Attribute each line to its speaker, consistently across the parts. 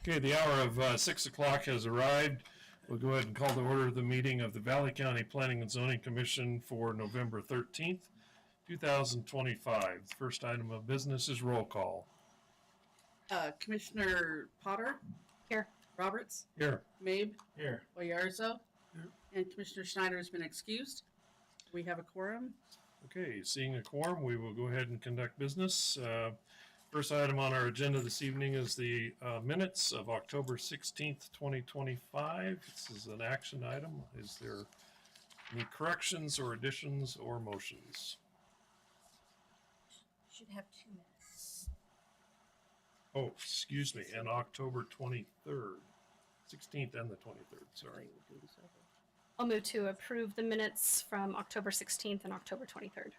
Speaker 1: Okay, the hour of 6 o'clock has arrived. We'll go ahead and call to order the meeting of the Valley County Planning and Zoning Commission for November 13th, 2025. The first item of business is roll call.
Speaker 2: Commissioner Potter?
Speaker 3: Here.
Speaker 2: Roberts?
Speaker 1: Here.
Speaker 2: Mabe?
Speaker 1: Here.
Speaker 2: Oyarzo?
Speaker 1: Here.
Speaker 2: And Commissioner Schneider has been excused. We have a quorum.
Speaker 1: Okay, seeing a quorum, we will go ahead and conduct business. First item on our agenda this evening is the minutes of October 16th, 2025. This is an action item. Is there any corrections or additions or motions?
Speaker 3: Should have 2 minutes.
Speaker 1: Oh, excuse me, and October 23rd, 16th and the 23rd, sorry.
Speaker 3: I'll move to approve the minutes from October 16th and October 23rd.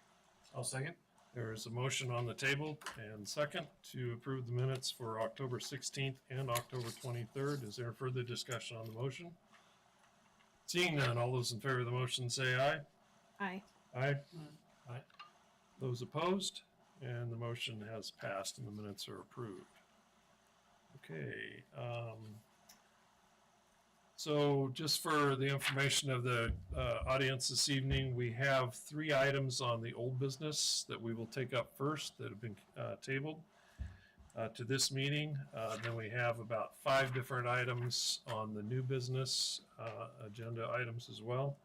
Speaker 4: I'll second.
Speaker 1: There is a motion on the table and second to approve the minutes for October 16th and October 23rd. Is there further discussion on the motion? Seeing none, all those in favor of the motion say aye.
Speaker 3: Aye.
Speaker 1: Aye.
Speaker 4: Aye.
Speaker 1: Those opposed? And the motion has passed and the minutes are approved. Okay. So just for the information of the audience this evening, we have 3 items on the old business that we will take up first that have been tabled to this meeting. Then we have about 5 different items on the new business agenda items as well.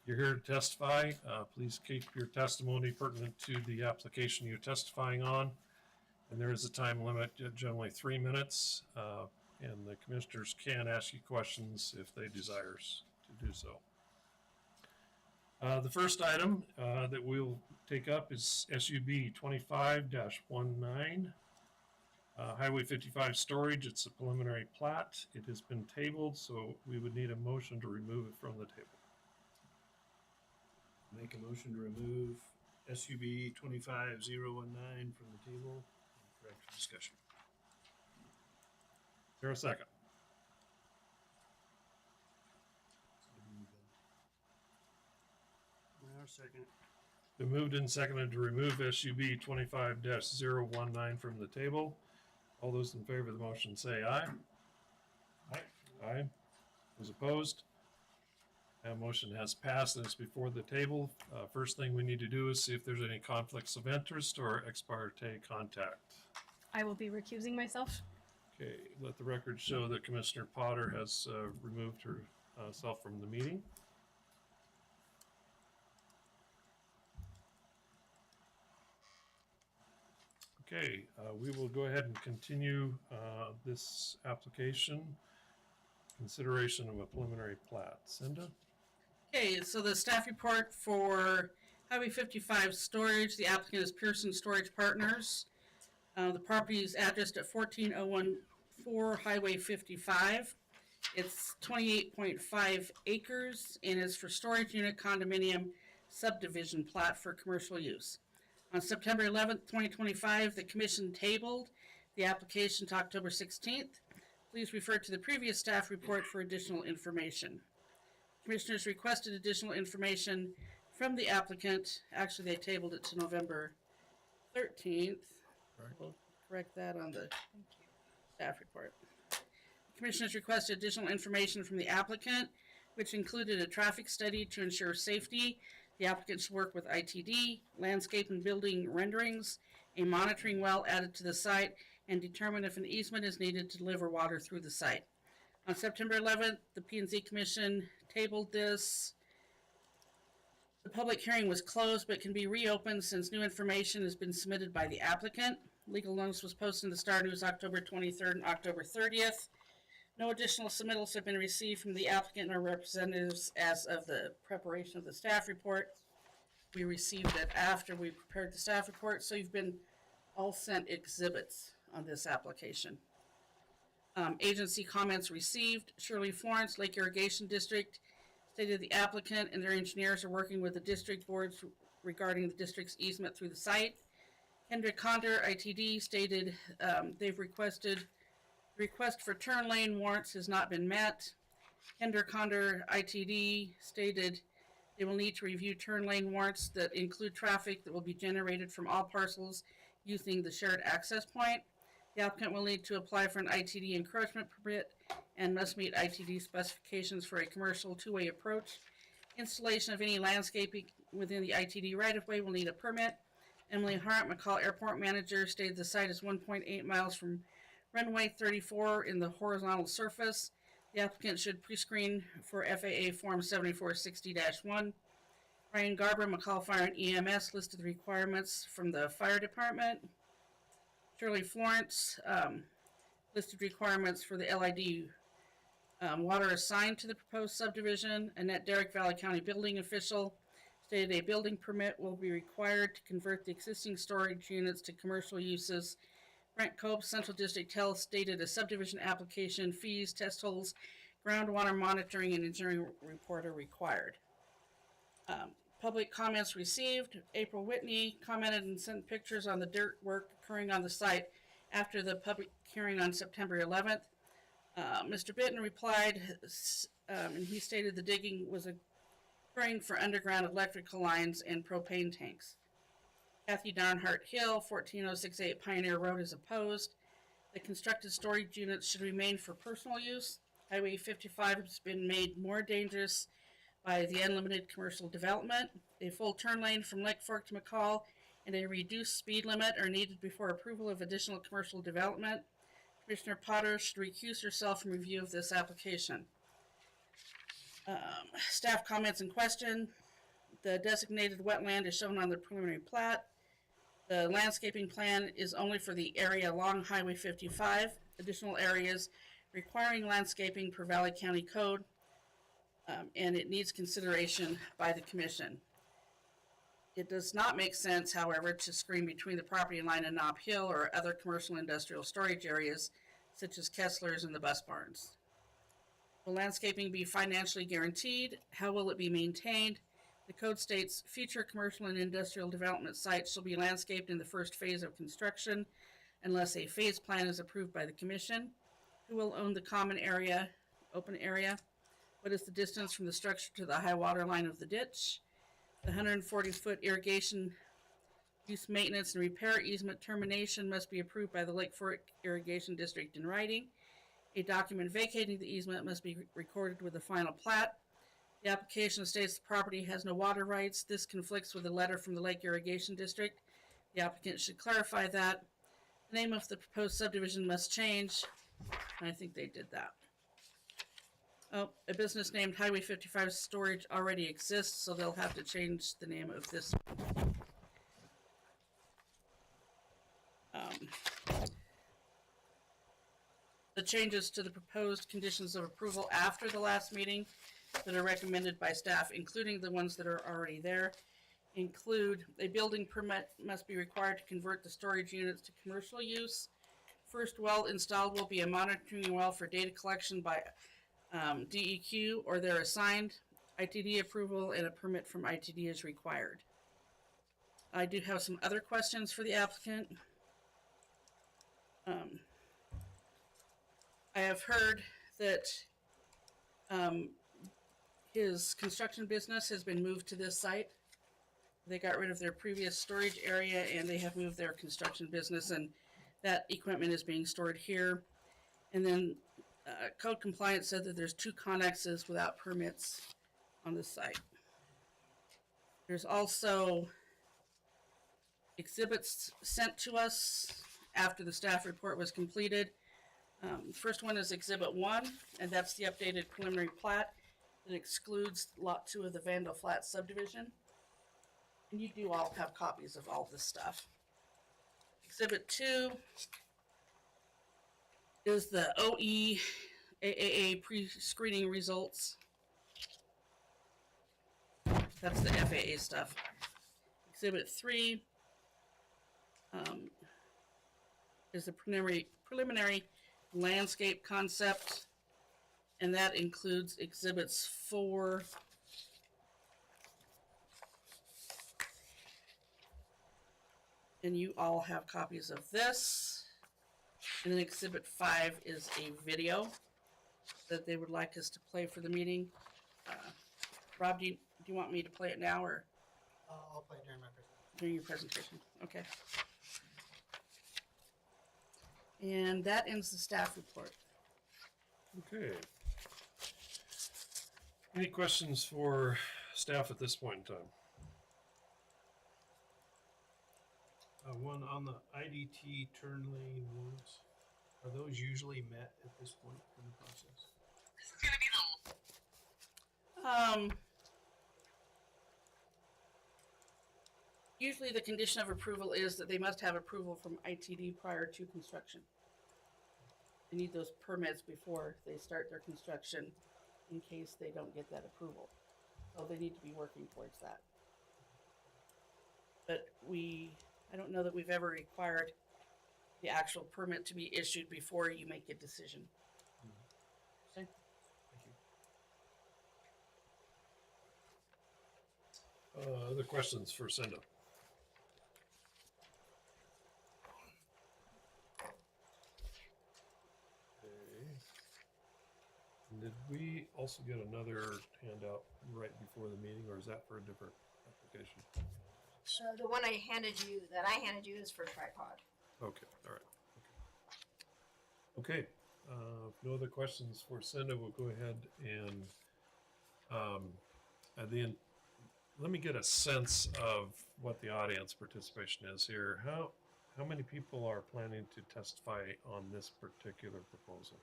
Speaker 1: If you're here to testify, please keep your testimony pertinent to the application you're testifying on. And there is a time limit, generally 3 minutes. And the commissioners can ask you questions if they desire to do so. The first item that we'll take up is SUB 25-19, Highway 55 storage. It's a preliminary plat. It has been tabled, so we would need a motion to remove it from the table.
Speaker 4: Make a motion to remove SUB 25019 from the table for extra discussion.
Speaker 1: Is there a second?
Speaker 4: Our second.
Speaker 1: Been moved and seconded to remove SUB 25-019 from the table. All those in favor of the motion say aye.
Speaker 4: Aye.
Speaker 1: Aye. Those opposed? That motion has passed and it's before the table. First thing we need to do is see if there's any conflicts of interest or ex parte contact.
Speaker 3: I will be recusing myself.
Speaker 1: Okay, let the record show that Commissioner Potter has removed herself from the meeting. Okay, we will go ahead and continue this application. Consideration of a preliminary plat. Cinda?
Speaker 2: Okay, so the staff report for Highway 55 storage, the applicant is Pearson Storage Partners. The property is addressed at 14014 Highway 55. It's 28.5 acres and is for storage unit condominium subdivision plat for commercial use. On September 11th, 2025, the commission tabled the application to October 16th. Please refer to the previous staff report for additional information. Commissioners requested additional information from the applicant. Actually, they tabled it to November 13th.
Speaker 4: Right.
Speaker 2: We'll correct that on the staff report. Commissioners requested additional information from the applicant, which included a traffic study to ensure safety. The applicant should work with ITD, landscape and building renderings, a monitoring well added to the site, and determine if an easement is needed to deliver water through the site. On September 11th, the P&Z Commission tabled this. The public hearing was closed but can be reopened since new information has been submitted by the applicant. Legal notice was posted in the Star News October 23rd and October 30th. No additional submittals have been received from the applicant or representatives as of the preparation of the staff report. We received it after we prepared the staff report, so you've been all sent exhibits on this application. Agency comments received. Shirley Florence, Lake Irrigation District, stated the applicant and their engineers are working with the district boards regarding the district's easement through the site. Hendrick Conder, ITD, stated they've requested request for turn lane warrants has not been met. Hendrick Conder, ITD, stated they will need to review turn lane warrants that include traffic that will be generated from all parcels using the shared access point. The applicant will need to apply for an ITD encroachment permit and must meet ITD specifications for a commercial two-way approach. Installation of any landscaping within the ITD right-of-way will need a permit. Emily Hart, McCall Airport Manager, stated the site is 1.8 miles from runway 34 in the horizontal surface. The applicant should pre-screen for FAA Form 7460-1. Ryan Garber, McCall Fire and EMS, listed the requirements from the fire department. Shirley Florence listed requirements for the LID water assigned to the proposed subdivision. Annette Derrick, Valley County Building Official, stated a building permit will be required to convert the existing storage units to commercial uses. Brent Cope, Central District Health, stated a subdivision application, fees, test holes, groundwater monitoring, and engineering report are required. Public comments received. April Whitney commented and sent pictures on the dirt work occurring on the site after the public hearing on September 11th. Mr. Bitten replied, and he stated the digging was occurring for underground electrical lines and propane tanks. Kathy Darnhart Hill, 14068 Pioneer Road, is opposed. The constructed storage units should remain for personal use. Highway 55 has been made more dangerous by the unlimited commercial development. A full turn lane from Lake Fork to McCall and a reduced speed limit are needed before approval of additional commercial development. Commissioner Potter should recuse herself from review of this application. Staff comments and question. The designated wetland is shown on the preliminary plat. The landscaping plan is only for the area along Highway 55. Additional areas requiring landscaping per Valley County Code, and it needs consideration by the commission. It does not make sense, however, to screen between the property line and Knob Hill or other commercial industrial storage areas such as Kessler's and the bus barns. Will landscaping be financially guaranteed? How will it be maintained? The code states future commercial and industrial development sites shall be landscaped in the first phase of construction unless a phase plan is approved by the commission. Who will own the common area, open area? What is the distance from the structure to the high water line of the ditch? The 140-foot irrigation use maintenance and repair easement termination must be approved by the Lake Fork Irrigation District in writing. A document vacating the easement must be recorded with the final plat. The application states the property has no water rights. This conflicts with a letter from the Lake Irrigation District. The applicant should clarify that. The name of the proposed subdivision must change. And I think they did that. Oh, a business named Highway 55 Storage already exists, so they'll have to change the name of this. The changes to the proposed conditions of approval after the last meeting that are recommended by staff, including the ones that are already there, include a building permit must be required to convert the storage units to commercial use. First well installed will be a monitoring well for data collection by DEQ or their assigned. ITD approval and a permit from ITD is required. I do have some other questions for the applicant. I have heard that his construction business has been moved to this site. They got rid of their previous storage area and they have moved their construction business, and that equipment is being stored here. And then code compliance said that there's 2 connexes without permits on the site. There's also exhibits sent to us after the staff report was completed. First one is Exhibit 1, and that's the updated preliminary plat that excludes Lot 2 of the Vandal Flats subdivision. And you do all have copies of all this stuff. Exhibit 2 is the OE AAA pre-screening results. That's the FAA stuff. Exhibit 3 is the preliminary landscape concept, and that includes exhibits 4 and you all have copies of this. And then exhibit 5 is a video that they would like us to play for the meeting. Rob, do you want me to play it now or
Speaker 5: I'll play it during my presentation.
Speaker 2: during your presentation? Okay. And that ends the staff report.
Speaker 1: Okay. Any questions for staff at this point in time?
Speaker 4: One on the IDT turn lane ones, are those usually met at this point in the process?
Speaker 2: Usually the condition of approval is that they must have approval from ITD prior to construction. They need those permits before they start their construction in case they don't get that approval. So they need to be working towards that. But I don't know that we've ever required the actual permit to be issued before you make a decision. Okay.
Speaker 4: Thank you.
Speaker 1: Other questions for Cinda? Okay. Did we also get another handout right before the meeting, or is that for a different application?
Speaker 5: The one I handed you, is for tripod.
Speaker 1: Okay, all right. Okay, if no other questions for Cinda, we'll go ahead and, at the end, let me get a sense of what the audience participation is here. How many people are planning to testify on this particular proposal?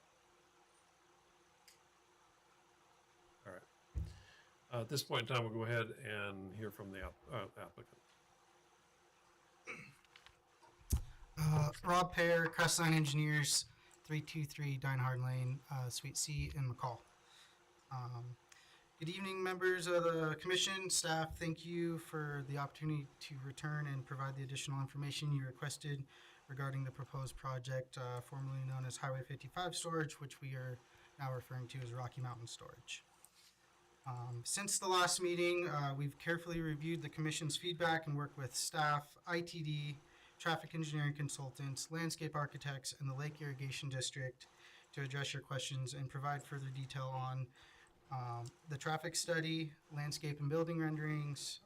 Speaker 1: All right. At this point in time, we'll go ahead and hear from the applicant.
Speaker 6: Rob Pear, Crestline Engineers, 323 Dinehard Lane, Suite C in McCall. Good evening, members of the commission, staff. Thank you for the opportunity to return and provide the additional information you requested regarding the proposed project, formerly known as Highway 55 Storage, which we are now referring to as Rocky Mountain Storage. Since the last meeting, we've carefully reviewed the commission's feedback and worked with staff, ITD, traffic engineering consultants, landscape architects, and the Lake Irrigation District to address your questions and provide further detail on the traffic study, landscape and building renderings,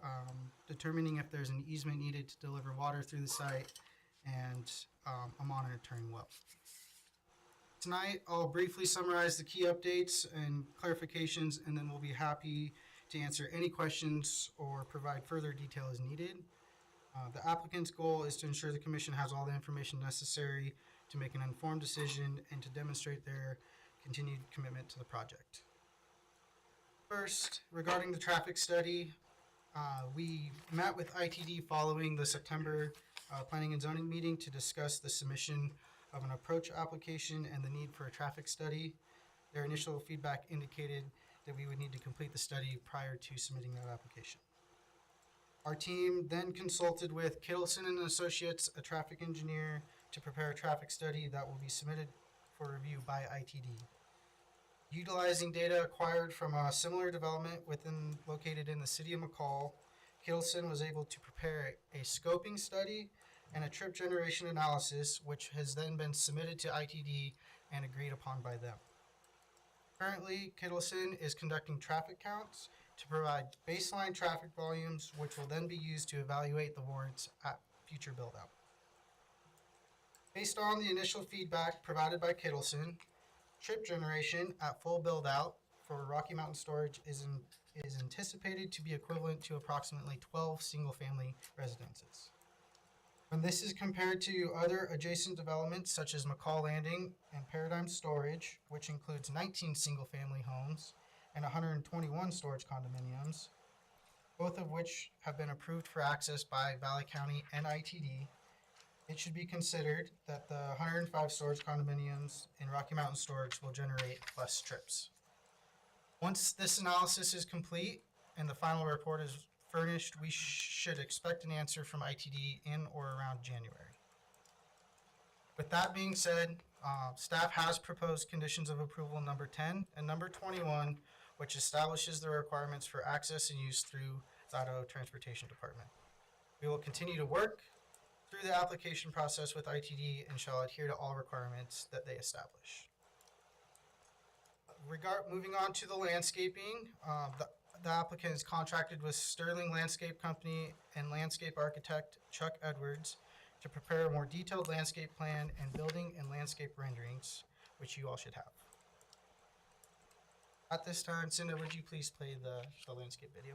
Speaker 6: determining if there's an easement needed to deliver water through the site, and a monitoring well. Tonight, I'll briefly summarize the key updates and clarifications, and then we'll be happy to answer any questions or provide further detail as needed. The applicant's goal is to ensure the commission has all the information necessary to make an informed decision and to demonstrate their continued commitment to the project. First, regarding the traffic study, we met with ITD following the September Planning and Zoning meeting to discuss the submission of an approach application and the need for a traffic study. Their initial feedback indicated that we would need to complete the study prior to submitting that application. Our team then consulted with Kittleson and Associates, a traffic engineer, to prepare a traffic study that will be submitted for review by ITD. Utilizing data acquired from a similar development located in the city of McCall, Kittleson was able to prepare a scoping study and a trip generation analysis, which has then been submitted to ITD and agreed upon by them. Currently, Kittleson is conducting traffic counts to provide baseline traffic volumes, which will then be used to evaluate the warrants at future build-out. Based on the initial feedback provided by Kittleson, trip generation at full build-out for Rocky Mountain Storage is anticipated to be equivalent to approximately 12 single-family residences. When this is compared to other adjacent developments such as McCall Landing and Paradigm Storage, which includes 19 single-family homes and 121 storage condominiums, both of which have been approved for access by Valley County and ITD, it should be considered that the 105 storage condominiums in Rocky Mountain Storage will generate less trips. Once this analysis is complete and the final report is furnished, we should expect an answer from ITD in or around January. With that being said, staff has proposed conditions of approval number 10 and number 21, which establishes the requirements for access and use through the Idaho Transportation Department. We will continue to work through the application process with ITD and shall adhere to all requirements that they establish. Moving on to the landscaping, the applicant is contracted with Sterling Landscape Company and landscape architect Chuck Edwards to prepare a more detailed landscape plan and building and landscape renderings, which you all should have. At this time, Cinda, would you please play the landscape video?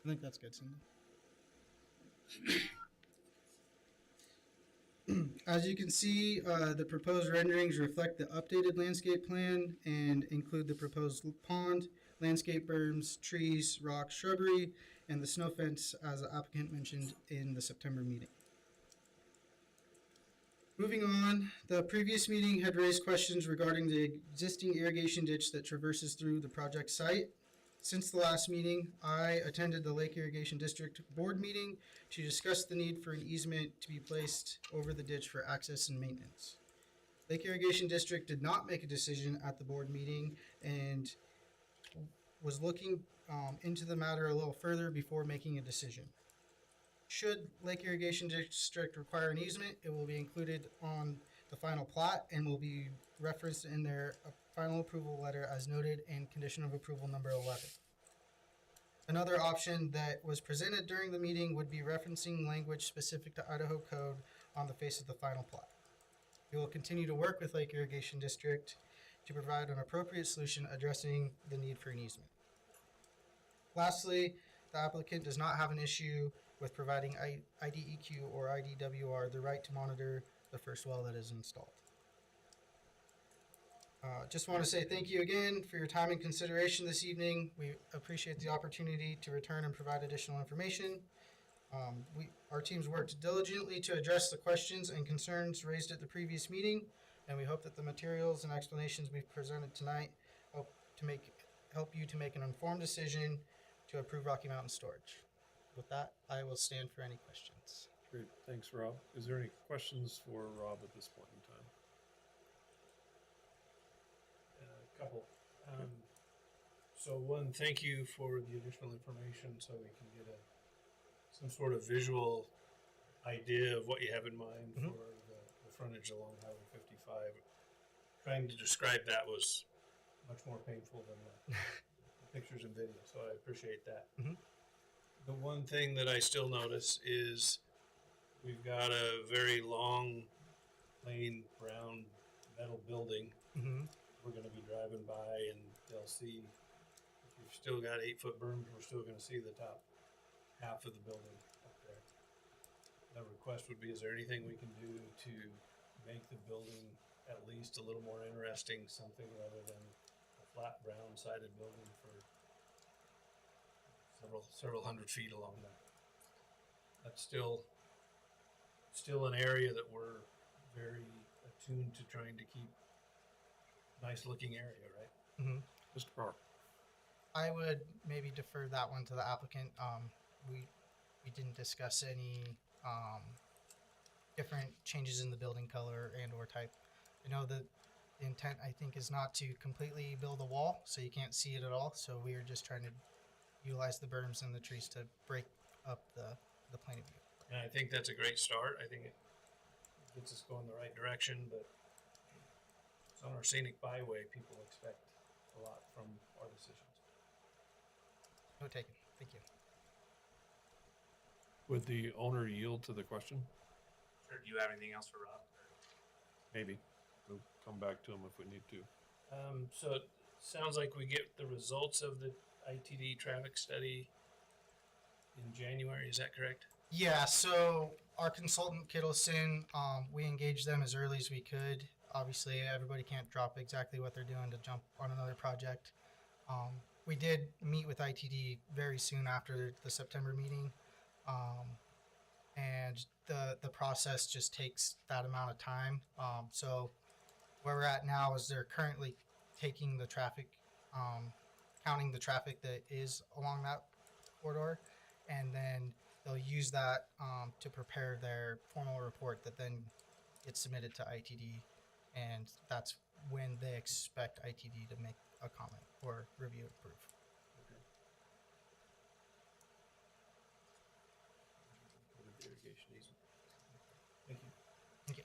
Speaker 6: I think that's good, Cindy. As you can see, the proposed renderings reflect the updated landscape plan and include the proposed pond, landscape berms, trees, rocks, shrubbery, and the snow fence as the applicant mentioned in the September meeting. Moving on, the previous meeting had raised questions regarding the existing irrigation ditch that traverses through the project site. Since the last meeting, I attended the Lake Irrigation District Board meeting to discuss the need for an easement to be placed over the ditch for access and maintenance. Lake Irrigation District did not make a decision at the board meeting and was looking into the matter a little further before making a decision. Should Lake Irrigation District require an easement, it will be included on the final plat and will be referenced in their final approval letter as noted in condition of approval number 11. Another option that was presented during the meeting would be referencing language specific to Idaho code on the face of the final plat. We will continue to work with Lake Irrigation District to provide an appropriate solution addressing the need for an easement. Lastly, the applicant does not have an issue with providing IDEQ or IDWR the right to monitor the first well that is installed. Just want to say thank you again for your time and consideration this evening. We appreciate the opportunity to return and provide additional information. Our teams worked diligently to address the questions and concerns raised at the previous meeting, and we hope that the materials and explanations we've presented tonight help you to make an informed decision to approve Rocky Mountain Storage. With that, I will stand for any questions.
Speaker 1: Great, thanks, Rob. Is there any questions for Rob at this point in time?
Speaker 4: A couple. So one, thank you for the additional information so we can get some sort of visual idea of what you have in mind for the frontage along Highway 55. Trying to describe that was much more painful than the pictures and video, so I appreciate that. The one thing that I still notice is we've got a very long, plain, brown metal building. We're going to be driving by and they'll see, if you've still got 8-foot berms, we're still going to see the top half of the building up there. The request would be, is there anything we can do to make the building at least a little more interesting, something rather than a flat brown sided building for several hundred feet along there? That's still an area that we're very attuned to trying to keep nice looking area, right?
Speaker 1: Mr. Park?
Speaker 6: I would maybe defer that one to the applicant. We didn't discuss any different changes in the building color and or type. I know that the intent, I think, is not to completely build a wall so you can't see it at all. So we are just trying to utilize the berms and the trees to break up the plane of view.
Speaker 4: And I think that's a great start. I think it gets us going the right direction, but it's on our scenic byway. People expect a lot from our decisions.
Speaker 6: No taken. Thank you.
Speaker 1: Would the owner yield to the question?
Speaker 7: Sure. Do you have anything else for Rob?
Speaker 1: Maybe. We'll come back to him if we need to.
Speaker 4: So it sounds like we get the results of the ITD traffic study in January. Is that correct?
Speaker 6: Yeah, so our consultant Kittleson, we engaged them as early as we could. Obviously, everybody can't drop exactly what they're doing to jump on another project. We did meet with ITD very soon after the September meeting, and the process just takes that amount of time. So where we're at now is they're currently taking the traffic, counting the traffic that is along that corridor, and then they'll use that to prepare their formal report that then gets submitted to ITD, and that's when they expect ITD to make a comment or review and approve.
Speaker 4: Thank you.
Speaker 6: Thank you.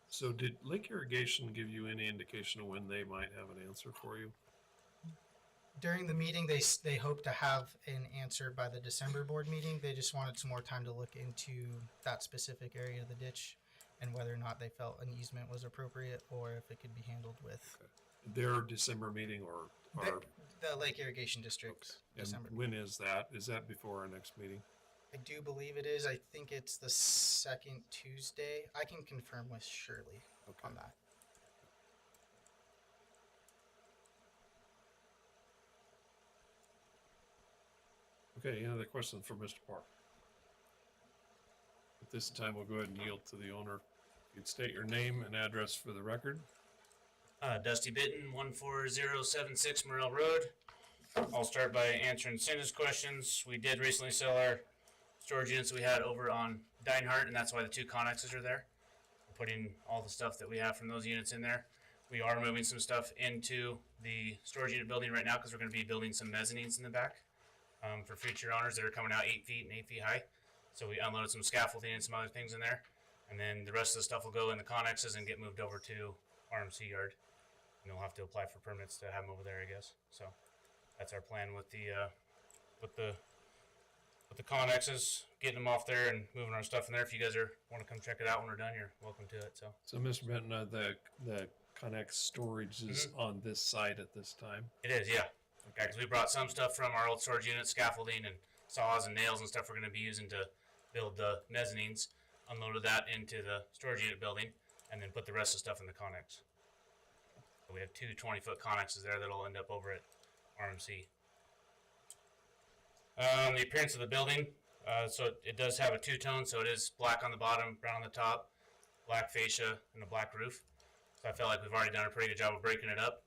Speaker 1: So did Lake Irrigation give you any indication of when they might have an answer for you?
Speaker 6: During the meeting, they hope to have an answer by the December board meeting. They just wanted some more time to look into that specific area of the ditch and whether or not they felt an easement was appropriate or if it could be handled with
Speaker 1: Their December meeting or
Speaker 6: the Lake Irrigation District.
Speaker 1: and
Speaker 6: December.
Speaker 1: when is that? Is that before our next meeting?
Speaker 6: I do believe it is. I think it's the second Tuesday. I can confirm with Shirley on that.
Speaker 1: Okay, any other questions for Mr. Park? At this time, we'll go ahead and yield to the owner. You'd state your name and address for the record.
Speaker 7: Dusty Bitten, 14076 Morel Road. I'll start by answering Cinda's questions. We did recently sell our storage units we had over on Dinehart, and that's why the two connexes are there. We're putting all the stuff that we have from those units in there. We are moving some stuff into the storage unit building right now because we're going to be building some mezzanines in the back for future owners that are coming out 8 feet and 8 feet high. So we unloaded some scaffolding and some other things in there. And then the rest of the stuff will go in the connexes and get moved over to RMC yard. And we'll have to apply for permits to have them over there, I guess. So that's our plan with the connexes, getting them off there and moving our stuff in there. If you guys want to come check it out when we're done, you're welcome to it.
Speaker 1: So, Mr. Benton, the Connex storage is on this site at this time.
Speaker 7: It is, yeah. Okay, because we brought some stuff from our old storage unit, scaffolding and saws and nails and stuff we're going to be using to build the mezzanines. Unloaded that into the storage unit building, and then put the rest of the stuff in the connex. So we have two 20-foot connexes there that'll end up over at RMC. The appearance of the building, so it does have a two-tone, so it is black on the bottom, brown on the top, black fascia, and a black roof. So I feel like we've already done a pretty good job of breaking it up.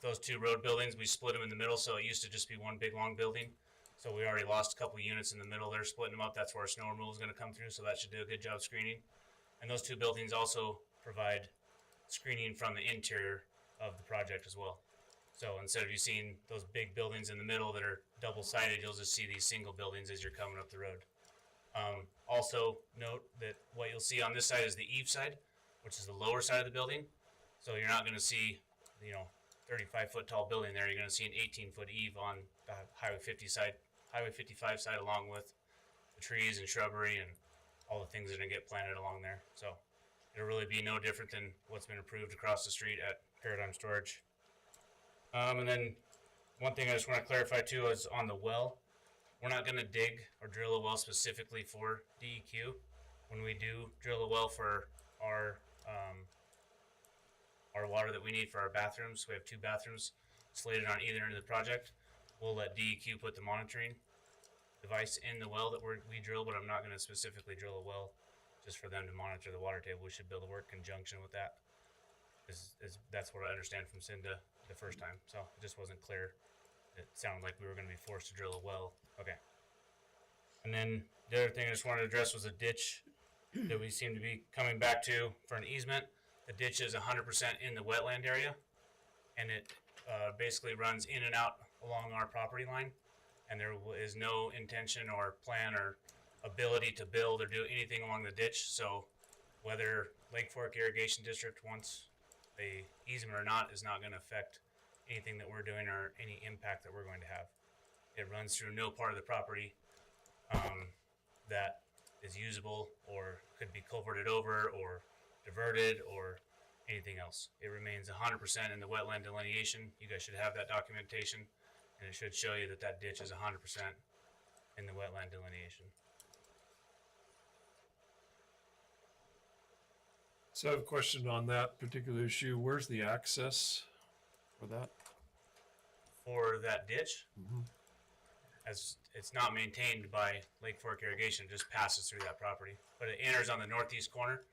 Speaker 7: Those two road buildings, we split them in the middle, so it used to just be one big long building. So we already lost a couple units in the middle. They're splitting them up. That's where our snow removal is going to come through, so that should do a good job screening. And those two buildings also provide screening from the interior of the project as well. So instead of you seeing those big buildings in the middle that are double-sided, you'll just see these single buildings as you're coming up the road. Also note that what you'll see on this side is the eave side, which is the lower side of the building. So you're not going to see, 35-foot tall building there. You're going to see an 18-foot eave on the Highway 55 side, along with the trees and shrubbery and all the things that are going to get planted along there. So it'll really be no different than what's been approved across the street at Paradigm Storage. And then one thing I just want to clarify too is on the well, we're not going to dig or drill a well specifically for DEQ. When we do drill a well for our water that we need for our bathrooms, we have 2 bathrooms slated on either end of the project. We'll let DEQ put the monitoring device in the well that we drill, but I'm not going to specifically drill a well just for them to monitor the water table. We should be able to work in conjunction with that. That's what I understand from Cinda the first time, so it just wasn't clear. It sounded like we were going to be forced to drill a well. Okay. And then the other thing I just wanted to address was a ditch that we seem to be coming back to for an easement. The ditch is 100% in the wetland area, and it basically runs in and out along our property line, and there is no intention or plan or ability to build or do anything along the ditch. So whether Lake Fork Irrigation District wants a easement or not is not going to affect anything that we're doing or any impact that we're going to have. It runs through no part of the property that is usable or could be culverted over or diverted or anything else. It remains 100% in the wetland delineation. You guys should have that documentation, and it should show you that that ditch is 100% in the wetland delineation.
Speaker 1: So I have a question on that particular issue. Where's the access for that?
Speaker 7: For that ditch,
Speaker 1: Mhm.
Speaker 7: as it's not maintained by Lake Fork Irrigation, it just passes through that property. But it enters on the northeast corner,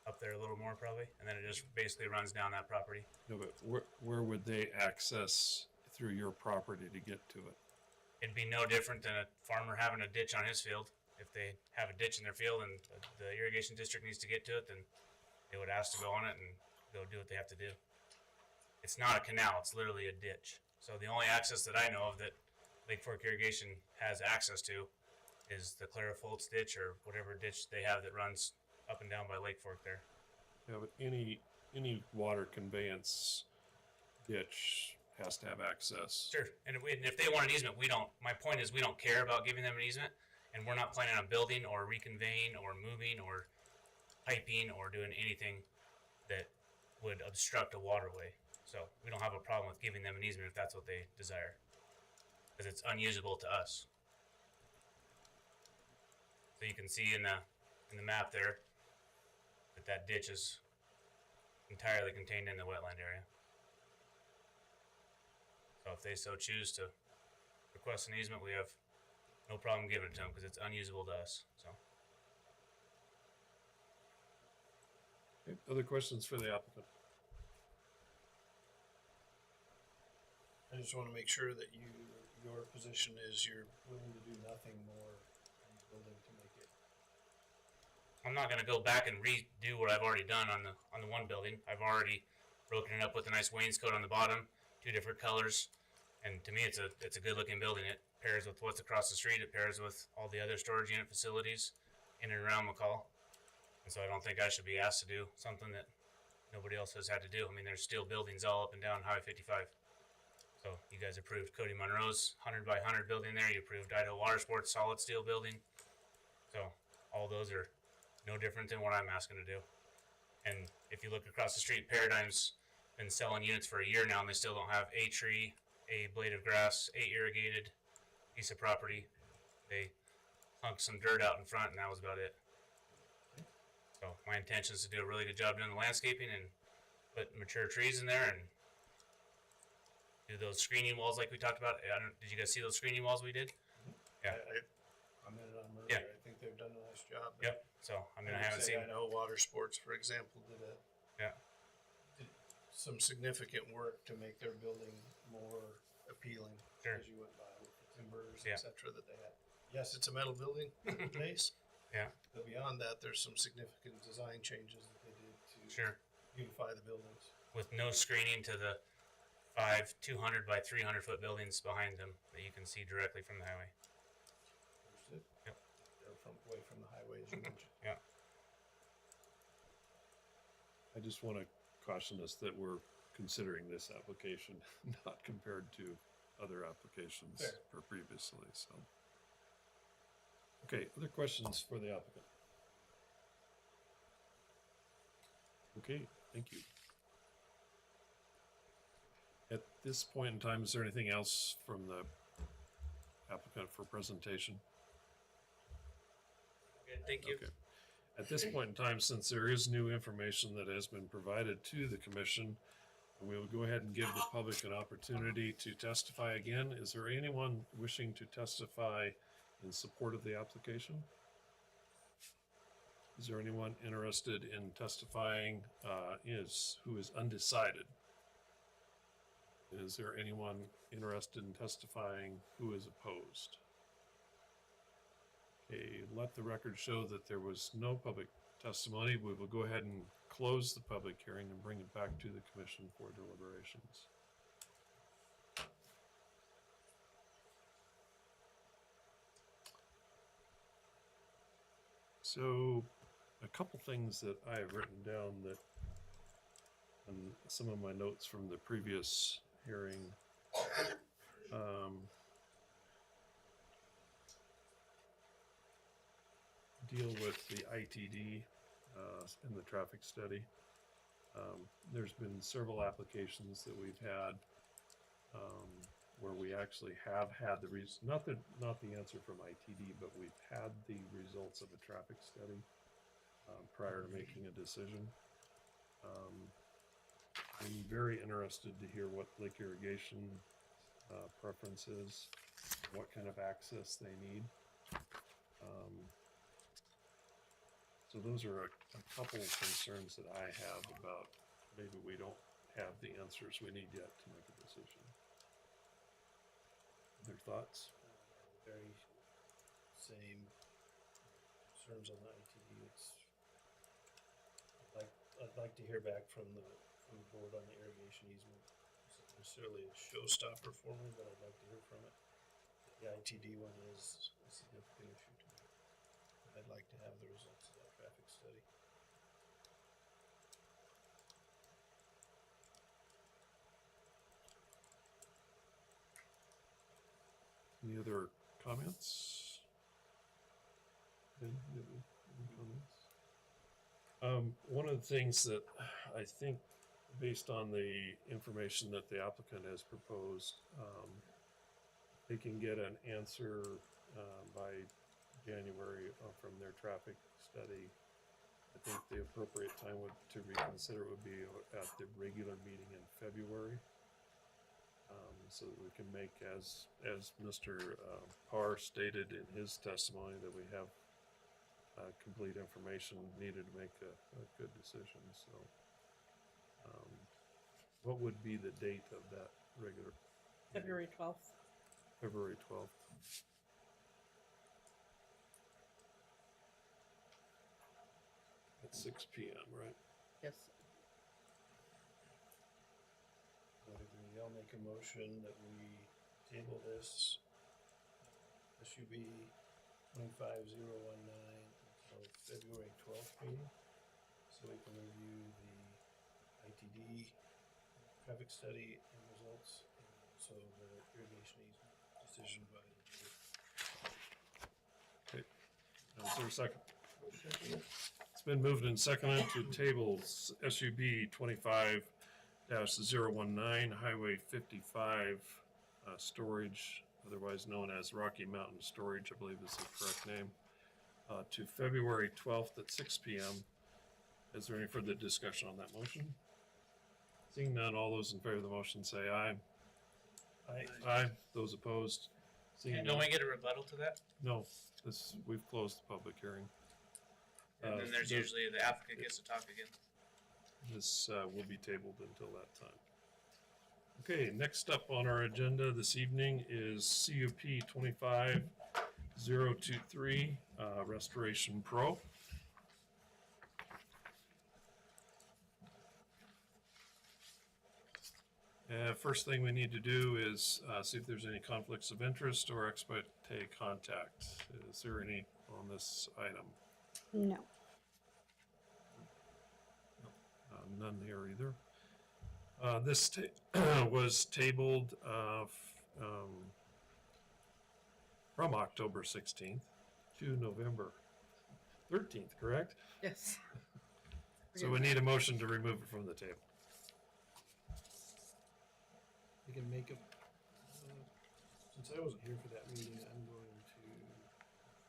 Speaker 7: up there a little more probably, and then it just basically runs down that property.
Speaker 1: No, but where would they access through your property to get to it?
Speaker 7: It'd be no different than a farmer having a ditch on his field. If they have a ditch in their field and the irrigation district needs to get to it, then they would ask to go on it and go do what they have to do. It's not a canal, it's literally a ditch. So the only access that I know of that Lake Fork Irrigation has access to is the Clara Foltz ditch or whatever ditch they have that runs up and down by Lake Fork there.
Speaker 1: Yeah, but any water conveyance ditch has to have access.
Speaker 7: Sure, and if they want an easement, we don't, my point is we don't care about giving them an easement, and we're not planning on building or reconveying or moving or piping or doing anything that would obstruct a waterway. So we don't have a problem with giving them an easement if that's what they desire, because it's unusable to us. So you can see in the map there that ditch is entirely contained in the wetland area. So if they so choose to request an easement, we have no problem giving it to them because it's unusable to us. So
Speaker 1: Okay, other questions for the applicant?
Speaker 4: I just want to make sure that your position is you're willing to do nothing more on the building to make it.
Speaker 7: I'm not going to go back and redo what I've already done on the one building. I've already broken it up with a nice wainscot on the bottom, 2 different colors, and to me it's a good looking building. It pairs with what's across the street. It pairs with all the other storage unit facilities in and around McCall. And so I don't think I should be asked to do something that nobody else has had to do. I mean, there's steel buildings all up and down Highway 55. So you guys approved Cody Monroe's 100 by 100 building there. You approved Idaho Water Sports solid steel building. So all those are no different than what I'm asking to do. And if you look across the street, Paradigm's been selling units for a year now, and they still don't have a tree, a blade of grass, a irrigated piece of property. They hung some dirt out in front, and that was about it. So my intention is to do a really good job doing the landscaping and put mature trees in there and do those screening walls like we talked about. Did you guys see those screening walls we did? Yeah.
Speaker 4: I commented on Murray.
Speaker 7: Yeah.
Speaker 4: I think they've done a nice job.
Speaker 7: Yep. So I mean, I haven't seen.
Speaker 4: I know Water Sports, for example, did
Speaker 7: Yeah.
Speaker 4: some significant work to make their building more appealing
Speaker 7: Sure.
Speaker 4: as you went by with the timbers,
Speaker 7: Yeah.
Speaker 4: etc. that they had. Yes, it's a metal building base.
Speaker 7: Yeah.
Speaker 4: But beyond that, there's some significant design changes that they did to
Speaker 7: Sure.
Speaker 4: beautify the buildings.
Speaker 7: With no screening to the 200 by 300 foot buildings behind them that you can see directly from the highway.
Speaker 4: Understood?
Speaker 7: Yep.
Speaker 4: They're away from the highway, as you mentioned.
Speaker 7: Yeah.
Speaker 1: I just want to caution us that we're considering this application not compared to other applications
Speaker 4: Fair.
Speaker 1: for previously, so. Okay, other questions for the applicant? Okay, thank you. At this point in time, is there anything else from the applicant for presentation?
Speaker 7: Good. Thank you.
Speaker 1: Okay. At this point in time, since there is new information that has been provided to the commission, we will go ahead and give the public an opportunity to testify again. Is there anyone wishing to testify in support of the application? Is there anyone interested in testifying who is undecided? Is there anyone interested in testifying who is opposed? Okay, let the record show that there was no public testimony. We will go ahead and close the public hearing and bring it back to the commission for deliberations. So, a couple things that I have written down that, and some of my notes from the previous hearing. Deal with the ITD in the traffic study. There's been several applications that we've had where we actually have had the not the answer from ITD, but we've had the results of a traffic study prior to making a decision. I'm very interested to hear what Lake Irrigation preference is, what kind of access they need. So those are a couple of concerns that I have about maybe we don't have the answers we need yet to make a decision. Other thoughts?
Speaker 4: Very same concerns on the ITD. I'd like to hear back from the board on the irrigation easement. It's not necessarily a showstopper for me, but I'd like to hear from it. The ITD one is a significant issue to me. I'd like to have the results of that traffic study.
Speaker 1: Any other comments? Any comments? One of the things that I think, based on the information that the applicant has proposed, they can get an answer by January from their traffic study. I think the appropriate time to reconsider would be at the regular meeting in February. So that we can make, as Mr. Parr stated in his testimony, that we have complete information needed to make a good decision. So, what would be the date of that regular?
Speaker 2: February 12th.
Speaker 1: February 12th. At 6 p.m., right?
Speaker 2: Yes.
Speaker 4: Would agree. I'll make a motion that we table this SUB 25019 until February 12th meeting, so we can review the ITD traffic study and results, and also the irrigation easement decision by the board.
Speaker 1: Okay. Is there a second? It's been moved and seconded to table SUB 25-019 Highway 55 storage, otherwise known as Rocky Mountain Storage, I believe is the correct name, to February 12th at 6 p.m. Is there any further discussion on that motion? Seeing none, all those in favor of the motion say aye.
Speaker 4: Aye.
Speaker 1: Aye. Those opposed? Seeing
Speaker 7: Don't
Speaker 1: none.
Speaker 7: we get a rebuttal to that?
Speaker 1: No, we've closed the public hearing.
Speaker 7: And then there's usually the applicant gets to talk again.
Speaker 1: This will be tabled until that time. Okay, next up on our agenda this evening is CUP 25023 Restoration Pro. First thing we need to do is see if there's any conflicts of interest or expert contact. Is there any on this item?
Speaker 3: No.
Speaker 1: None here either. This was tabled from October 16th to November 13th, correct?
Speaker 2: Yes.
Speaker 1: So we need a motion to remove it from the table.
Speaker 4: You can make a, since I wasn't here for that meeting, I'm going to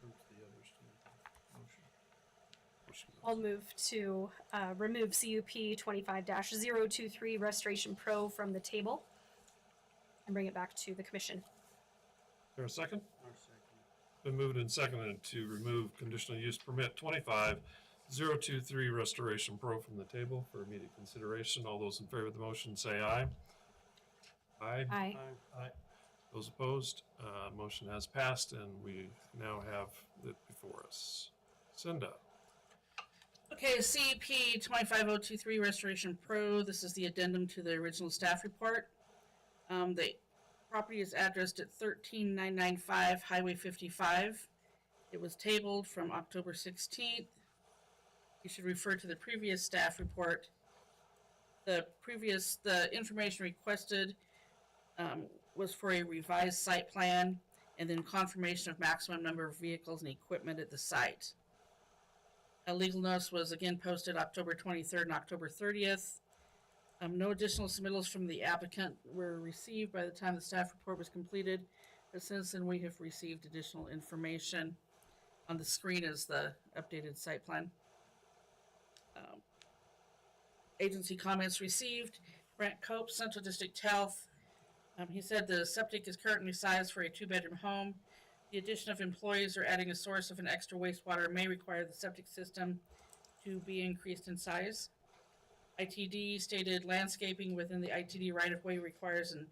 Speaker 4: refer to the others to make a motion.
Speaker 3: I'll move to remove CUP 25-023 Restoration Pro from the table and bring it back to the commission.
Speaker 1: Is there a second? Been moved and seconded to remove conditional use permit 25023 Restoration Pro from the table for immediate consideration. All those in favor of the motion say aye. Aye.
Speaker 3: Aye.
Speaker 4: Aye.
Speaker 1: Those opposed, motion has passed and we now have it before us. Cinda.
Speaker 2: Okay, CEP 25023 Restoration Pro. This is the addendum to the original staff report. The property is addressed at 13995 Highway 55. It was tabled from October 16th. You should refer to the previous staff report. The information requested was for a revised site plan and then confirmation of maximum number of vehicles and equipment at the site. A legal notice was again posted October 23rd and October 30th. No additional submittals from the applicant were received by the time the staff report was completed, but since then we have received additional information. On the screen is the updated site plan. Agency comments received. Brent Cope, Central District Health. He said the septic is currently sized for a 2-bedroom home. The addition of employees or adding a source of an extra wastewater may require the septic system to be increased in size. ITD stated landscaping within the ITD right-of-way requires an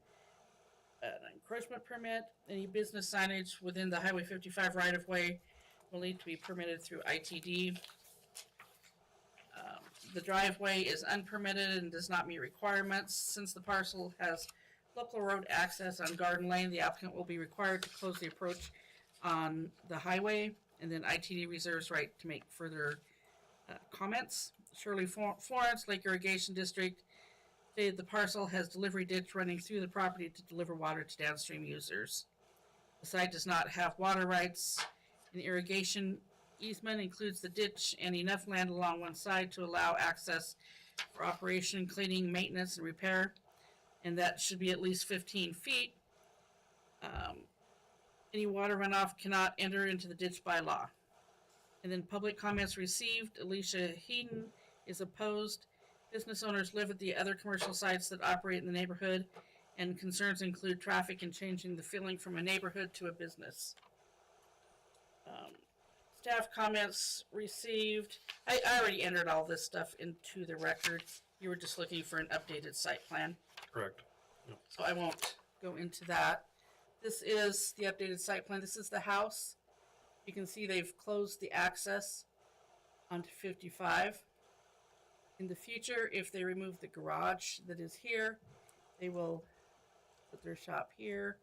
Speaker 2: encroachment permit. Any business signage within the Highway 55 right-of-way will need to be permitted through ITD. The driveway is unpermitted and does not meet requirements. Since the parcel has local road access on Garden Lane, the applicant will be required to close the approach on the highway, and then ITD reserves right to make further comments. Shirley Florence, Lake Irrigation District, stated the parcel has delivery ditch running through the property to deliver water to downstream users. The site does not have water rights. An irrigation easement includes the ditch and enough land along one side to allow access for operation, cleaning, maintenance, and repair, and that should be at least 15 feet. Any water runoff cannot enter into the ditch by law. And then public comments received. Alicia Heaton is opposed. Business owners live at the other commercial sites that operate in the neighborhood, and concerns include traffic and changing the feeling from a neighborhood to a business. Staff comments received. I already entered all this stuff into the record. You were just looking for an updated site plan,
Speaker 1: Correct.
Speaker 2: so I won't go into that. This is the updated site plan. This is the house. You can see they've closed the access onto 55. In the future, if they remove the garage that is here, they will put their shop here,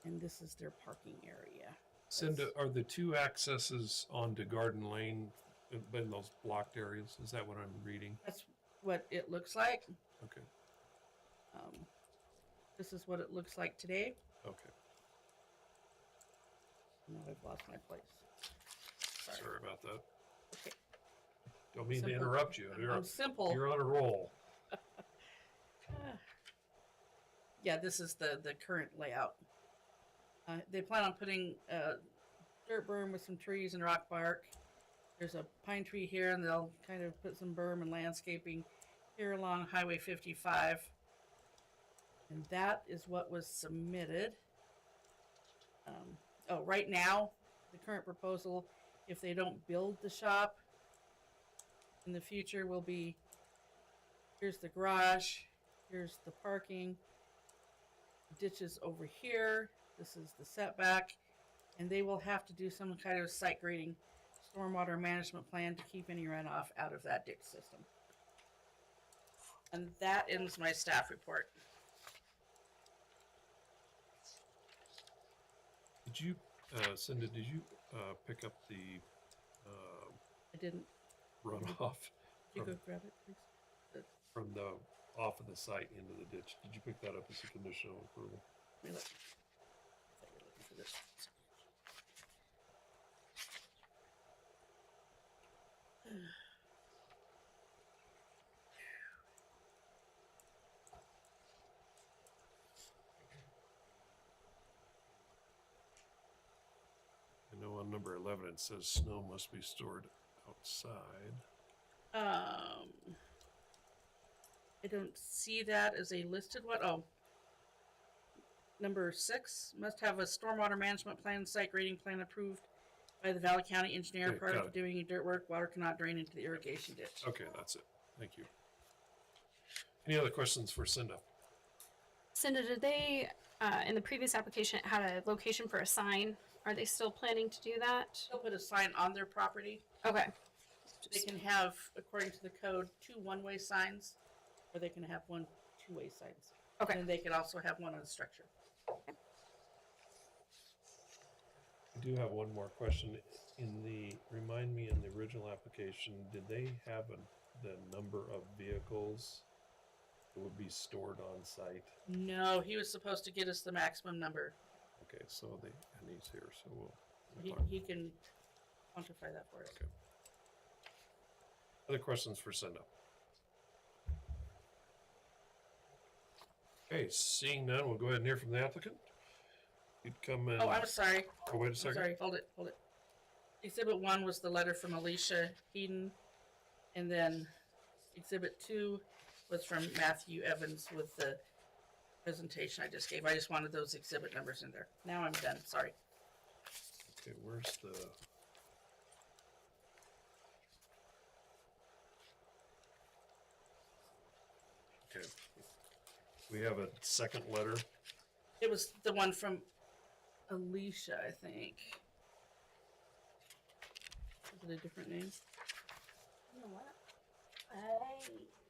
Speaker 2: and this is their parking area.
Speaker 1: Cinda, are the two accesses onto Garden Lane in those blocked areas? Is that what I'm reading?
Speaker 2: That's what it looks like.
Speaker 1: Okay,
Speaker 2: This is what it looks like today.
Speaker 1: okay.
Speaker 2: Now I've lost my place.
Speaker 1: Sorry about that.
Speaker 2: Okay.
Speaker 1: Don't mean to
Speaker 2: Simple.
Speaker 1: interrupt you.
Speaker 2: I'm simple.
Speaker 1: You're on a roll.
Speaker 2: Yeah, this is the current layout. They plan on putting a dirt berm with some trees and rock bark. There's a pine tree here, and they'll kind of put some berm and landscaping here along Highway 55. And that is what was submitted. Right now, the current proposal, if they don't build the shop, in the future will be, here's the garage, here's the parking, ditches over here, this is the setback, and they will have to do some kind of site grading, stormwater management plan to keep any runoff out of that ditch system. And that ends my staff report.
Speaker 1: Did you, Cinda, did you pick up the
Speaker 2: I didn't,
Speaker 1: runoff
Speaker 2: you
Speaker 1: from,
Speaker 2: go grab it, please?
Speaker 1: from the off of the site into the ditch? Did you pick that up as a conditional approval?
Speaker 2: Let me look. I thought you were looking for this.
Speaker 1: I know on number 11 it says snow must be stored outside.
Speaker 2: I don't see that as a listed one. Oh. Number 6, must have a stormwater management plan, site grading plan approved by the Valley County engineer.
Speaker 1: Okay,
Speaker 2: Prior
Speaker 1: got
Speaker 2: to
Speaker 1: it.
Speaker 2: doing dirt work, water cannot drain into the irrigation ditch.
Speaker 1: Okay, that's it. Thank you. Any other questions for Cinda?
Speaker 3: Cinda, did they, in the previous application, it had a location for a sign? Are they still planning to do that?
Speaker 2: They'll put a sign on their property.
Speaker 3: Okay.
Speaker 2: They can have, according to the code, 2 one-way signs, or they can have 1 two-way signs.
Speaker 3: Okay.
Speaker 2: And they can also have one on the structure.
Speaker 1: I do have one more question. Remind me, in the original application, did they have the number of vehicles that would be stored on site?
Speaker 2: No, he was supposed to get us the maximum number.
Speaker 1: Okay, so and he's here, so we'll
Speaker 2: He,
Speaker 1: talk.
Speaker 2: he can quantify that for us.
Speaker 1: Okay. Other questions for Cinda? Okay, seeing none, we'll go ahead and hear from the applicant. You'd come in.
Speaker 2: Oh, I'm sorry.
Speaker 1: Oh, wait a
Speaker 2: I'm
Speaker 1: second.
Speaker 2: sorry. Hold it. Exhibit 1 was the letter from Alicia Heaton. And then Exhibit 2 was from Matthew Evans with the presentation I just gave. I just wanted those exhibit numbers in there. Now I'm done. Sorry.
Speaker 1: Okay, where's the? Okay. We have a second letter.
Speaker 2: It was the one from Alicia, I think. Is it a different name?
Speaker 3: You know what?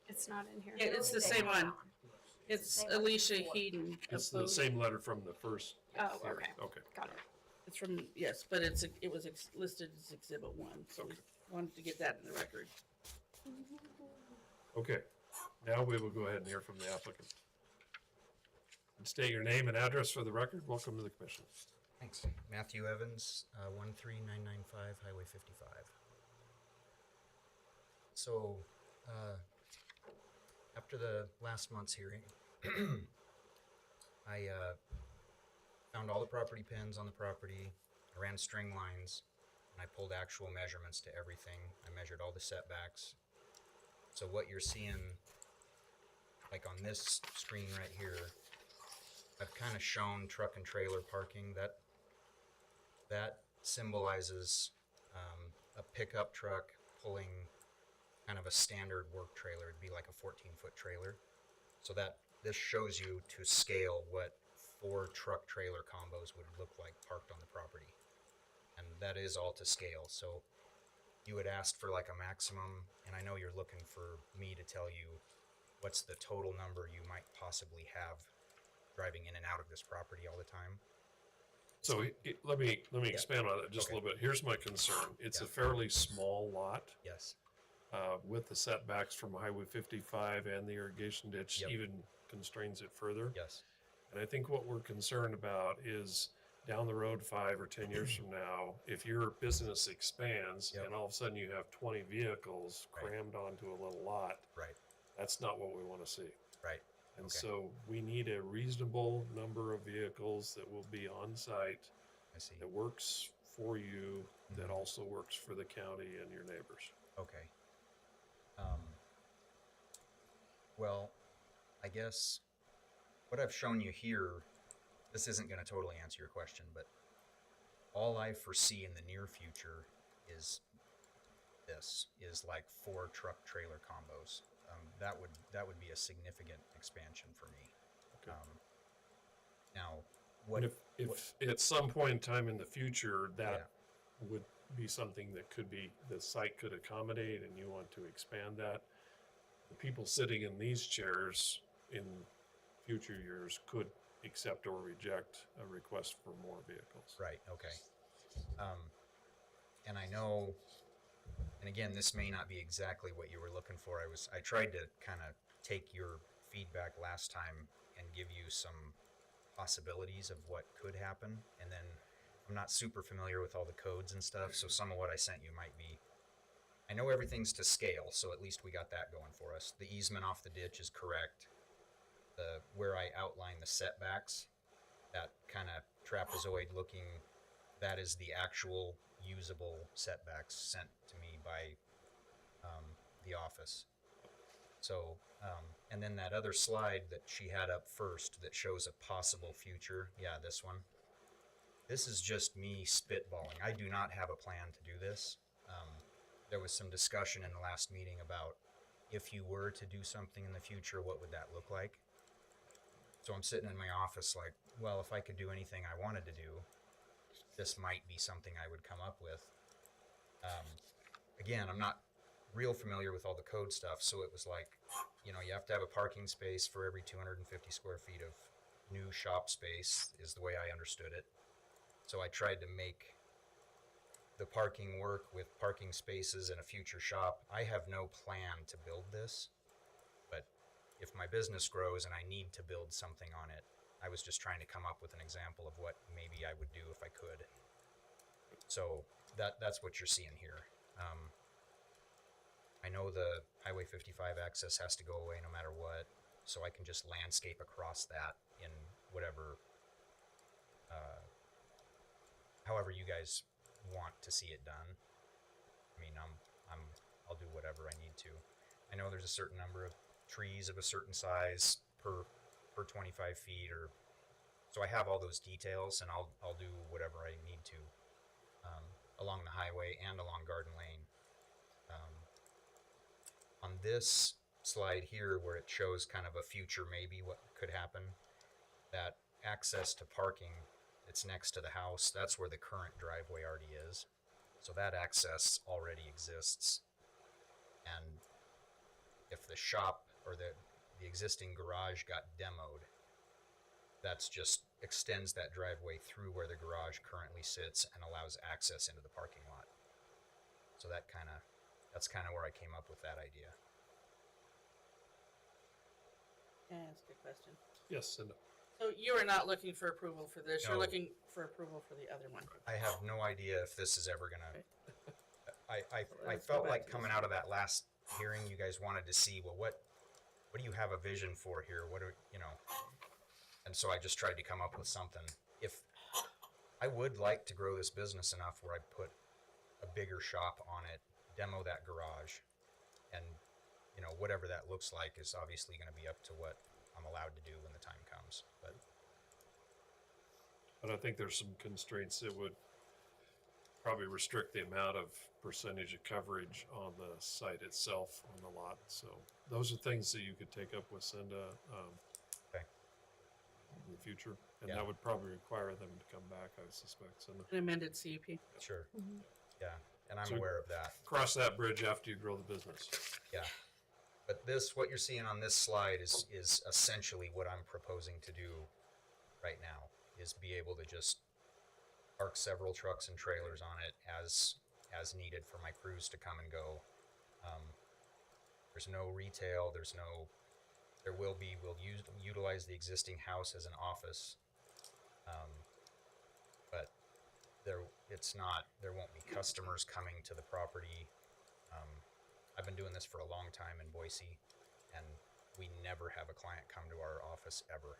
Speaker 3: It's not in here.
Speaker 2: Yeah, it's the same one. It's Alicia Heaton.
Speaker 1: It's the
Speaker 2: opposed-
Speaker 1: same letter from the first.
Speaker 3: Oh,
Speaker 1: hearing.
Speaker 3: okay.
Speaker 1: Okay.
Speaker 3: Got it.
Speaker 2: It's from, yes, but it was listed as Exhibit 1, so we wanted to get that in the record.
Speaker 1: Okay. Now we will go ahead and hear from the applicant. And state your name and address for the record. Welcome to the commission.
Speaker 8: Thanks. Matthew Evans, 13995 Highway 55. So, after the last month's hearing, I found all the property pins on the property, I ran string lines, and I pulled actual measurements to everything. I measured all the setbacks. So what you're seeing, like on this screen right here, I've kind of shown truck and trailer parking. That symbolizes a pickup truck pulling kind of a standard work trailer. It'd be like a 14-foot trailer. So this shows you to scale what 4 truck trailer combos would look like parked on the property. And that is all to scale. So you had asked for like a maximum, and I know you're looking for me to tell you what's the total number you might possibly have driving in and out of this property all the time.
Speaker 1: So let me expand on that just
Speaker 8: Okay.
Speaker 1: a little bit. Here's my concern. It's a
Speaker 8: Yeah.
Speaker 1: fairly small lot.
Speaker 8: Yes.
Speaker 1: With the setbacks from Highway 55 and the irrigation ditch
Speaker 8: Yep.
Speaker 1: even constrains it further.
Speaker 8: Yes.
Speaker 1: And I think what we're concerned about is down the road 5 or 10 years from now, if your business expands
Speaker 8: Yep.
Speaker 1: and all of a sudden you have 20 vehicles
Speaker 8: Right.
Speaker 1: crammed onto a little lot,
Speaker 8: Right.
Speaker 1: that's not what we want to see.
Speaker 8: Right.
Speaker 1: And
Speaker 8: Okay.
Speaker 1: so we need a reasonable number of vehicles that will be on site,
Speaker 8: I see.
Speaker 1: that works for you, that
Speaker 8: Mhm.
Speaker 1: also works for the county and your neighbors.
Speaker 8: Okay. Well, I guess what I've shown you here, this isn't going to totally answer your question, but all I foresee in the near future is like 4 truck trailer combos. That would be a significant expansion for me.
Speaker 1: Okay.
Speaker 8: Now,
Speaker 1: And if at some point in time in the future, that would be something that the site could accommodate and you want to expand that, the people sitting in these chairs in future years could accept or reject a request for more vehicles.
Speaker 8: Right, okay. And I know, and again, this may not be exactly what you were looking for. I tried to kind of take your feedback last time and give you some possibilities of what could happen. And then I'm not super familiar with all the codes and stuff, so some of what I sent you might be, I know everything's to scale, so at least we got that going for us. The easement off the ditch is correct. Where I outline the setbacks, that kind of trapezoid looking, that is the actual usable setbacks sent to me by the office. So, and then that other slide that she had up first that shows a possible future, yeah, this one. This is just me spitballing. I do not have a plan to do this. There was some discussion in the last meeting about if you were to do something in the future, what would that look like? So I'm sitting in my office like, well, if I could do anything I wanted to do, this might be something I would come up with. Again, I'm not real familiar with all the code stuff. So it was like, you know, you have to have a parking space for every 250 square feet of new shop space, is the way I understood it. So I tried to make the parking work with parking spaces in a future shop. I have no plan to build this, but if my business grows and I need to build something on it, I was just trying to come up with an example of what maybe I would do if I could. So that's what you're seeing here. I know the Highway 55 access has to go away no matter what, so I can just landscape across that in whatever, however you guys want to see it done. I mean, I'll do whatever I need to. I know there's a certain number of trees of a certain size per 25 feet, or so I have all those details, and I'll do whatever I need to along the highway and along Garden Lane. On this slide here, where it shows kind of a future maybe what could happen, that access to parking, it's next to the house. That's where the current driveway already is. So that access already exists. And if the shop or the existing garage got demoed, that's just extends that driveway through where the garage currently sits and allows access into the parking lot. So that's kind of where I came up with that idea.
Speaker 2: Can I ask a question?
Speaker 1: Yes, Cinda.
Speaker 2: So you are not looking for approval for this, you're
Speaker 8: No.
Speaker 2: looking for approval for the other one.
Speaker 8: I have no idea if this is ever gonna. I
Speaker 2: Let's go
Speaker 8: felt
Speaker 2: back
Speaker 8: like
Speaker 2: to
Speaker 8: coming
Speaker 2: this.
Speaker 8: out of that last hearing, you guys wanted to see, well, what do you have a vision for here? What are you know? And so I just tried to come up with something. If I would like to grow this business enough where I put a bigger shop on it, demo that garage, and you know whatever that looks like is obviously going to be up to what I'm allowed to do when the time comes.
Speaker 1: But I think there's some constraints that would probably restrict the amount of percentage of coverage on the site itself on the lot. So those are things that you could take up with Cinda
Speaker 8: Okay.
Speaker 1: in the future. And
Speaker 8: Yeah.
Speaker 1: that would probably require them to come back, I suspect, Cinda.
Speaker 2: An amended CUP.
Speaker 8: Sure. Yeah, and I'm
Speaker 1: So-
Speaker 8: aware of that.
Speaker 1: Cross that bridge after you grow the business.
Speaker 8: Yeah. But what you're seeing on this slide is essentially what I'm proposing to do right now, is be able to just park several trucks and trailers on it as needed for my crews to come and go. There's no retail, we'll utilize the existing house as an office. But there won't be customers coming to the property. I've been doing this for a long time in Boise, and we never have a client come to our office ever.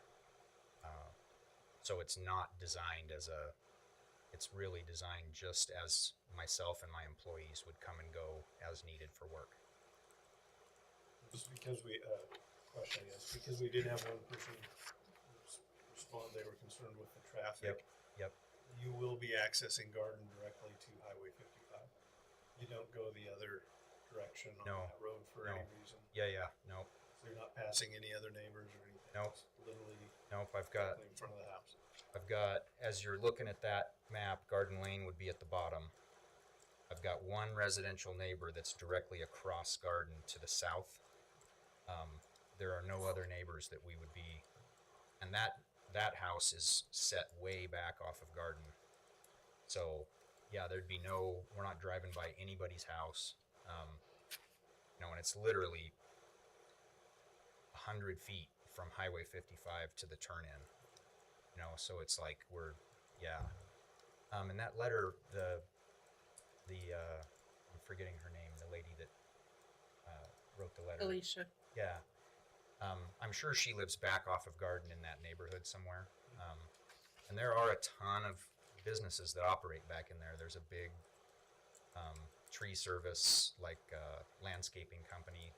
Speaker 8: So it's not designed it's really designed just as myself and my employees would come and go as needed for work.
Speaker 4: Just because question, I guess, because we did have one person respond, they were concerned with the traffic.
Speaker 8: Yep.
Speaker 4: You will be accessing Garden directly to Highway 55. You don't go the other direction on
Speaker 8: No.
Speaker 4: that road for
Speaker 8: No.
Speaker 4: any reason.
Speaker 8: Yeah, nope.
Speaker 4: So you're not passing any other neighbors or anything.
Speaker 8: Nope.
Speaker 4: It's literally
Speaker 8: I've got,
Speaker 4: in front of the house.
Speaker 8: as you're looking at that map, Garden Lane would be at the bottom. I've got one residential neighbor that's directly across Garden to the south. There are no other neighbors that we would be, and that house is set way back off of Garden. So, yeah, we're not driving by anybody's house. And it's literally 100 feet from Highway 55 to the turn in. So it's like in that letter, I'm forgetting her name, the lady that wrote the letter.
Speaker 2: Alicia.
Speaker 8: Yeah. I'm sure she lives back off of Garden in that neighborhood somewhere. And there are a ton of businesses that operate back in there. There's a big tree service, landscaping company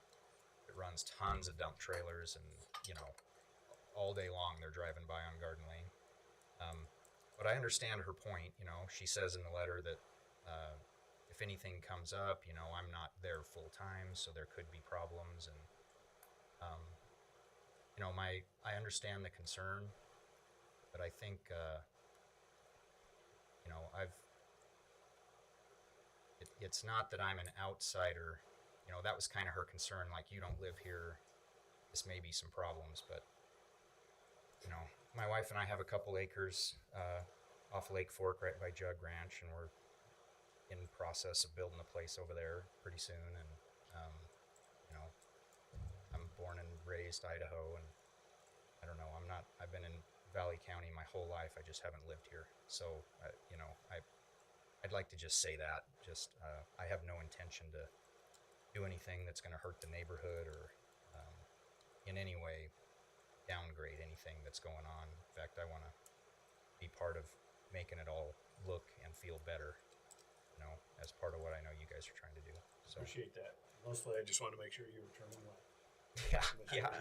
Speaker 8: that runs tons of dump trailers, and all day long they're driving by on Garden Lane. But I understand her point. She says in the letter that if anything comes up, I'm not there full time, so there could be problems. And I understand the concern, but I think it's not that I'm an outsider you know, that was kind of her concern. Like, you don't live here, this may be some problems, but you know, my wife and I have a couple acres off Lake Fork right by Jug Ranch, and we're in process of building a place over there pretty soon. And you know, I'm born and raised Idaho, and I don't know, I've been in Valley County my whole life. I just haven't lived here. So you know, I'd like to just say that. Just I have no intention to do anything that's going to hurt the neighborhood or in any way downgrade anything that's going on. In fact, I want to be part of making it all look and feel better, you know, as part of what I know you guys are trying to do. So
Speaker 4: Appreciate that. Mostly, I just want to make sure you were turning left.
Speaker 8: yeah,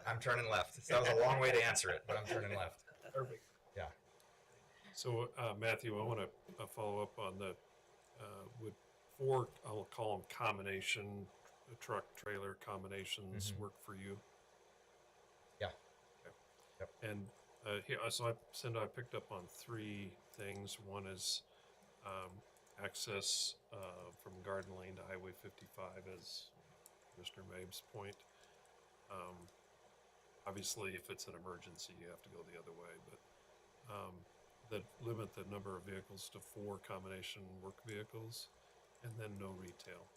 Speaker 8: I'm turning left. That was a long way to answer it, but I'm turning left.
Speaker 4: Perfect.
Speaker 8: Yeah.
Speaker 1: So, Matthew, I want to follow up on the, would four, I'll call them combination, truck trailer combinations work for you?
Speaker 8: Yeah.
Speaker 1: Okay. And here, so I picked up on three things. One is access from Garden Lane to Highway 55, as Mr. Mabes' point. Obviously, if it's an emergency, you have to go the other way, but that limit the number of vehicles to 4 combination work vehicles, and then no retail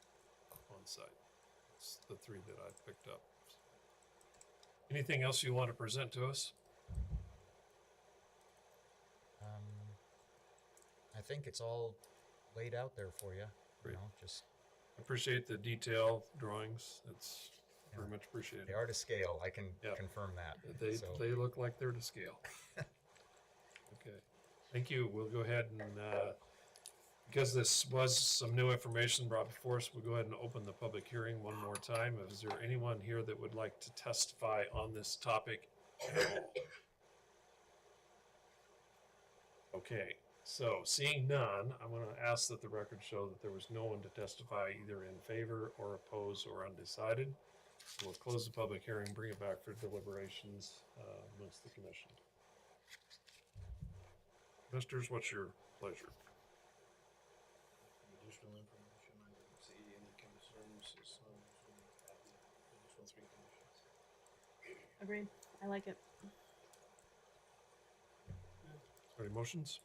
Speaker 1: on site. It's the 3 that I picked up. Anything else you want to present to us?
Speaker 8: I think it's all laid out there for you.
Speaker 1: Great.
Speaker 8: You know, just
Speaker 1: Appreciate the detail drawings. It's very much appreciated.
Speaker 8: they are to scale. I can
Speaker 1: Yeah.
Speaker 8: confirm that.
Speaker 1: They,
Speaker 8: So-
Speaker 1: they look like they're to scale. Okay, thank you. We'll go ahead and, because this was some new information brought before us, we'll go ahead and open the public hearing one more time. Is there anyone here that would like to testify on this topic at all? Okay, so seeing none, I'm gonna ask that the record show that there was no one to testify either in favor or oppose or undecided. We'll close the public hearing, bring it back for deliberations amongst the commission. Commissioners, what's your pleasure?
Speaker 4: Additional information, I didn't see any concerns as long as we have the additional 3 conditions.
Speaker 3: Agreed. I like it.
Speaker 1: Any motions?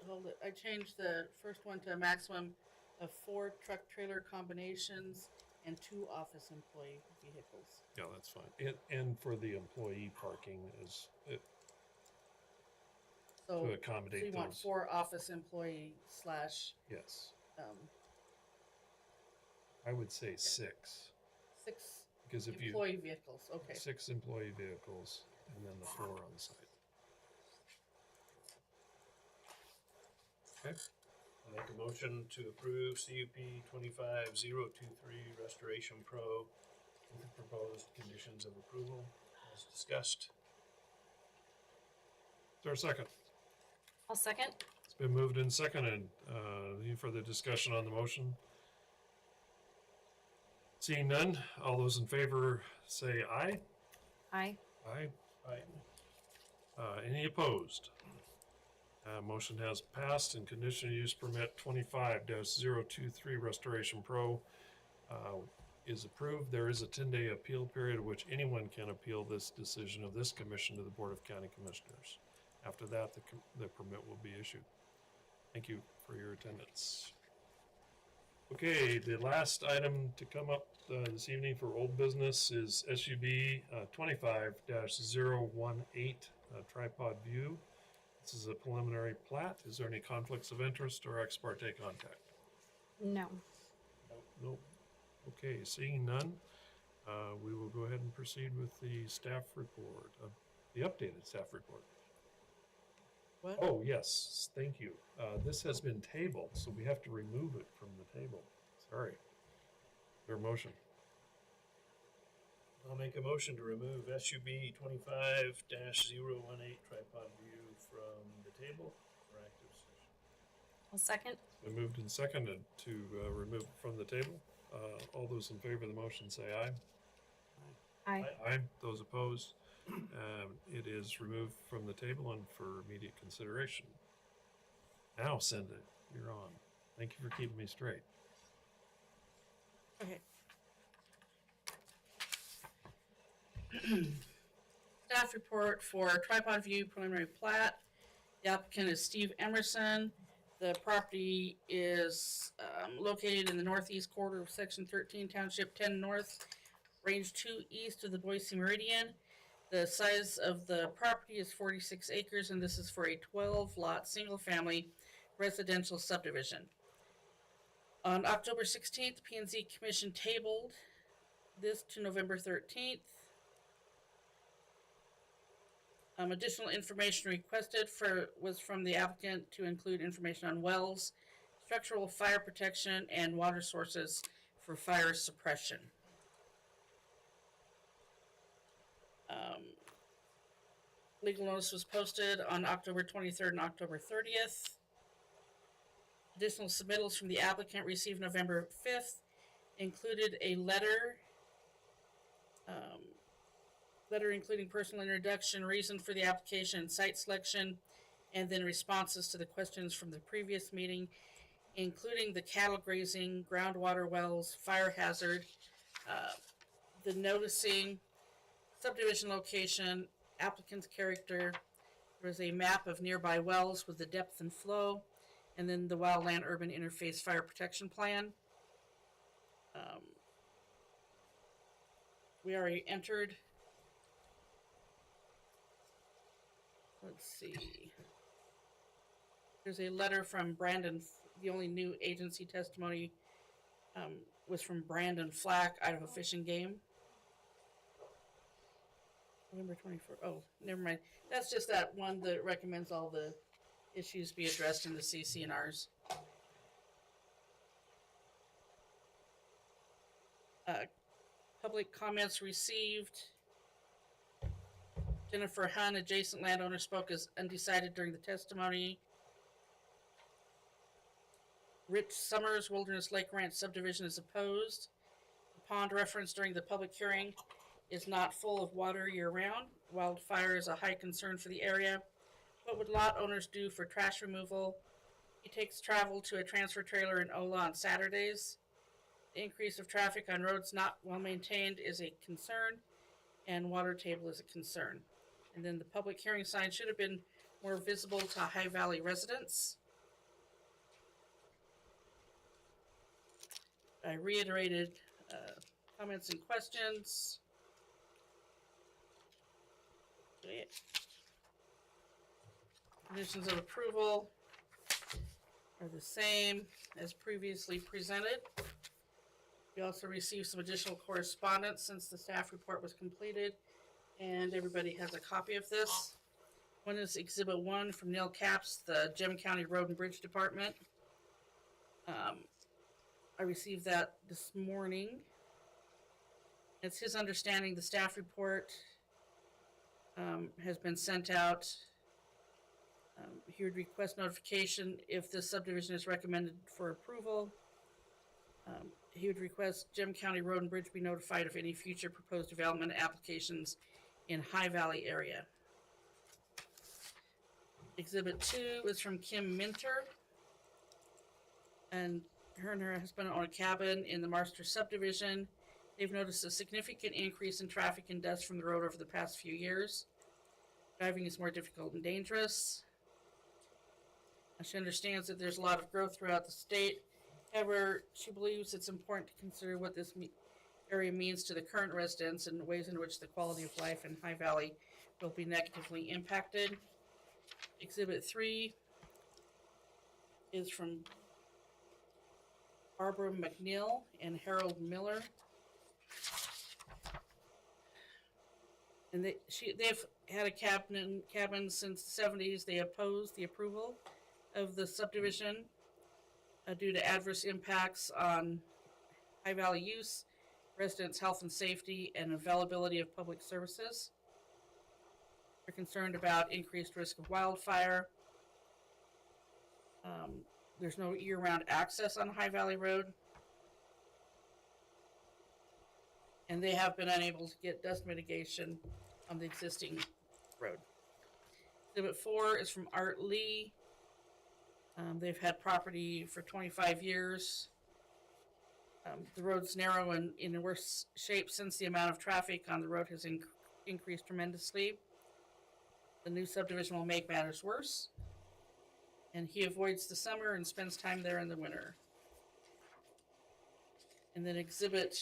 Speaker 2: Hold it, I changed the first one to a maximum of 4 truck trailer combinations and 2 office employee vehicles.
Speaker 1: Yeah, that's fine. And for the employee parking is,
Speaker 2: So,
Speaker 1: to
Speaker 2: so
Speaker 1: accommodate
Speaker 2: you want
Speaker 1: those.
Speaker 2: 4 office employee slash,
Speaker 1: Yes,
Speaker 2: um,
Speaker 1: I would say 6,
Speaker 2: 6
Speaker 1: because if you,
Speaker 2: employee vehicles, okay.
Speaker 1: 6 employee vehicles and then the 4 on site. Okay,
Speaker 4: I'll make a motion to approve CUP 25023 Restoration Pro with the proposed conditions of approval as discussed.
Speaker 1: is there a second?
Speaker 3: I'll second.
Speaker 1: It's been moved and seconded. Any further discussion on the motion? Seeing none, all those in favor say aye.
Speaker 3: Aye.
Speaker 1: Aye.
Speaker 4: Aye.
Speaker 1: Any opposed? Motion has passed and conditional use permit 25-023 Restoration Pro is approved. There is a 10-day appeal period at which anyone can appeal this decision of this commission to the Board of County Commissioners. After that, the permit will be issued. Thank you for your attendance. Okay, the last item to come up this evening for old business is SUB 25-018 Tripod View. This is a preliminary plat. Is there any conflicts of interest or ex parte contact?
Speaker 3: No.
Speaker 1: Nope. Okay, seeing none, we will go ahead and proceed with the staff report, the updated staff report.
Speaker 2: What?
Speaker 1: Oh, yes, thank you. This has been tabled, so we have to remove it from the table. Sorry. Your motion.
Speaker 4: I'll make a motion to remove SUB 25-018 Tripod View from the table for active session.
Speaker 3: I'll second.
Speaker 1: Been moved and seconded to remove it from the table. All those in favor of the motion say aye.
Speaker 3: Aye.
Speaker 1: Aye. Those opposed, it is removed from the table and for immediate consideration. Now, Cindy, you're on. Thank you for keeping me straight.
Speaker 2: Okay. Staff report for Tripod View preliminary plat. The applicant is Steve Emerson. The property is located in the northeast quarter of Section 13, Township 10 North, Range 2 east of the Boise Meridian. The size of the property is 46 acres, and this is for a 12-lot, single-family residential subdivision. On October 16th, P&Z Commission tabled this to November 13th. Additional information requested was from the applicant to include information on wells, structural fire protection, and water sources for fire suppression. Legal notice was posted on October 23rd and October 30th. Additional submittals from the applicant received November 5th included a letter including personal introduction, reason for the application, and site selection, and then responses to the questions from the previous meeting, including the cattle grazing, groundwater wells, fire hazard, the noticing, subdivision location, applicant's character. There was a map of nearby wells with the depth and flow, and then the wildland urban interface fire protection plan. We already entered. Let's see. There's a letter from Brandon. The only new agency testimony was from Brandon Flack, Idaho Fish and Game. November 24th. Oh, never mind. That's just that one that recommends all the issues be addressed in the CC&Rs. Public comments received. Jennifer Hunn, adjacent landowner, spoke as undecided during the testimony. Rich Summers, Wilderness Lake Ranch subdivision is opposed. The pond referenced during the public hearing is not full of water year-round. Wildfire is a high concern for the area. What would lot owners do for trash removal? He takes travel to a transfer trailer in Ola on Saturdays. The increase of traffic on roads not well maintained is a concern, and water table is a concern. And then the public hearing sign should have been more visible to High Valley residents. I reiterated comments and questions. Okay. Conditions of approval are the same as previously presented. We also received some additional correspondence since the staff report was completed, and everybody has a copy of this. One is Exhibit 1 from Neil Capps, the Gem County Road and Bridge Department. I received that this morning. It's his understanding the staff report has been sent out. He would request notification if this subdivision is recommended for approval. He would request Gem County Road and Bridge be notified of any future proposed development applications in High Valley area. Exhibit 2 is from Kim Minter, and her husband own a cabin in the Marster subdivision. They've noticed a significant increase in traffic and dust from the road over the past few years. Driving is more difficult and dangerous. She understands that there's a lot of growth throughout the state. However, she believes it's important to consider what this area means to the current residents and the ways in which the quality of life in High Valley will be negatively impacted. Exhibit 3 is from Barbara McNeil and Harold Miller. And they've had a cabin since the 70s. They opposed the approval of the subdivision due to adverse impacts on High Valley use, residents' health and safety, and availability of public services. They're concerned about increased risk of wildfire. There's no year-round access on High Valley Road. And they have been unable to get dust mitigation on the existing road. Exhibit 4 is from Art Lee. They've had property for 25 years. The road's narrow and in worse shape since the amount of traffic on the road has increased tremendously. The new subdivision will make matters worse. And he avoids the summer and spends time there in the winter. And then Exhibit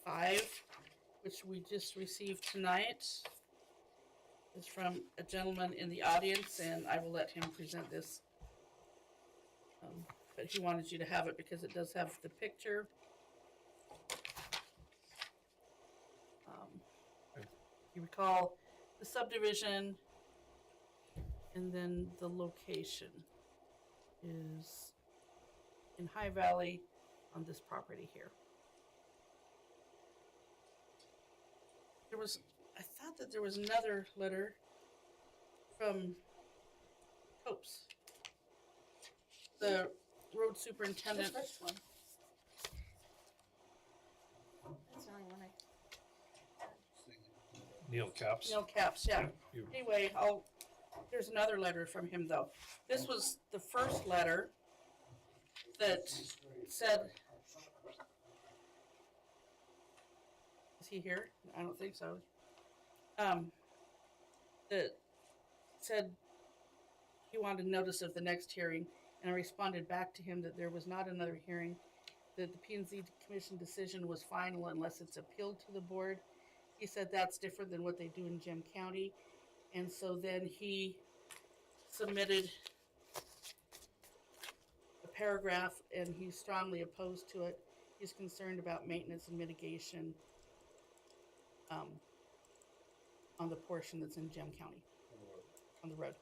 Speaker 2: 5, which we just received tonight, is from a gentleman in the audience, and I will let him present this. But he wanted you to have it because it does have the picture. You recall the subdivision, and then the location is in High Valley on this property here. I thought that there was another letter from Copes, the road superintendent.
Speaker 5: The first one. That's the only one I.
Speaker 1: Neil Caps.
Speaker 2: Neil Caps, yeah.
Speaker 1: You-
Speaker 2: Anyway, there's another letter from him though. This was the first letter that said, is he here? I don't think so. That said he wanted notice of the next hearing, and I responded back to him that there was not another hearing, that the P&Z Commission decision was final unless it's appealed to the board. He said that's different than what they do in Gem County. And so then he submitted a paragraph, and he's strongly opposed to it. He's concerned about maintenance and mitigation on the portion that's in Gem County, on the road.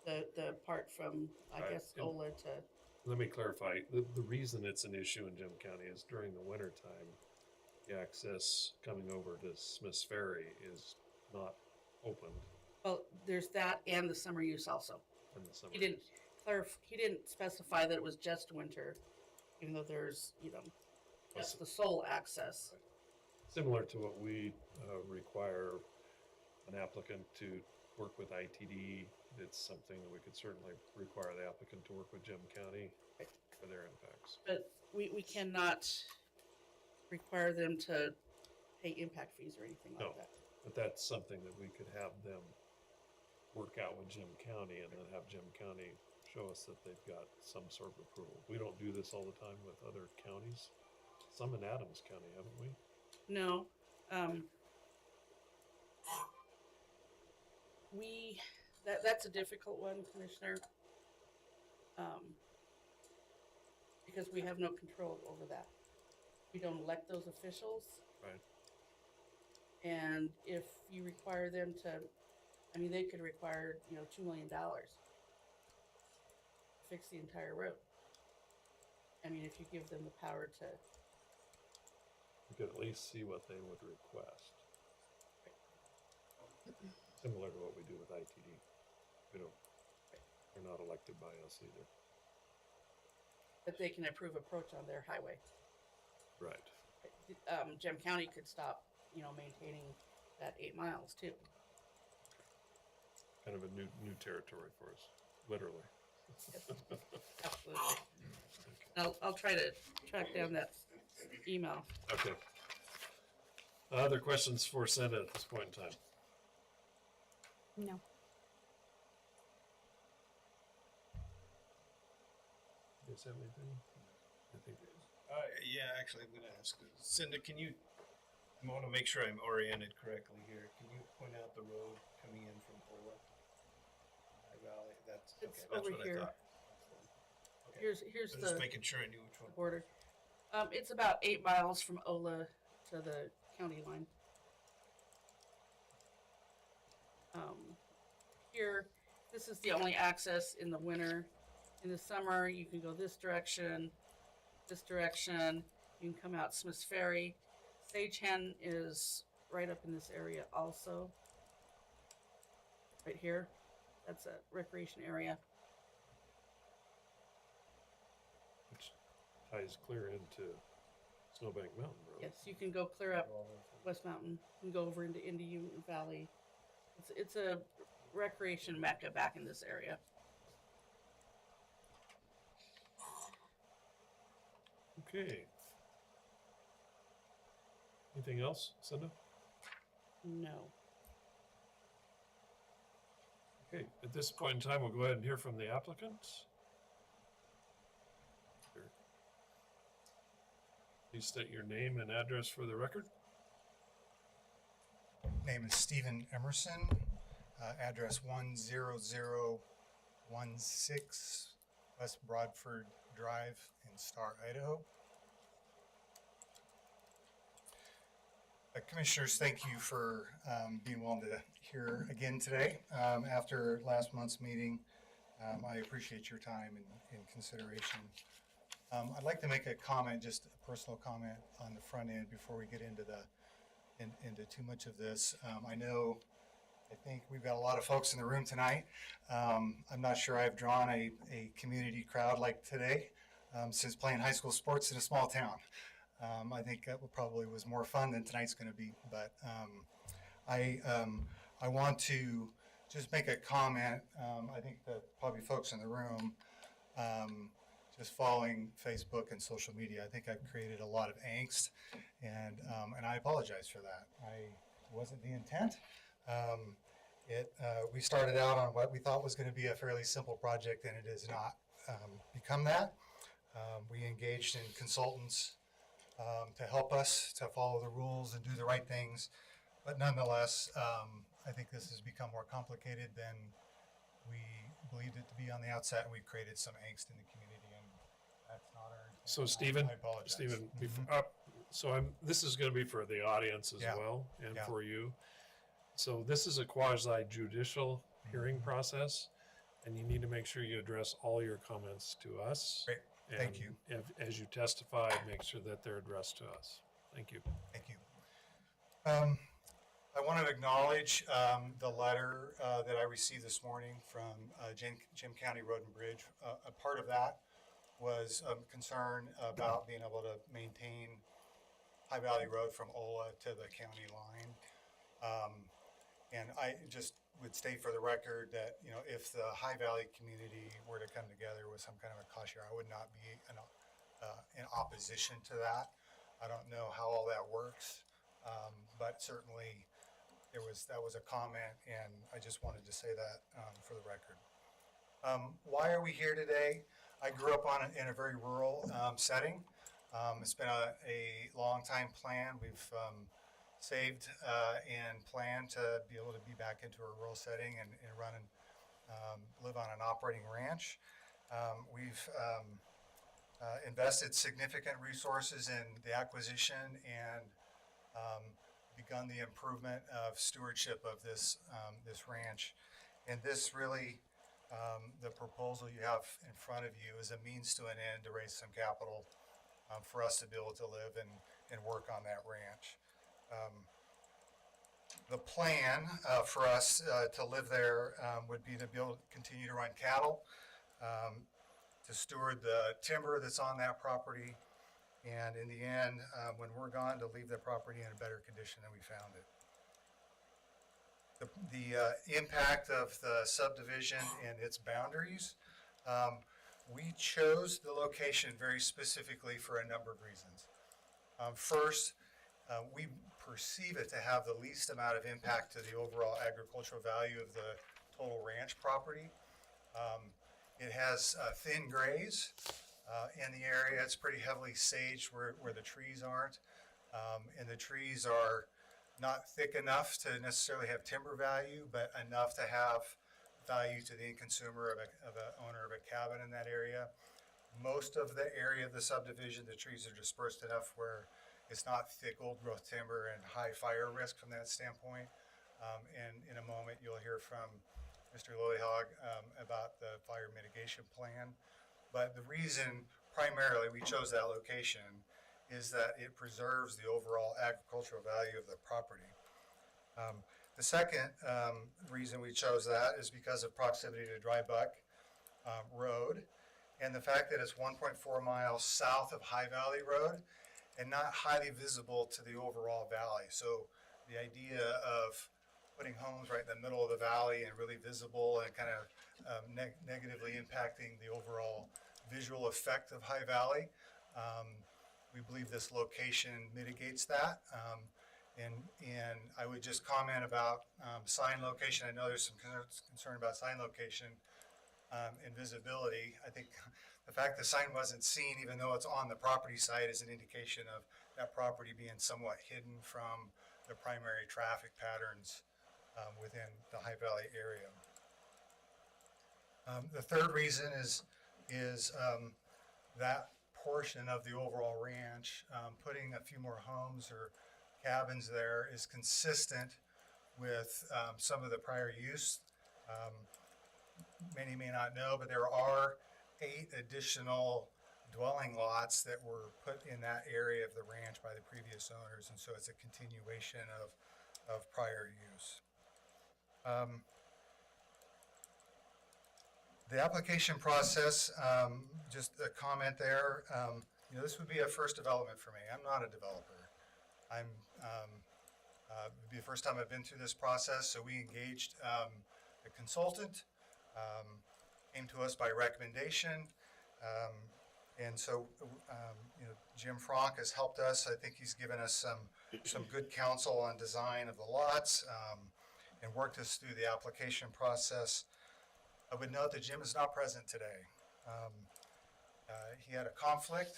Speaker 2: The part from, I
Speaker 1: Right.
Speaker 2: guess, Ola to,
Speaker 1: Let me clarify. The reason it's an issue in Gem County is during the winter time, the access coming over to Smith's Ferry is not opened
Speaker 2: well, there's that and the summer use also.
Speaker 1: in the summer.
Speaker 2: He didn't specify that it was just winter, even though there's, that's the sole access.
Speaker 1: Similar to what we require an applicant to work with ITD, it's something that we could certainly require the applicant to work with Gem County for their impacts.
Speaker 2: But we cannot require them to pay impact fees or anything like
Speaker 1: No.
Speaker 2: that.
Speaker 1: But that's something that we could have them work out with Gem County and then have Gem County show us that they've got some sort of approval. We don't do this all the time with other counties. Some in Adams County, haven't we?
Speaker 2: No, that's a difficult one, Commissioner. Because we have no control over that. We don't elect those officials.
Speaker 1: Right.
Speaker 2: And if you require them to, they could require, $2 million to fix the entire road. If you give them the power to,
Speaker 1: We could at least see what they would request. Similar to what we do with ITD. They're not elected by us either.
Speaker 2: that they can approve approach on their highway.
Speaker 1: Right.
Speaker 2: Gem County could stop, maintaining that 8 miles too.
Speaker 1: Kind of a new territory for us, literally.
Speaker 2: Absolutely. I'll try to track down that email.
Speaker 1: Okay. Other questions for Senda at this point in time?
Speaker 3: No.
Speaker 1: You guys have anything? I think
Speaker 4: Yeah, actually, I'm gonna ask Cinda. Can you? I want to make sure I'm oriented correctly here. Can you point out the road coming in from Ola High Valley? That's
Speaker 2: It's
Speaker 4: okay. That's
Speaker 2: over
Speaker 4: what
Speaker 2: here.
Speaker 4: I thought. Okay.
Speaker 2: Here's
Speaker 4: I'm just
Speaker 2: the
Speaker 4: making sure I knew which one.
Speaker 2: border. It's about 8 miles from Ola to the county line. Here, this is the only access in the winter. In the summer, you can go this direction. You can come out Smith's Ferry. Sage Hen is right up in this area also. Right here. That's a recreation area.
Speaker 1: which ties clear into Snowbank Mountain Road.
Speaker 2: Yes, you can go clear up West Mountain and go over into Indian Valley. It's a recreation mecca back in this area.
Speaker 1: Okay. Anything else, Cinda?
Speaker 2: No.
Speaker 1: Okay, at this point in time, we'll go ahead and hear from the applicant. Here. Please state your name and address for the record.
Speaker 9: Name is Stephen Emerson, address 10016 West Broadford Drive in Star, Idaho. Commissioners, thank you for being willing to hear again today. After last month's meeting, I appreciate your time and consideration. I'd like to make a comment, just a personal comment on the front end before we get into into too much of this. I think we've got a lot of folks in the room tonight. I'm not sure I've drawn a community crowd like today since playing high school sports in a small town. I think that probably was more fun than tonight's going to be. But I want to just make a comment. I think that probably folks in the room, just following Facebook and social media, I think I've created a lot of angst, and I apologize for that. It wasn't the intent. We started out on what we thought was going to be a fairly simple project, and it has not become that. We engaged in consultants to help us to follow the rules and do the right things, but nonetheless, I think this has become more complicated than we believed it to be on the outset, and we've created some angst in the community, and that's not our intent.
Speaker 1: So Stephen,
Speaker 9: I apologize.
Speaker 1: Stephen,
Speaker 9: Mhm.
Speaker 1: this is going to be for the audience as
Speaker 9: Yeah.
Speaker 1: well and
Speaker 9: Yeah.
Speaker 1: for you. So this is a quasi judicial hearing process, and you need to make sure you address all your comments to us.
Speaker 9: Great. Thank
Speaker 1: And
Speaker 9: you.
Speaker 1: As you testify, make sure that they're addressed to us. Thank you.
Speaker 9: Thank you. I want to acknowledge the letter that I received this morning from Jim County Road and Bridge. A part of that was concern about being able to maintain High Valley Road from Ola to the county line. And I just would state for the record that, if the High Valley community were to come together with some kind of a cost share, I would not be in opposition to that. I don't know how all that works, but certainly that was a comment, and I just wanted to say that for the record. Why are we here today? I grew up in a very rural setting. It's been a long time plan. We've saved and planned to be able to be back into a rural setting and run and live on an operating ranch. We've invested significant resources in the acquisition and begun the improvement of stewardship of this ranch. And this really, the proposal you have in front of you is a means to an end to raise some capital for us to be able to live and work on that ranch. The plan for us to live there would be to be able to continue to run cattle, to steward the timber that's on that property, and in the end, when we're gone, to leave the property in a better condition than we found it. The impact of the subdivision and its boundaries, we chose the location very specifically for a number of reasons. First, we perceive it to have the least amount of impact to the overall agricultural value of the total ranch property. It has thin grays in the area. It's pretty heavily saged where the trees aren't. And the trees are not thick enough to necessarily have timber value, but enough to have value to the end consumer of an owner of a cabin in that area. Most of the area of the subdivision, the trees are dispersed enough where it's not thick old growth timber and high fire risk from that standpoint. And in a moment, you'll hear from Mr. Lillyhog about the fire mitigation plan. But the reason primarily we chose that location is that it preserves the overall agricultural value of the property. The second reason we chose that is because of proximity to Dry Buck Road and the fact that it's 1.4 miles south of High Valley Road and not highly visible to the overall valley. So the idea of putting homes right in the middle of the valley and really visible and kind of negatively impacting the overall visual effect of High Valley, we believe this location mitigates that. And I would just comment about sign location. I know there's some concern about sign location and visibility. I think the fact the sign wasn't seen, even though it's on the property side, is an indication of that property being somewhat hidden from the primary traffic patterns within the High Valley area. The third reason is that portion of the overall ranch, putting a few more homes or cabins there is consistent with some of the prior use. Many may not know, but there are 8 additional dwelling lots that were put in that area of the ranch by the previous owners, and so it's a continuation of prior use. The application process, just a comment there, this would be a first development for me. I'm not a developer. It'd be the first time I've been through this process, so we engaged a consultant, came to us by recommendation, and so Jim Franck has helped us. I think he's given us some good counsel on design of the lots, and worked us through the application process. I would note that Jim is not present today. He had a conflict,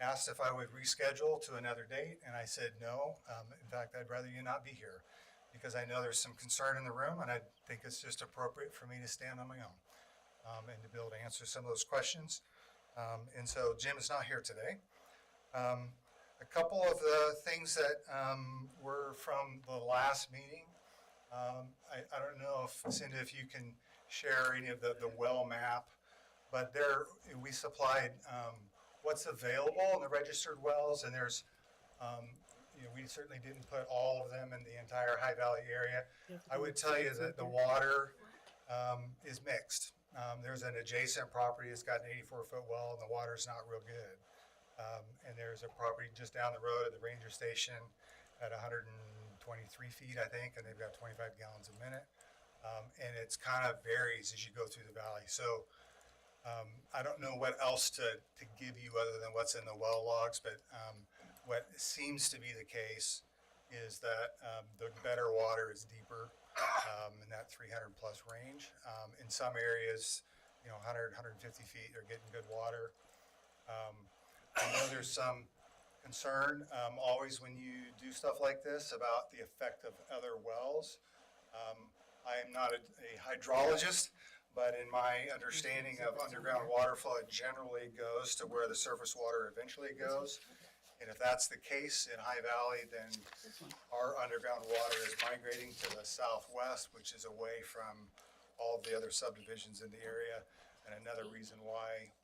Speaker 9: asked if I would reschedule to another date, and I said no. In fact, I'd rather you not be here because I know there's some concern in the room, and I think it's just appropriate for me to stand on my own and to be able to answer some of those questions. And so Jim is not here today. A couple of the things that were from the last meeting. I don't know if, Cindy, if you can share any of the well map, but there we supplied what's available in the registered wells, and there's, we certainly didn't put all of them in the entire High Valley area. I would tell you that the water is mixed. There's an adjacent property that's got an 84-foot well, and the water's not real good. And there's a property just down the road at the ranger station at 123 feet, I think, and they've got 25 gallons a minute. And it's kind of varies as you go through the valley. So I don't know what else to give you other than what's in the well logs, but what seems to be the case is that the better water is deeper in that 300 plus range. In some areas, 100, 150 feet, they're getting good water. I know there's some concern always when you do stuff like this about the effect of other wells. I am not a hydrologist, but in my understanding of underground water flow, it generally goes to where the surface water eventually goes. And if that's the case in High Valley, then our underground water is migrating to the southwest, which is away from all of the other subdivisions in the area, and another reason why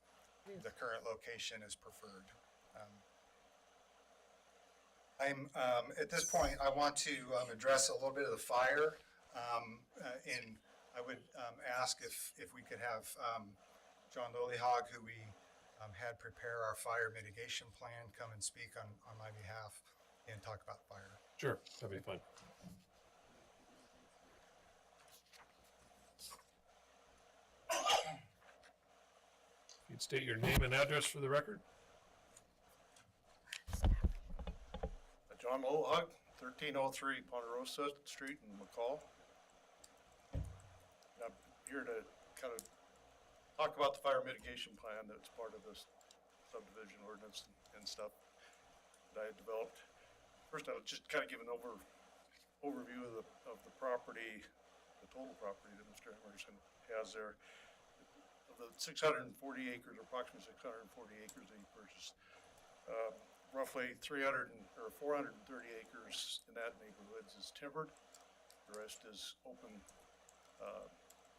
Speaker 9: the current location is preferred. At this point, I want to address a little bit of the fire, and I would ask if we could have John Lolihog, who we had prepare our fire mitigation plan, come and speak on my behalf and talk about fire.
Speaker 1: Sure, that'd be fine. You'd state your name and address for the record.
Speaker 10: John Lolihog, 1303 Ponderosa Street in McCall. I'm here to kind of talk about the fire mitigation plan that's part of this subdivision ordinance and stuff that I had developed. First, I'll just kind of give an overview of the property, the total property that Mr. Emerson has there. Of the 640 acres, approximately 640 acres that he purchased, roughly 430 acres in that neighborhood is timbered. The rest is open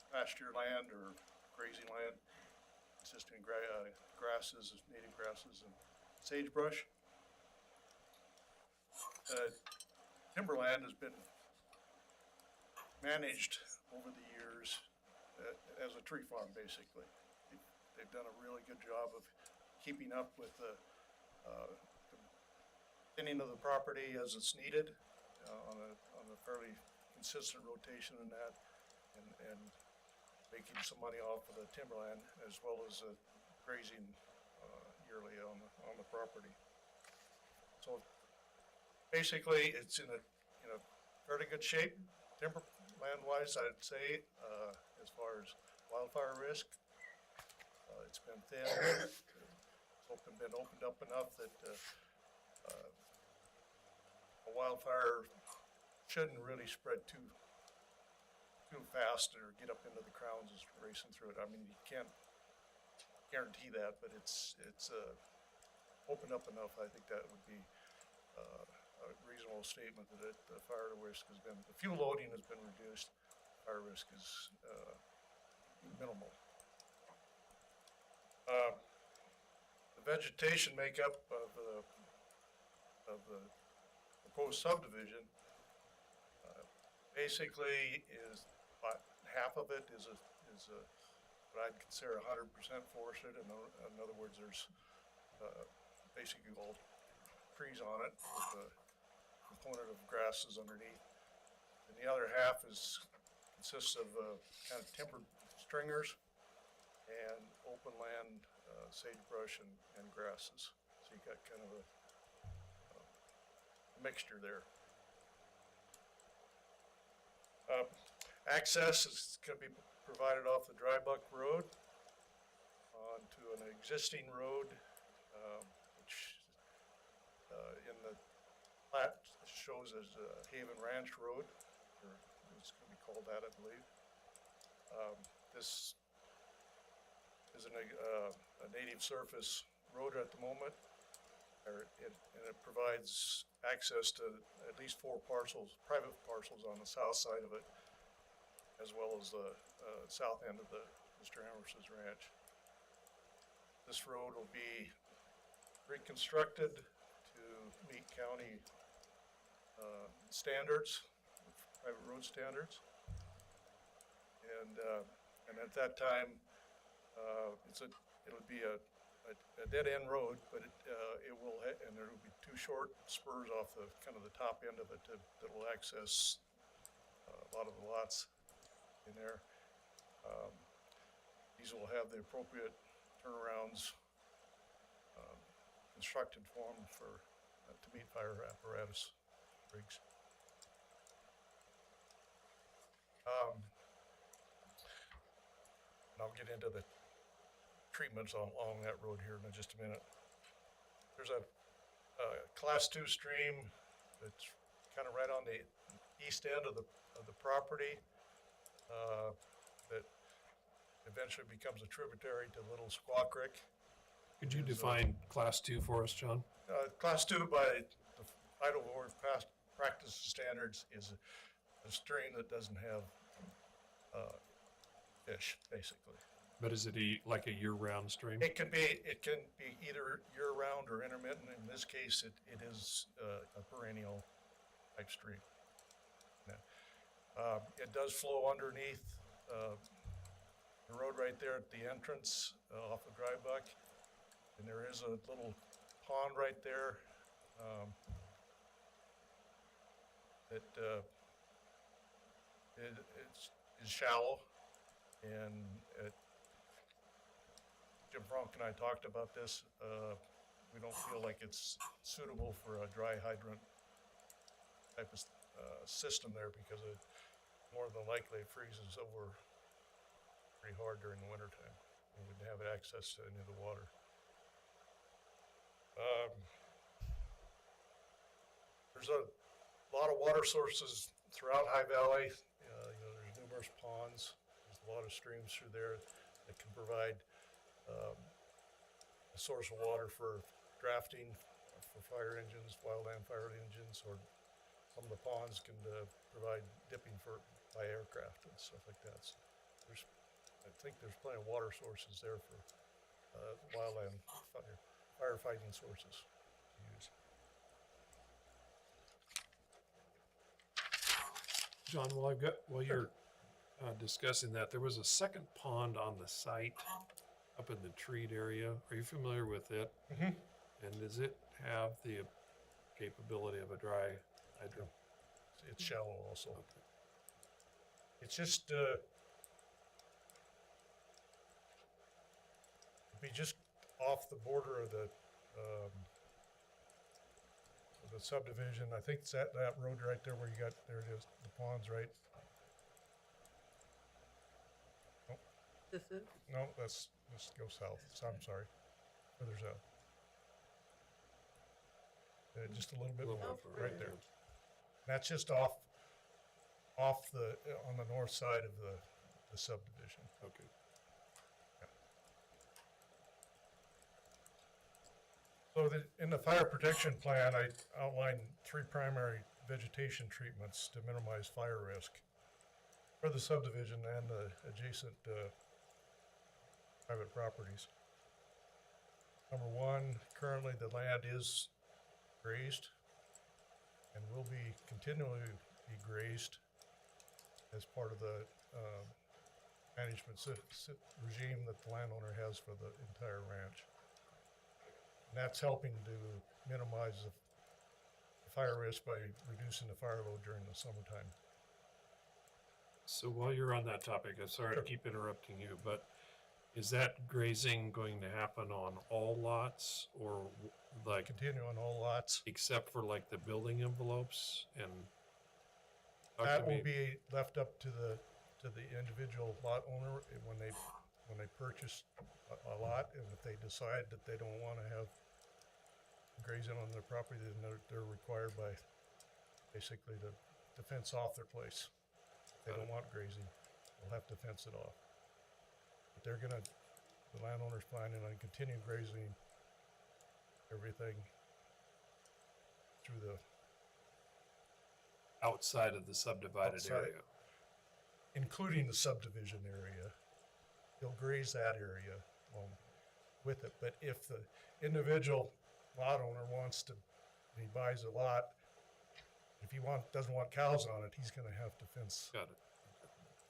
Speaker 10: pasture land or grazing land, consisting of grasses, native grasses, and sagebrush. Timberland has been managed over the years as a tree farm, basically. They've done a really good job of keeping up with the thinning of the property as it's needed on a fairly consistent rotation in that, and making some money off of the timberland as well as grazing yearly on the property. So basically, it's in a fairly good shape, timberland-wise, I'd say, as far as wildfire risk. It's been thin, been opened up enough that a wildfire shouldn't really spread too fast or get up into the crowns as racing through it. I mean, you can't guarantee that, but it's opened up enough. I think that would be a reasonable statement that the fire risk has been, the fuel loading has been reduced. Fire risk is minimal. The vegetation makeup of the proposed subdivision basically is about half of it is what I'd consider 100% forested. In other words, there's basically all trees on it with a component of grasses underneath. And the other half consists of kind of timbered stringers and open land, sagebrush and grasses. So you got kind of a mixture there. Access is going to be provided off the Dry Buck Road onto an existing road, which in the plat shows as Haven Ranch Road, or it's going to be called that, I believe. This is a native surface road at the moment, and it provides access to at least 4 parcels, private parcels on the south side of it, as well as the south end of Mr. Emerson's ranch. This road will be reconstructed to meet county standards, private road standards, and at that time, it'll be a dead-end road, but it will, and there will be 2 short spurs off the kind of the top end of it that will access a lot of the lots in there. These will have the appropriate turnarounds constructed for them to meet fire apparatus rigs. And I'll get into the treatments along that road here in just a minute. There's a class 2 stream that's kind of right on the east end of the property that eventually becomes a tributary to Little Squaw Creek.
Speaker 1: Could you define class 2 for us, John?
Speaker 10: Class 2 by the Idaho Board of Practice Standards is a stream that doesn't have fish, basically.
Speaker 1: But is it like a year-round stream?
Speaker 10: It can be either year-round or intermittent. In this case, it is a perennial type stream. Yeah. It does flow underneath the road right there at the entrance off of Dry Buck, and there is a little pond right there that is shallow, and Jim Frank and I talked about this. We don't feel like it's suitable for a dry hydrant type of system there because more than likely it freezes over pretty hard during the wintertime. We wouldn't have access to any of the water. There's a lot of water sources throughout High Valley. There's numerous ponds. There's a lot of streams through there that can provide a source of water for drafting for fire engines, wildland fire engines, or some of the ponds can provide dipping by aircraft and stuff like that. So I think there's plenty of water sources there for wildland firefighting sources to use.
Speaker 1: John, while you're discussing that, there was a second pond on the site up in the treed area. Are you familiar with it?
Speaker 10: Mm-hmm.
Speaker 1: And does it have the capability of a dry hydrant?
Speaker 10: It's shallow also.
Speaker 1: Okay.
Speaker 10: It's just be just off the border of the the subdivision. I think it's that road right there where you got, there it is, the ponds, right?
Speaker 2: This is?
Speaker 10: No, let's go south. So I'm sorry. Further south. Just a little bit more, right there. That's just off the, on the north side of the subdivision.
Speaker 1: Okay.
Speaker 10: So in the fire protection plan, I outlined 3 primary vegetation treatments to minimize fire risk for the subdivision and the adjacent private properties. Number 1, currently the land is grazed and will be continually be grazed as part of the management regime that the landowner has for the entire ranch. And that's helping to minimize the fire risk by reducing the fire load during the summertime.
Speaker 1: So while you're on that topic, I'm sorry to keep interrupting you, but is that grazing going to happen on all lots or like
Speaker 10: Continue on all lots.
Speaker 1: except for like the building envelopes and talk
Speaker 10: That
Speaker 1: to
Speaker 10: will
Speaker 1: me-
Speaker 10: be left up to the individual lot owner when they purchase a lot, and if they decide that they don't want to have grazing on their property, then they're required by basically to fence off their place. If they don't want grazing, they'll have to fence it off. But the landowner's planning on continue grazing everything through the
Speaker 1: outside of the subdivided
Speaker 10: Outside.
Speaker 1: area.
Speaker 10: including the subdivision area. He'll graze that area with it, but if the individual lot owner wants to, he buys a lot, if he doesn't want cows on it, he's gonna have to fence
Speaker 1: Got it.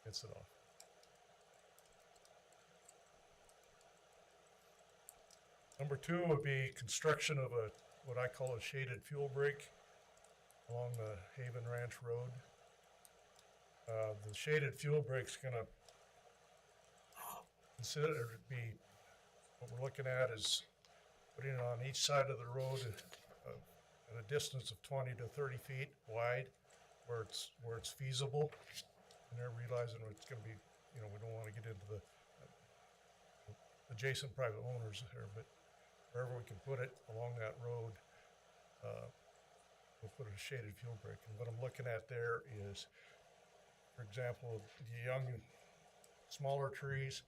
Speaker 10: it off. Number 2 would be construction of what I call a shaded fuel break along the Haven Ranch Road. The shaded fuel break's gonna what we're looking at is putting it on each side of the road at a distance of 20 to 30 feet wide where it's feasible. And they're realizing it's gonna be, we don't wanna get into the adjacent private owners there, but wherever we can put it along that road, we'll put a shaded fuel break. And what I'm looking at there is, for example, the young, smaller trees,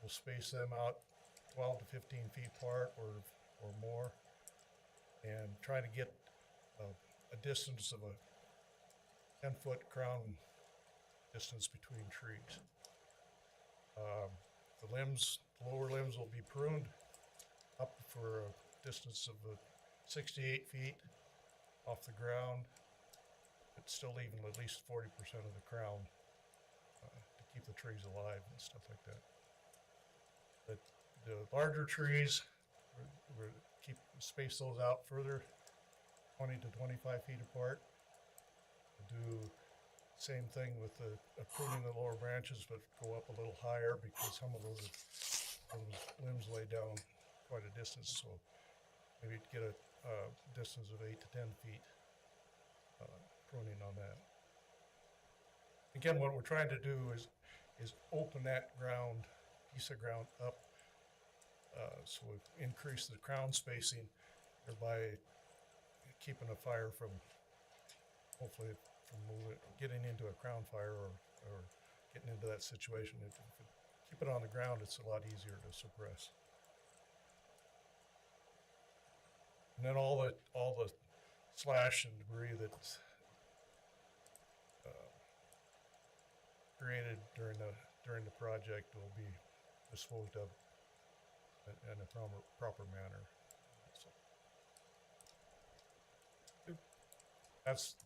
Speaker 10: we'll space them out 12 to 15 feet apart or more, and try to get a distance of a 10-foot crown distance between trees. The lower limbs will be pruned up for a distance of 68 feet off the ground, but still leaving at least 40% of the crown to keep the trees alive and stuff like that. But the larger trees, we space those out further, 20 to 25 feet apart. Do same thing with the pruning the lower branches, but go up a little higher because some of those limbs lay down quite a distance. So maybe get a distance of 8 to 10 feet pruning on that. Again, what we're trying to do is open that piece of ground up, so we increase the crown spacing, thereby keeping a fire from getting into a crown fire or getting into that situation. If you keep it on the ground, it's a lot easier to suppress. And then all the slash and debris that's created during the project will be disposed of in a proper manner. So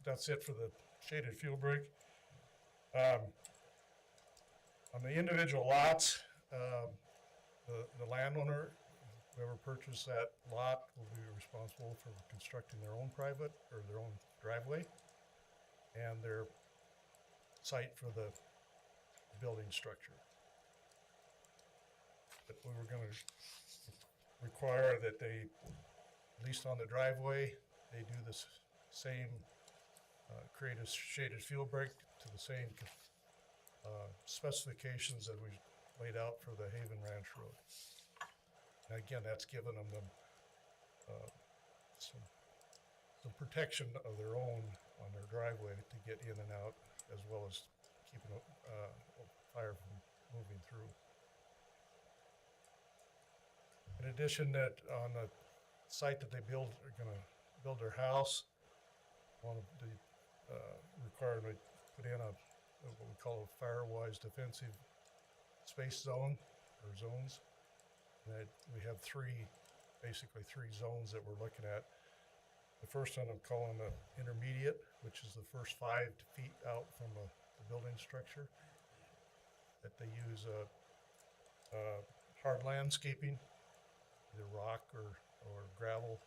Speaker 10: that's it for the shaded fuel break. On the individual lots, the landowner, whoever purchased that lot, will be responsible for constructing their own private or their own driveway and their site for the building structure. But we were going to require that they, at least on the driveway, they do this same, create a shaded fuel break to the same specifications that we laid out for the Haven Ranch Road. And again, that's given them some protection of their own on their driveway to get in and out, as well as keeping fire from moving through. In addition, that on the site that they are going to build their house, one of the requirement put in what we call a fire-wise defensive space zone or zones. And we have basically three zones that we're looking at. The first one I'm calling the intermediate, which is the first 5 feet out from the building structure. That they use hard landscaping, either rock or gravel,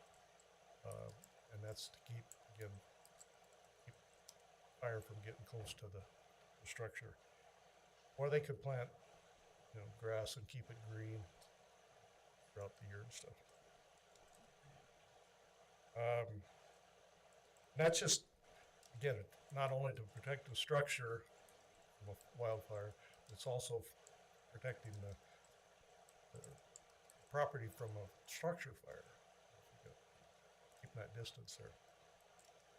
Speaker 10: and that's to keep fire from getting close to the structure. Or they could plant, grass and keep it green throughout the year and stuff. That's just, again, not only to protect the structure from a wildfire, it's also protecting the property from a structure fire. Keeping that distance there.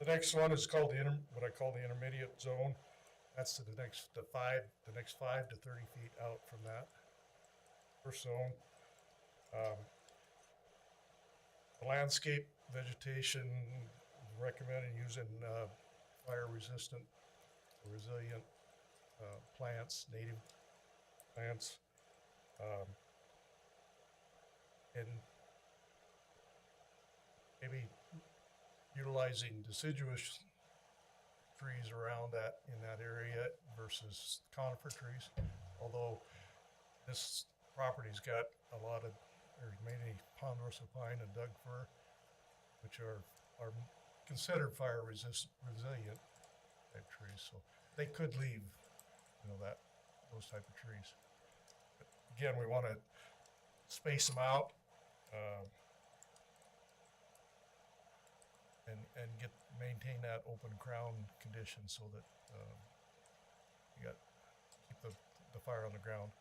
Speaker 10: The next one is called what I call the intermediate zone. That's the next 5 to 30 feet out from that first zone. The landscape vegetation recommended using fire resistant, resilient plants, native plants, and maybe utilizing deciduous trees around in that area versus conifer trees. Although this property's got there's mainly ponderosa pine and Doug fir, which are considered fire resilient type trees. So they could leave, those type of trees. But again, we want to space them out and maintain that open crown condition so that keep the fire on the ground.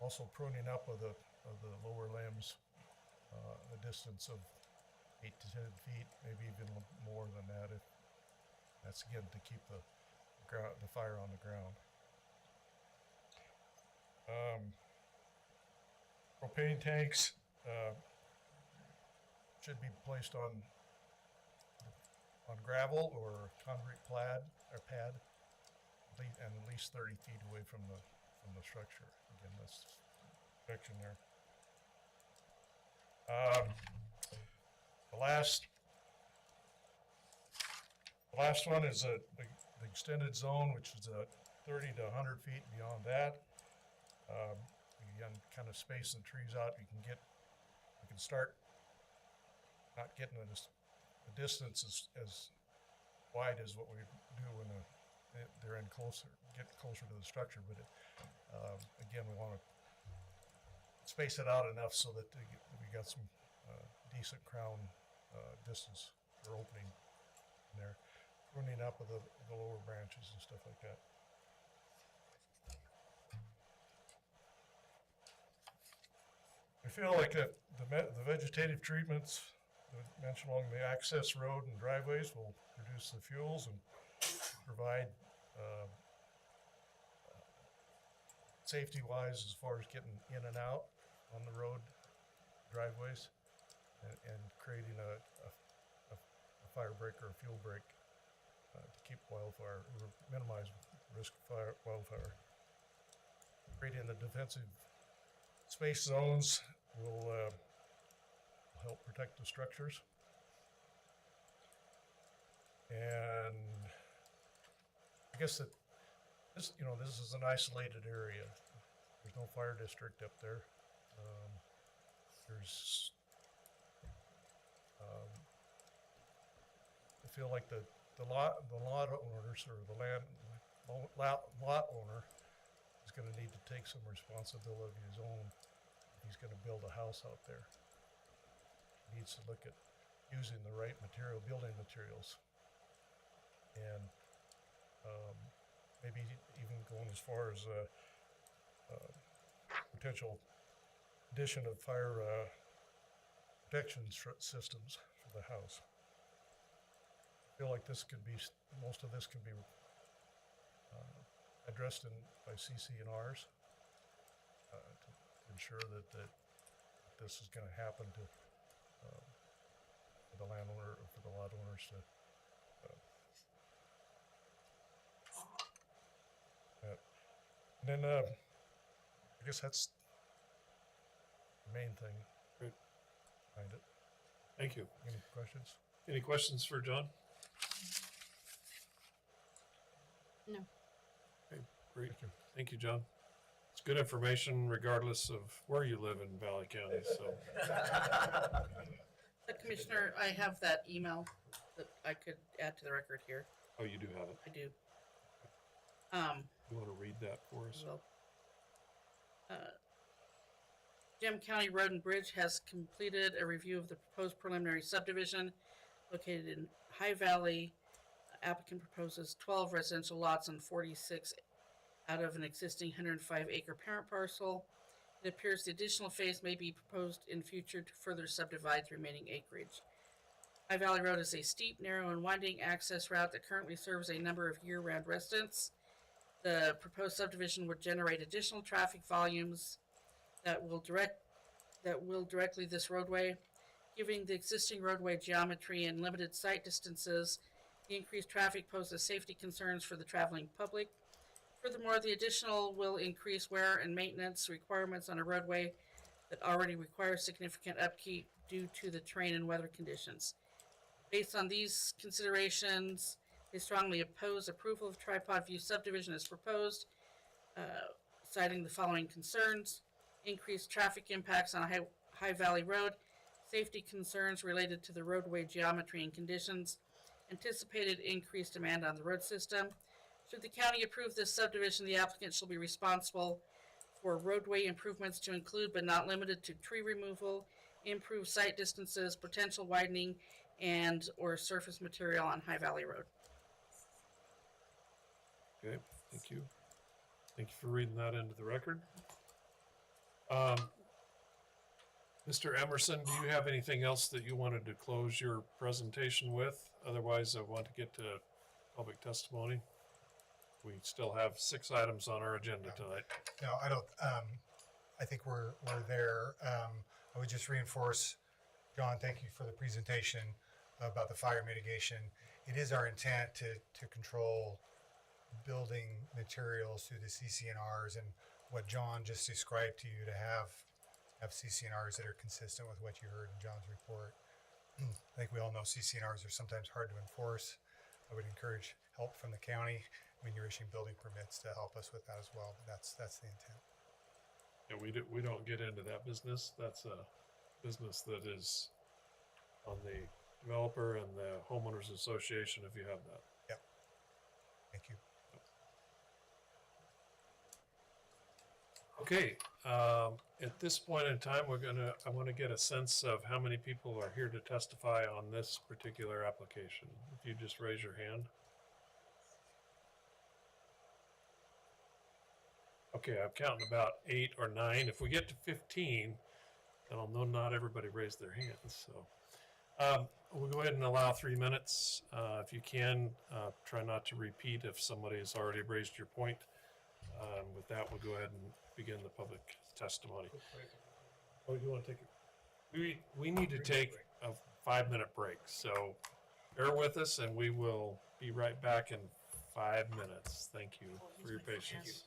Speaker 10: Also pruning up of the lower limbs a distance of 8 to 10 feet, maybe even more than that. That's again to keep the fire on the ground. Propane tanks should be placed on gravel or concrete pad, and at least 30 feet away from the structure. Again, that's protection there. The last one is the extended zone, which is 30 to 100 feet beyond that. Again, kind of spacing the trees out. You can start not getting the distance as wide as what we do when they're get closer to the structure. But again, we want to space it out enough so that we got some decent crown distance or opening in there, pruning up of the lower branches and stuff like that. We feel like the vegetative treatments mentioned along the access road and driveways will reduce the fuels and provide safety-wise as far as getting in and out on the road driveways and creating a fire break or a fuel break to keep wildfire or minimize risk of wildfire. Creating the defensive space zones will help protect the structures. And I guess that this is an isolated area. There's no fire district up there. I feel like the lot owners or the lot owner is going to need to take some responsibility of his own. He's going to build a house out there. He needs to look at using the right building materials and maybe even going as far as potential addition of fire protection systems for the house. I feel like this could be, most of this can be addressed by CC&Rs to ensure that this is going to happen to the landowner, or for the lot owners to and then I guess that's the main thing.
Speaker 1: Great.
Speaker 10: Behind it.
Speaker 1: Thank you.
Speaker 10: Any questions?
Speaker 1: Any questions for John?
Speaker 3: No.
Speaker 1: Okay, great.
Speaker 10: Thank you.
Speaker 1: Thank you, John. It's good information regardless of where you live in Valley County, so.
Speaker 2: Commissioner, I have that email that I could add to the record here.
Speaker 1: Oh, you do have it.
Speaker 2: I do.
Speaker 1: You want to read that for us?
Speaker 2: Well, Gem County Road and Bridge has completed a review of the proposed preliminary subdivision located in High Valley. Applicant proposes 12 residential lots on 46 out of an existing 105-acre parent parcel. It appears the additional phase may be proposed in future to further subdivide the remaining acreage. High Valley Road is a steep, narrow, and winding access route that currently serves a number of year-round residents. The proposed subdivision would generate additional traffic volumes that will directly this roadway. Given the existing roadway geometry and limited site distances, the increased traffic poses safety concerns for the traveling public. Furthermore, the additional will increase wear and maintenance requirements on a roadway that already requires significant upkeep due to the terrain and weather conditions. Based on these considerations, they strongly oppose approval of Tripod View subdivision as proposed, citing the following concerns: increased traffic impacts on High Valley Road, safety concerns related to the roadway geometry and conditions, anticipated increased demand on the road system. Should the county approve this subdivision, the applicant shall be responsible for roadway improvements to include but not limited to tree removal, improved site distances, potential widening, and or surface material on High Valley Road.
Speaker 1: Okay, thank you. Thank you for reading that into the record. Mr. Emerson, do you have anything else that you wanted to close your presentation with? Otherwise, I want to get to public testimony. We still have 6 items on our agenda tonight.
Speaker 11: No, I don't. I think we're there. I would just reinforce, John, thank you for the presentation about the fire mitigation. It is our intent to control building materials through the CC&Rs, and what John just described to you, to have CC&Rs that are consistent with what you heard in John's report. I think we all know CC&Rs are sometimes hard to enforce. I would encourage help from the county when you're issuing building permits to help us with that as well. But that's the intent.
Speaker 1: Yeah, we don't get into that business. That's a business that is on the developer and the homeowners association, if you have that.
Speaker 11: Yep. Thank you.
Speaker 1: Okay, at this point in time, I want to get a sense of how many people are here to testify on this particular application. If you just raise your hand. Okay, I'm counting about 8 or 9. If we get to 15, then I'll know not everybody raised their hands. So we'll go ahead and allow 3 minutes. If you can, try not to repeat if somebody has already raised your point. With that, we'll go ahead and begin the public testimony. Oh, you want to take it? We need to take a 5-minute break. So bear with us, and we will be right back in 5 minutes. Thank you for your patience.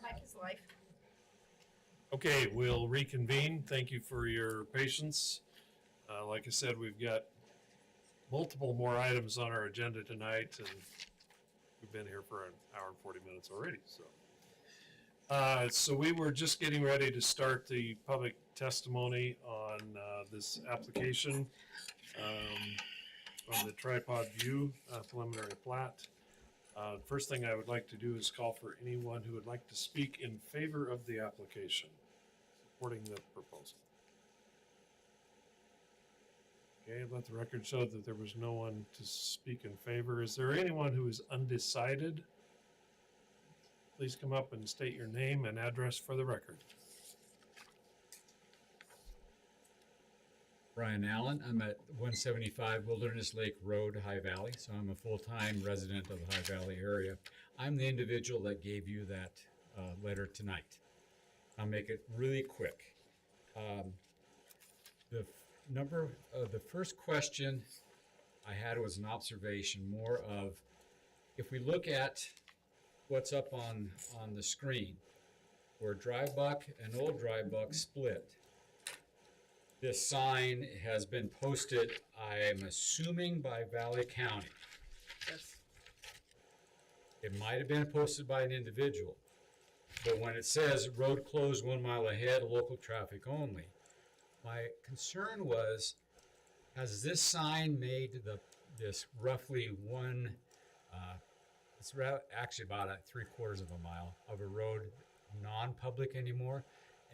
Speaker 5: Mike is life.
Speaker 1: Okay, we'll reconvene. Thank you for your patience. Like I said, we've got multiple more items on our agenda tonight, and we've been here for an hour and 40 minutes already. So we were just getting ready to start the public testimony on this application on the Tripod View preliminary plat. First thing I would like to do is call for anyone who would like to speak in favor of the application, supporting the proposal. Okay, let the record show that there was no one to speak in favor. Is there anyone who is undecided? Please come up and state your name and address for the record.
Speaker 12: Brian Allen. I'm at 175 Wilderness Lake Road, High Valley, so I'm a full-time resident of the High Valley area. I'm the individual that gave you that letter tonight. I'll make it really quick. The first question I had was an observation, more of, if we look at what's up on the screen, where Dry Buck and Old Dry Buck split, this sign has been posted, I am assuming, by Valley County.
Speaker 2: Yes.
Speaker 12: It might have been posted by an individual, but when it says road closed 1 mile ahead, local traffic only, my concern was, has this sign made this roughly actually about 3/4 of a mile of a road non-public anymore?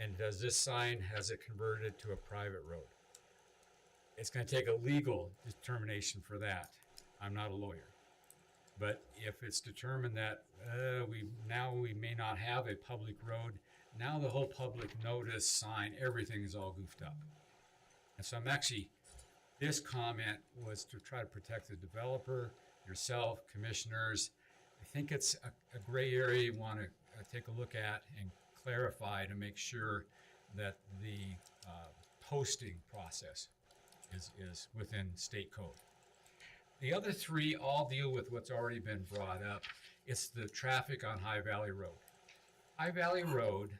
Speaker 12: And does this sign, has it converted to a private road? It's going to take a legal determination for that. I'm not a lawyer. But if it's determined that we may not have a public road, now the whole public notice sign, everything is all goofed up. And so this comment was to try to protect the developer, yourself, commissioners. I think it's a gray area you want to take a look at and clarify to make sure that the posting process is within state code. The other three all deal with what's already been brought up. It's the traffic on High Valley Road. High Valley Road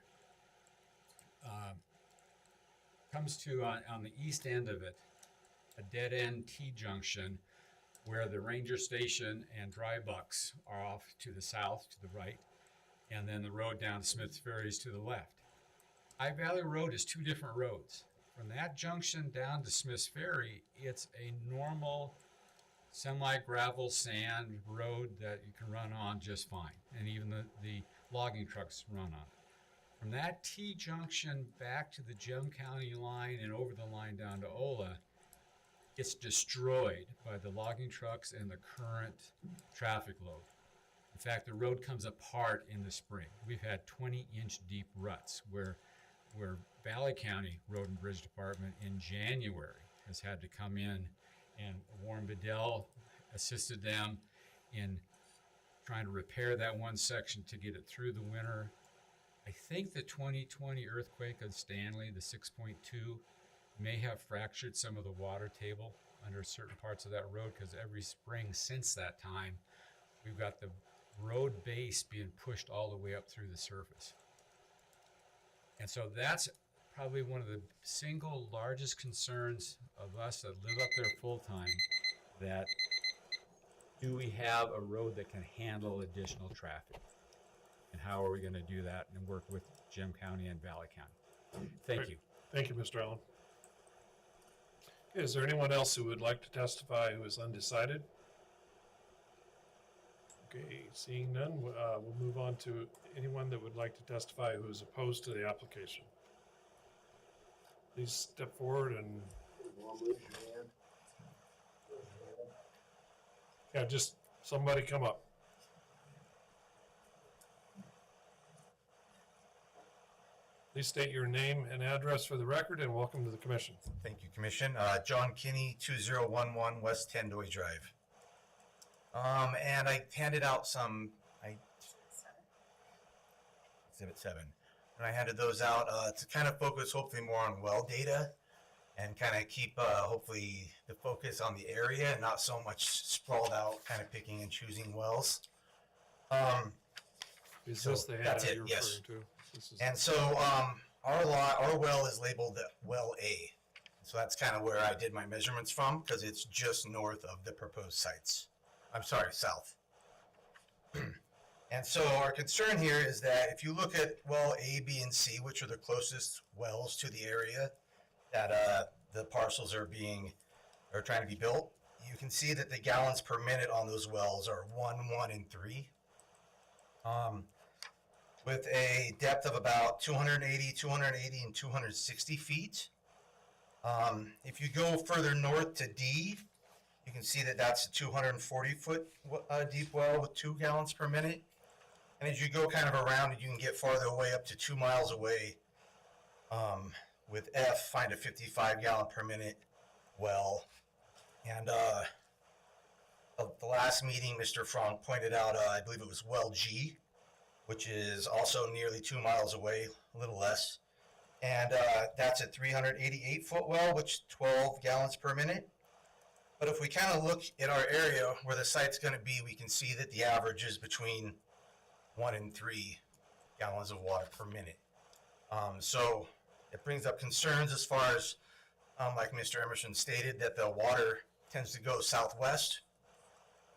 Speaker 12: comes to, on the east end of it, a dead-end T-junction where the ranger station and Dry Bucks are off to the south, to the right, and then the road down to Smith's Ferry is to the left. High Valley Road is 2 different roads. From that junction down to Smith's Ferry, it's a normal semi-gravel sand road that you can run on just fine, and even the logging trucks run on it. From that T-junction back to the Gem County line and over the line down to Ola, it's destroyed by the logging trucks and the current traffic load. In fact, the road comes apart in the spring. We've had 20-inch deep ruts where Valley County Road and Bridge Department in January has had to come in, and Warren Bedell assisted them in trying to repair that one section to get it through the winter. I think the 2020 earthquake of Stanley, the 6.2, may have fractured some of the water table under certain parts of that road, because every spring since that time, we've got the road base being pushed all the way up through the surface. And so that's probably one of the single largest concerns of us that live up there full time, that do we have a road that can handle additional traffic? And how are we going to do that and work with Gem County and Valley County? Thank you.
Speaker 1: Thank you, Mr. Allen. Is there anyone else who would like to testify who is undecided? Okay, seeing none, we'll move on to anyone that would like to testify who is opposed to the application. Please step forward and. Yeah, just somebody come up. Please state your name and address for the record, and welcome to the commission.
Speaker 13: Thank you, Commission. John Kinney, 2011 West Tandoy Drive. And I handed out Exhibit 7. And I handed those out to kind of focus hopefully more on well data and kind of keep hopefully the focus on the area and not so much sprawled out kind of picking and choosing wells.
Speaker 1: Is
Speaker 13: So
Speaker 1: this the
Speaker 13: that's
Speaker 1: handout
Speaker 13: it,
Speaker 1: you're
Speaker 13: yes.
Speaker 1: referring to? This is,
Speaker 13: And so our well is labeled well A. So that's kind of where I did my measurements from because it's just north of the proposed sites. I'm sorry, south. And so our concern here is that if you look at well A, B, and C, which are the closest wells to the area that the parcels are trying to be built, you can see that the gallons per minute on those wells are 1, 1, and 3. With a depth of about 280, and 260 feet. If you go further north to D, you can see that that's a 240-foot deep well with 2 gallons per minute. And as you go kind of around it, you can get farther away up to 2 miles away. With F, find a 55-gallon per minute well. And the last meeting, Mr. Frank pointed out, I believe it was well G, which is also nearly 2 miles away, a little less. And that's a 388-foot well, which is 12 gallons per minute. But if we kind of look at our area where the site's going to be, we can see that the average is between 1 and 3 gallons of water per minute. So it brings up concerns as far as, like Mr. Emerson stated, that the water tends to go southwest,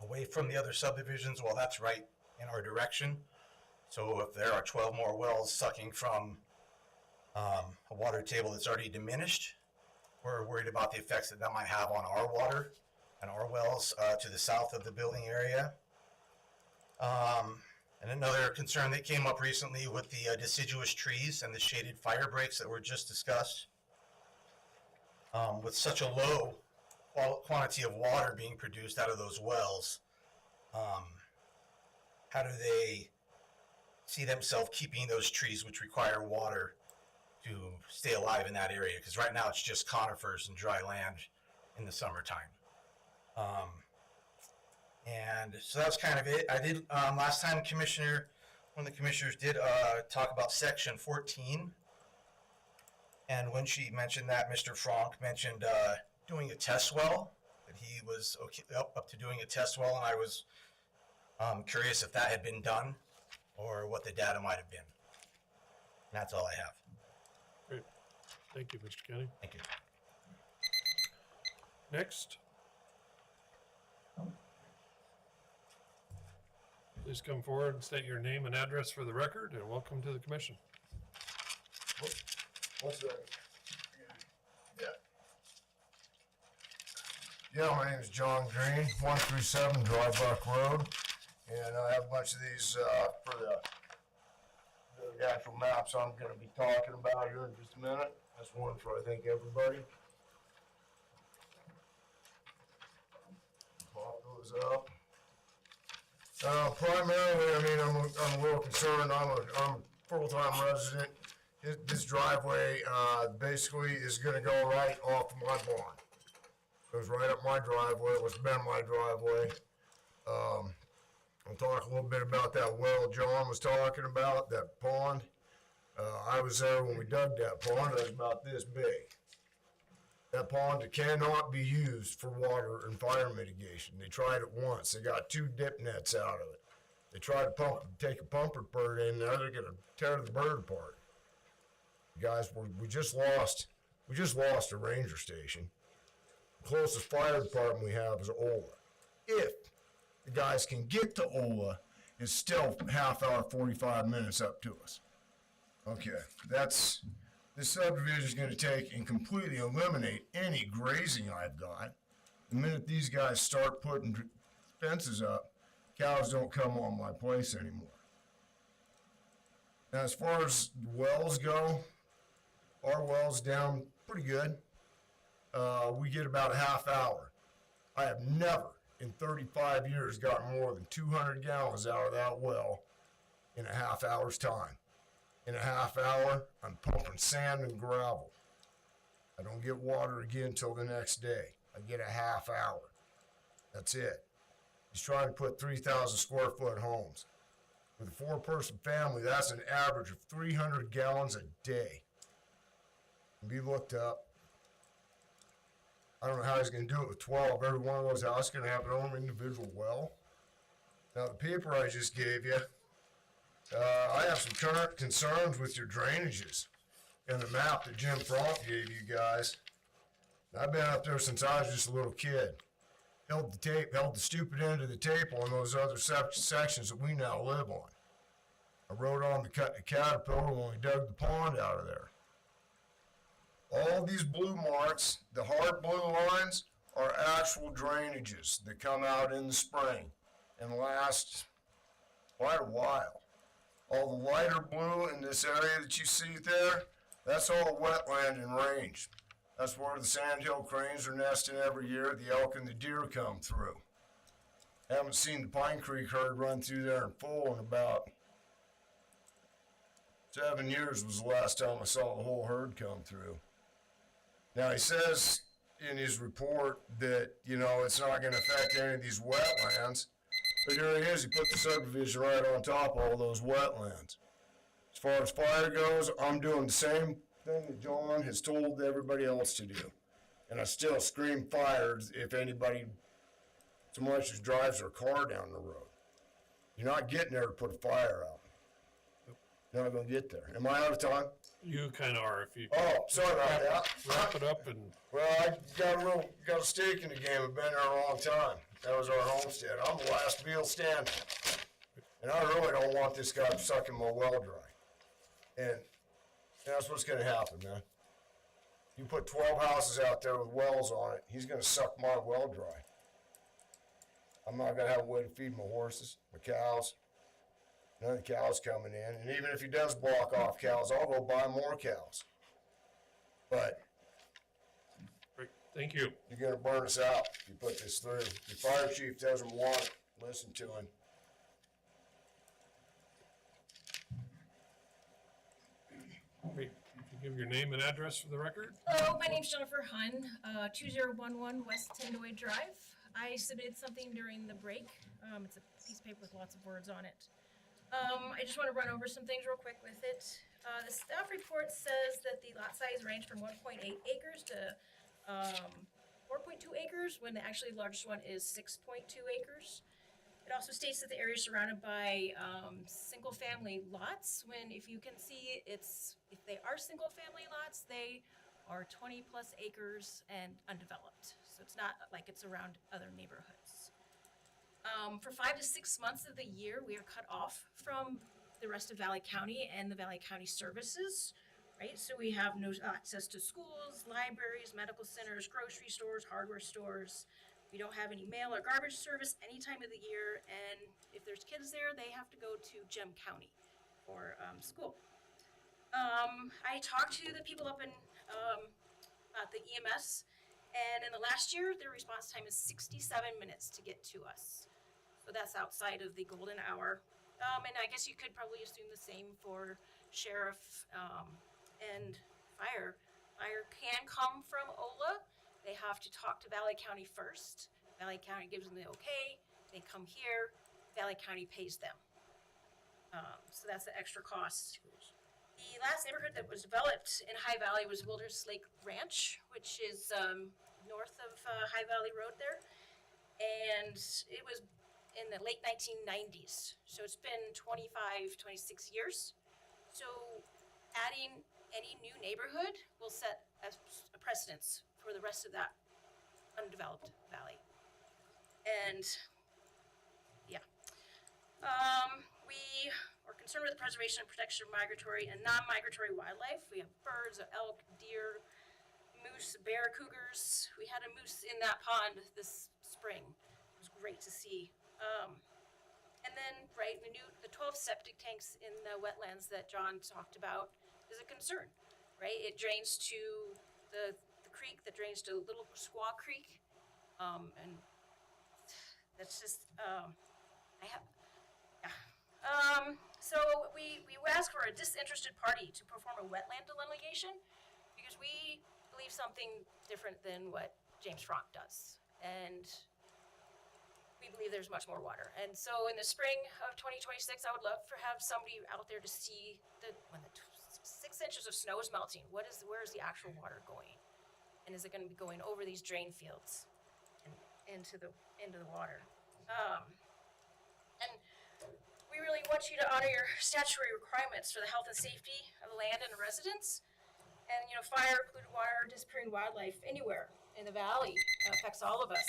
Speaker 13: away from the other subdivisions. Well, that's right in our direction. So if there are 12 more wells sucking from a water table that's already diminished, we're worried about the effects that might have on our water and our wells to the south of the building area. And another concern that came up recently with the deciduous trees and the shaded fire breaks that were just discussed. With such a low quantity of water being produced out of those wells, how do they see themselves keeping those trees which require water to stay alive in that area? Because right now it's just conifers and dry land in the summertime. And so that's kind of it. I did, last time one of the commissioners did talk about section 14. And when she mentioned that, Mr. Frank mentioned doing a test well, that he was okay, up to doing a test well, and I was curious if that had been done or what the data might have been. And that's all I have.
Speaker 1: great. Thank you, Mr. Kenny.
Speaker 13: Thank you.
Speaker 1: Next. Please come forward and state your name and address for the record, and welcome to the commission.
Speaker 14: What's that? Yeah, my name is John Green, 137 Dry Buck Road, and I have a bunch of these for the actual maps I'm going to be talking about here in just a minute. That's one for, I think, everybody. Pop those up. Primarily, I mean, I'm a little concerned. I'm a full-time resident. This driveway basically is going to go right off of my barn. Goes right up my driveway. It was been my driveway. I'll talk a little bit about that well John was talking about, that pond. I was there when we dug that pond. It was about this big. That pond cannot be used for water and fire mitigation. They tried it once. They got 2 dip nets out of it. They tried to take a pumper bird in there. They're going to tear the bird apart. Guys, we just lost a ranger station. The closest fire department we have is Ola. If the guys can get to Ola, it's still half hour, 45 minutes up to us. Okay, this subdivision is going to take and completely eliminate any grazing I've got. The minute these guys start putting fences up, cows don't come on my place anymore. Now, as far as wells go, our well's down pretty good. We get about a half hour. I have never in 35 years gotten more than 200 gallons out of that well in a half hour's time. In a half hour, I'm pumping sand and gravel. I don't get water again until the next day. I get a half hour. That's it. He's trying to put 3,000 square foot homes. With a 4-person family, that's an average of 300 gallons a day. Be looked up. I don't know how he's going to do it with 12. Every one of those houses is going to have their own individual well. Now, the paper I just gave you, I have some current concerns with your drainages and the map that Jim Frank gave you guys. I've been up there since I was just a little kid. Held the stupid end of the tape on those other sections that we now live on. I rode on to cut the Caterpillar when we dug the pond out of there. All these blue marks, the hard blue lines, are actual drainages that come out in the spring and last quite a while. All the lighter blue in this area that you see there, that's all wetland and range. That's where the sandhill cranes are nesting every year. The elk and the deer come through. Haven't seen the Pine Creek herd run through there in full in about 7 years was the last time I saw the whole herd come through. Now he says in his report that, you know, it's not going to affect any of these wetlands, but here he is, he put the subdivision right on top of all those wetlands. As far as fire goes, I'm doing the same thing that John has told everybody else to do. And I still scream fire if anybody so much as drives their car down the road. You're not getting there to put a fire out. You're not gonna get there. Am I out of time?
Speaker 1: You kind of are if you
Speaker 14: Oh, sorry about that.
Speaker 1: wrap it up and
Speaker 14: Well, I got a stake in the game. I've been there a long time. That was our homestead. I'm the last meal standing. And I really don't want this guy sucking my well dry. And that's what's gonna happen, man. You put 12 houses out there with wells on it, he's gonna suck my well dry. I'm not gonna have a way to feed my horses, my cows. None of the cows coming in. And even if he does block off cows, I'll go buy more cows. But
Speaker 1: great. Thank you.
Speaker 14: you're gonna burn us out if you put this through. Your fire chief doesn't want it. Listen to him.
Speaker 1: Great. If you give your name and address for the record.
Speaker 15: Hello, my name's Jennifer Hun, 2011 West Tendaway Drive. I submitted something during the break. It's a piece of paper with lots of words on it. I just want to run over some things real quick with it. The staff report says that the lot size ranged from 1.8 acres to 4.2 acres, when the actually largest one is 6.2 acres. It also states that the area is surrounded by single-family lots, when if you can see, if they are single-family lots, they are 20 plus acres and undeveloped. So it's not like it's around other neighborhoods. For 5 to 6 months of the year, we are cut off from the rest of Valley County and the Valley County services, right? So we have no access to schools, libraries, medical centers, grocery stores, hardware stores. We don't have any mail or garbage service any time of the year, and if there's kids there, they have to go to Gem County for school. I talked to the people up in at the EMS, and in the last year, their response time is 67 minutes to get to us. So that's outside of the golden hour. And I guess you could probably assume the same for sheriff and fire. Fire can come from OLA. They have to talk to Valley County first. Valley County gives them the okay. They come here. Valley County pays them. So that's the extra cost. The last neighborhood that was developed in High Valley was Wilderness Lake Ranch, which is north of High Valley Road there. And it was in the late 1990s. So it's been 25, 26 years. So adding any new neighborhood will set a precedence for the rest of that undeveloped valley. And yeah, we are concerned with the preservation and protection of migratory and non-migratory wildlife. We have birds, elk, deer, moose, bear, cougars. We had a moose in that pond this spring. It was great to see. And then, right, the 12 septic tanks in the wetlands that John talked about is a concern, right? It drains to the creek that drains to Little Squaw Creek, and that's just so we ask for a disinterested party to perform a wetland delineation because we believe something different than what James Frank does, and we believe there's much more water. And so in the spring of 2026, I would love to have somebody out there to see when the 6 inches of snow is melting, where is the actual water going? And is it going to be going over these drain fields and into the water? And we really want you to honor your statutory requirements for the health and safety of the land and the residents. And, you know, fire, polluted water, disappearing wildlife anywhere in the valley affects all of us.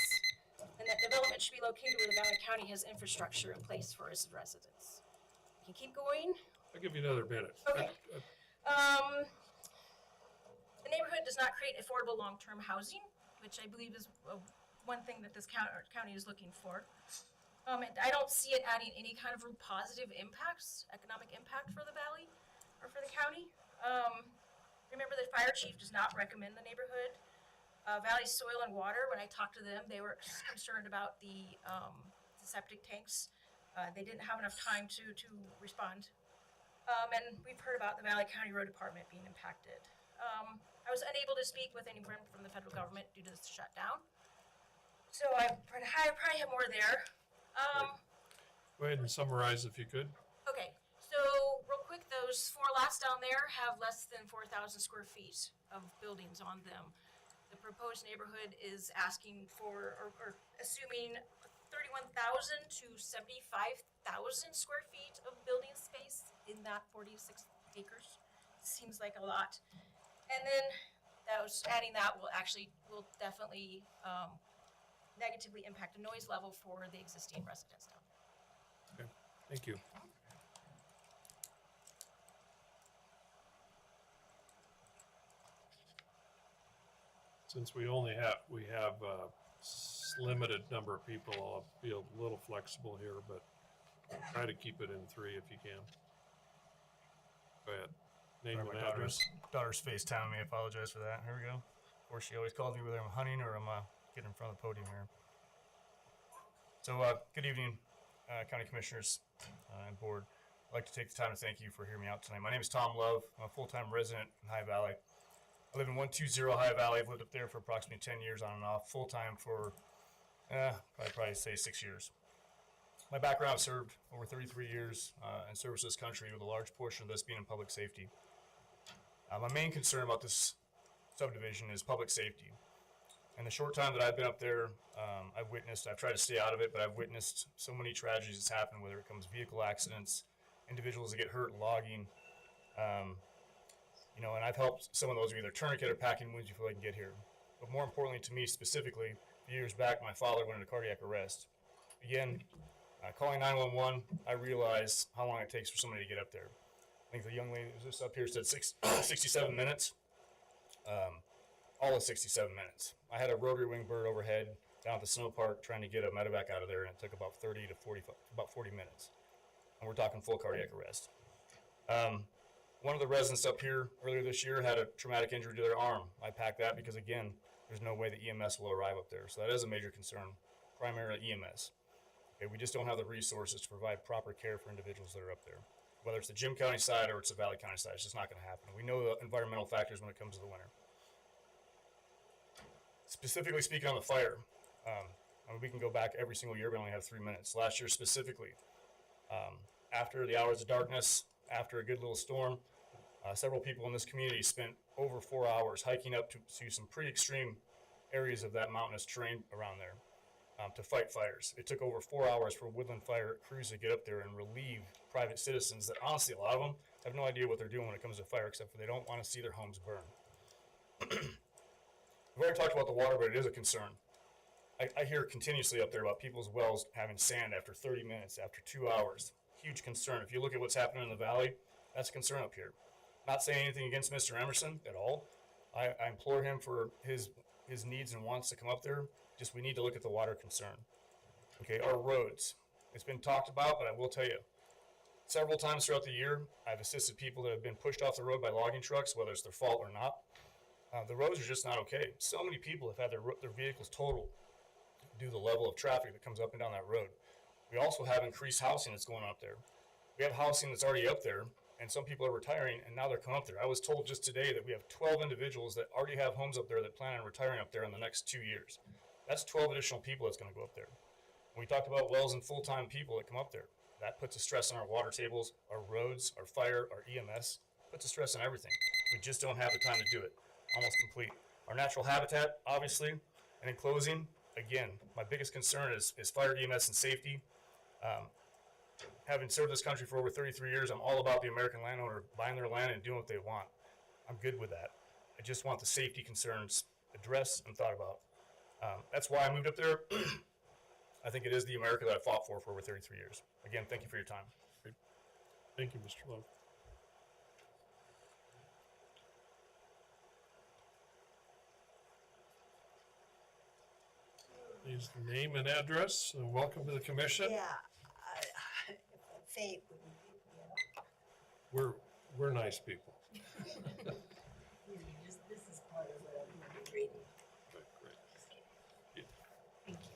Speaker 15: And that development should be located where the Valley County has infrastructure in place for its residents. We can keep going.
Speaker 1: I'll give you another minute.
Speaker 15: Okay. The neighborhood does not create affordable long-term housing, which I believe is one thing that this county is looking for. I don't see it adding any kind of real positive impacts, economic impact for the valley or for the county. Remember, the fire chief does not recommend the neighborhood. Valley Soil and Water, when I talked to them, they were concerned about the septic tanks. They didn't have enough time to respond. And we've heard about the Valley County Road Department being impacted. I was unable to speak with anyone from the federal government due to the shutdown. So I probably have more there.
Speaker 1: Go ahead and summarize if you could.
Speaker 15: Okay, so real quick, those 4 lots down there have less than 4,000 square feet of buildings on them. The proposed neighborhood is asking for, or assuming 31,000 to 75,000 square feet of building space in that 46 acres. Seems like a lot. And then adding that will definitely negatively impact the noise level for the existing residents down there.
Speaker 1: Okay, thank you. Since we have a limited number of people, I'll be a little flexible here, but try to keep it in 3 if you can. Go ahead. Name
Speaker 16: Sorry,
Speaker 1: and
Speaker 16: my
Speaker 1: address.
Speaker 16: daughter's FaceTiming me. I apologize for that. Here we go. Of course, she always calls me whether I'm hunting or I'm getting in front of the podium here. So, good evening, County Commissioners and Board. I'd like to take the time to thank you for hearing me out tonight. My name is Tom Love. I'm a full-time resident in High Valley. I live in 120 High Valley. I've lived up there for approximately 10 years on and off, full-time for, probably say 6 years. My background, I've served over 33 years in service to this country, with a large portion of this being in public safety. My main concern about this subdivision is public safety. In the short time that I've been up there, I've tried to stay out of it, but I've witnessed so many tragedies that's happened, whether it comes vehicle accidents, individuals that get hurt logging, and I've helped some of those with either tourniquet or packing wounds before they can get here. But more importantly to me specifically, a few years back, my father went into cardiac arrest. Again, calling 911, I realized how long it takes for somebody to get up there. I think the young lady who's just up here said 67 minutes. All of 67 minutes. I had a rotary wing bird overhead down at the snow park trying to get a medevac out of there, and it took about 40 minutes. And we're talking full cardiac arrest. One of the residents up here earlier this year had a traumatic injury to their arm. I packed that because, again, there's no way the EMS will arrive up there. So that is a major concern, primarily EMS. Okay, we just don't have the resources to provide proper care for individuals that are up there. Whether it's the Jim County side or it's the Valley County side, it's just not going to happen. We know the environmental factors when it comes to the winter. Specifically speaking on the fire, we can go back every single year, but only have 3 minutes. Last year specifically, after the hours of darkness, after a good little storm, several people in this community spent over 4 hours hiking up to some pretty extreme areas of that mountainous terrain around there to fight fires. It took over 4 hours for woodland fire crews to get up there and relieve private citizens that honestly, a lot of them have no idea what they're doing when it comes to fire, except for they don't want to see their homes burn. We've already talked about the water, but it is a concern. I hear continuously up there about people's wells having sand after 30 minutes, after 2 hours. Huge concern. If you look at what's happening in the valley, that's a concern up here. Not saying anything against Mr. Emerson at all. I implore him for his needs and wants to come up there. Just we need to look at the water concern. Okay, our roads. It's been talked about, but I will tell you, several times throughout the year, I've assisted people that have been pushed off the road by logging trucks, whether it's their fault or not. The roads are just not okay. So many people have had their vehicles totaled due to the level of traffic that comes up and down that road. We also have increased housing that's going on up there. We have housing that's already up there, and some people are retiring, and now they're coming up there. I was told just today that we have 12 individuals that already have homes up there that plan on retiring up there in the next 2 years. That's 12 additional people that's going to go up there. When we talked about wells and full-time people that come up there, that puts a stress on our water tables, our roads, our fire, our EMS, puts a stress on everything. We just don't have the time to do it. Almost complete. Our natural habitat, obviously, and in closing, again, my biggest concern is fire, EMS, and safety. having served this country for over 33 years, I'm all about the American landowner buying their land and doing what they want. I'm good with that. I just want the safety concerns addressed and thought about. That's why I moved up there. I think it is the America that I fought for over 33 years. Again, thank you for your time.
Speaker 1: Thank you, Mr. Lowe. Please name and address, and welcome to the commission.
Speaker 17: Yeah, Faith would be,
Speaker 1: We're nice people.
Speaker 17: this is part of what I'm gonna be reading.
Speaker 1: Okay, great.
Speaker 17: Thank you.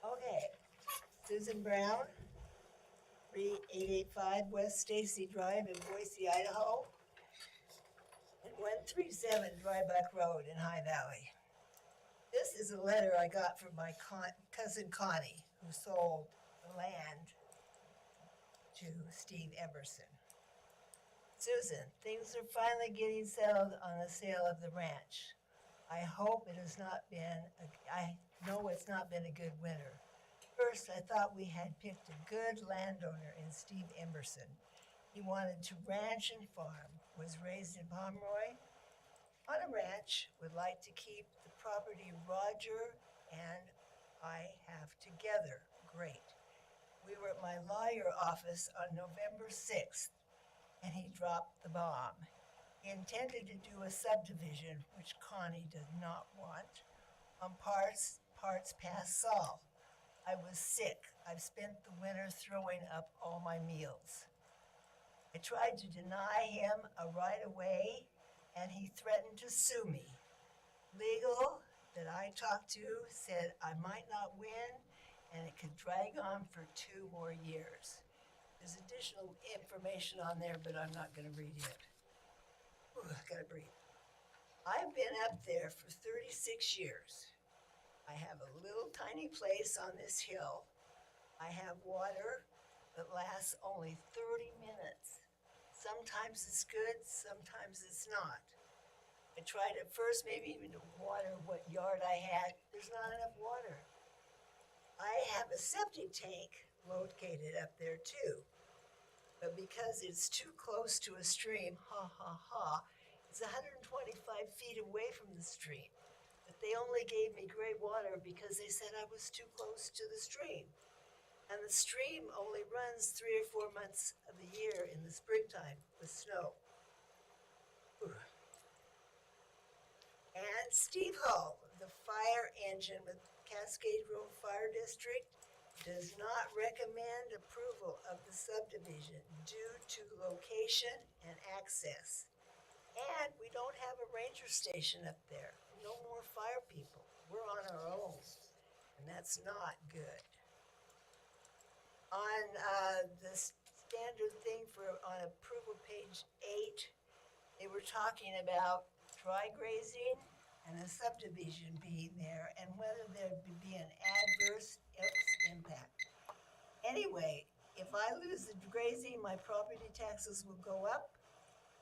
Speaker 17: Okay, Susan Brown, 3885 West Stacy Drive in Boise, Idaho, and 137 Drybuck Road in High Valley. This is a letter I got from my cousin Connie, who sold the land to Steve Emerson. Susan, things are finally getting settled on the sale of the ranch. I hope it has not been, I know it's not been a good winter. First, I thought we had picked a good landowner in Steve Emerson. He wanted to ranch and farm, was raised in Pomeroy, on a ranch, would like to keep the property Roger and I have together. Great. We were at my lawyer office on November 6th, and he dropped the bomb. He intended to do a subdivision, which Connie does not want, on parts past Saul. I was sick. I've spent the winter throwing up all my meals. I tried to deny him a right of way, and he threatened to sue me. Legal that I talked to said I might not win, and it could drag on for 2 more years. There's additional information on there, but I'm not going to read it. Ooh, I gotta breathe. I've been up there for 36 years. I have a little tiny place on this hill. I have water that lasts only 30 minutes. Sometimes it's good, sometimes it's not. I tried at first maybe even to water what yard I had. There's not enough water. I have a septic tank located up there too. But because it's too close to a stream, it's 125 feet away from the stream. But they only gave me gray water because they said I was too close to the stream. And the stream only runs 3 or 4 months of the year in the springtime with snow. Ooh. And Steve Hull, the fire engine with Cascade Road Fire District, does not recommend approval of the subdivision due to location and access. And we don't have a ranger station up there. No more fire people. We're on our own. And that's not good. On the standard thing on approval page 8, they were talking about dry grazing and a subdivision being there and whether there'd be an adverse impact. Anyway, if I lose the grazing, my property taxes will go up.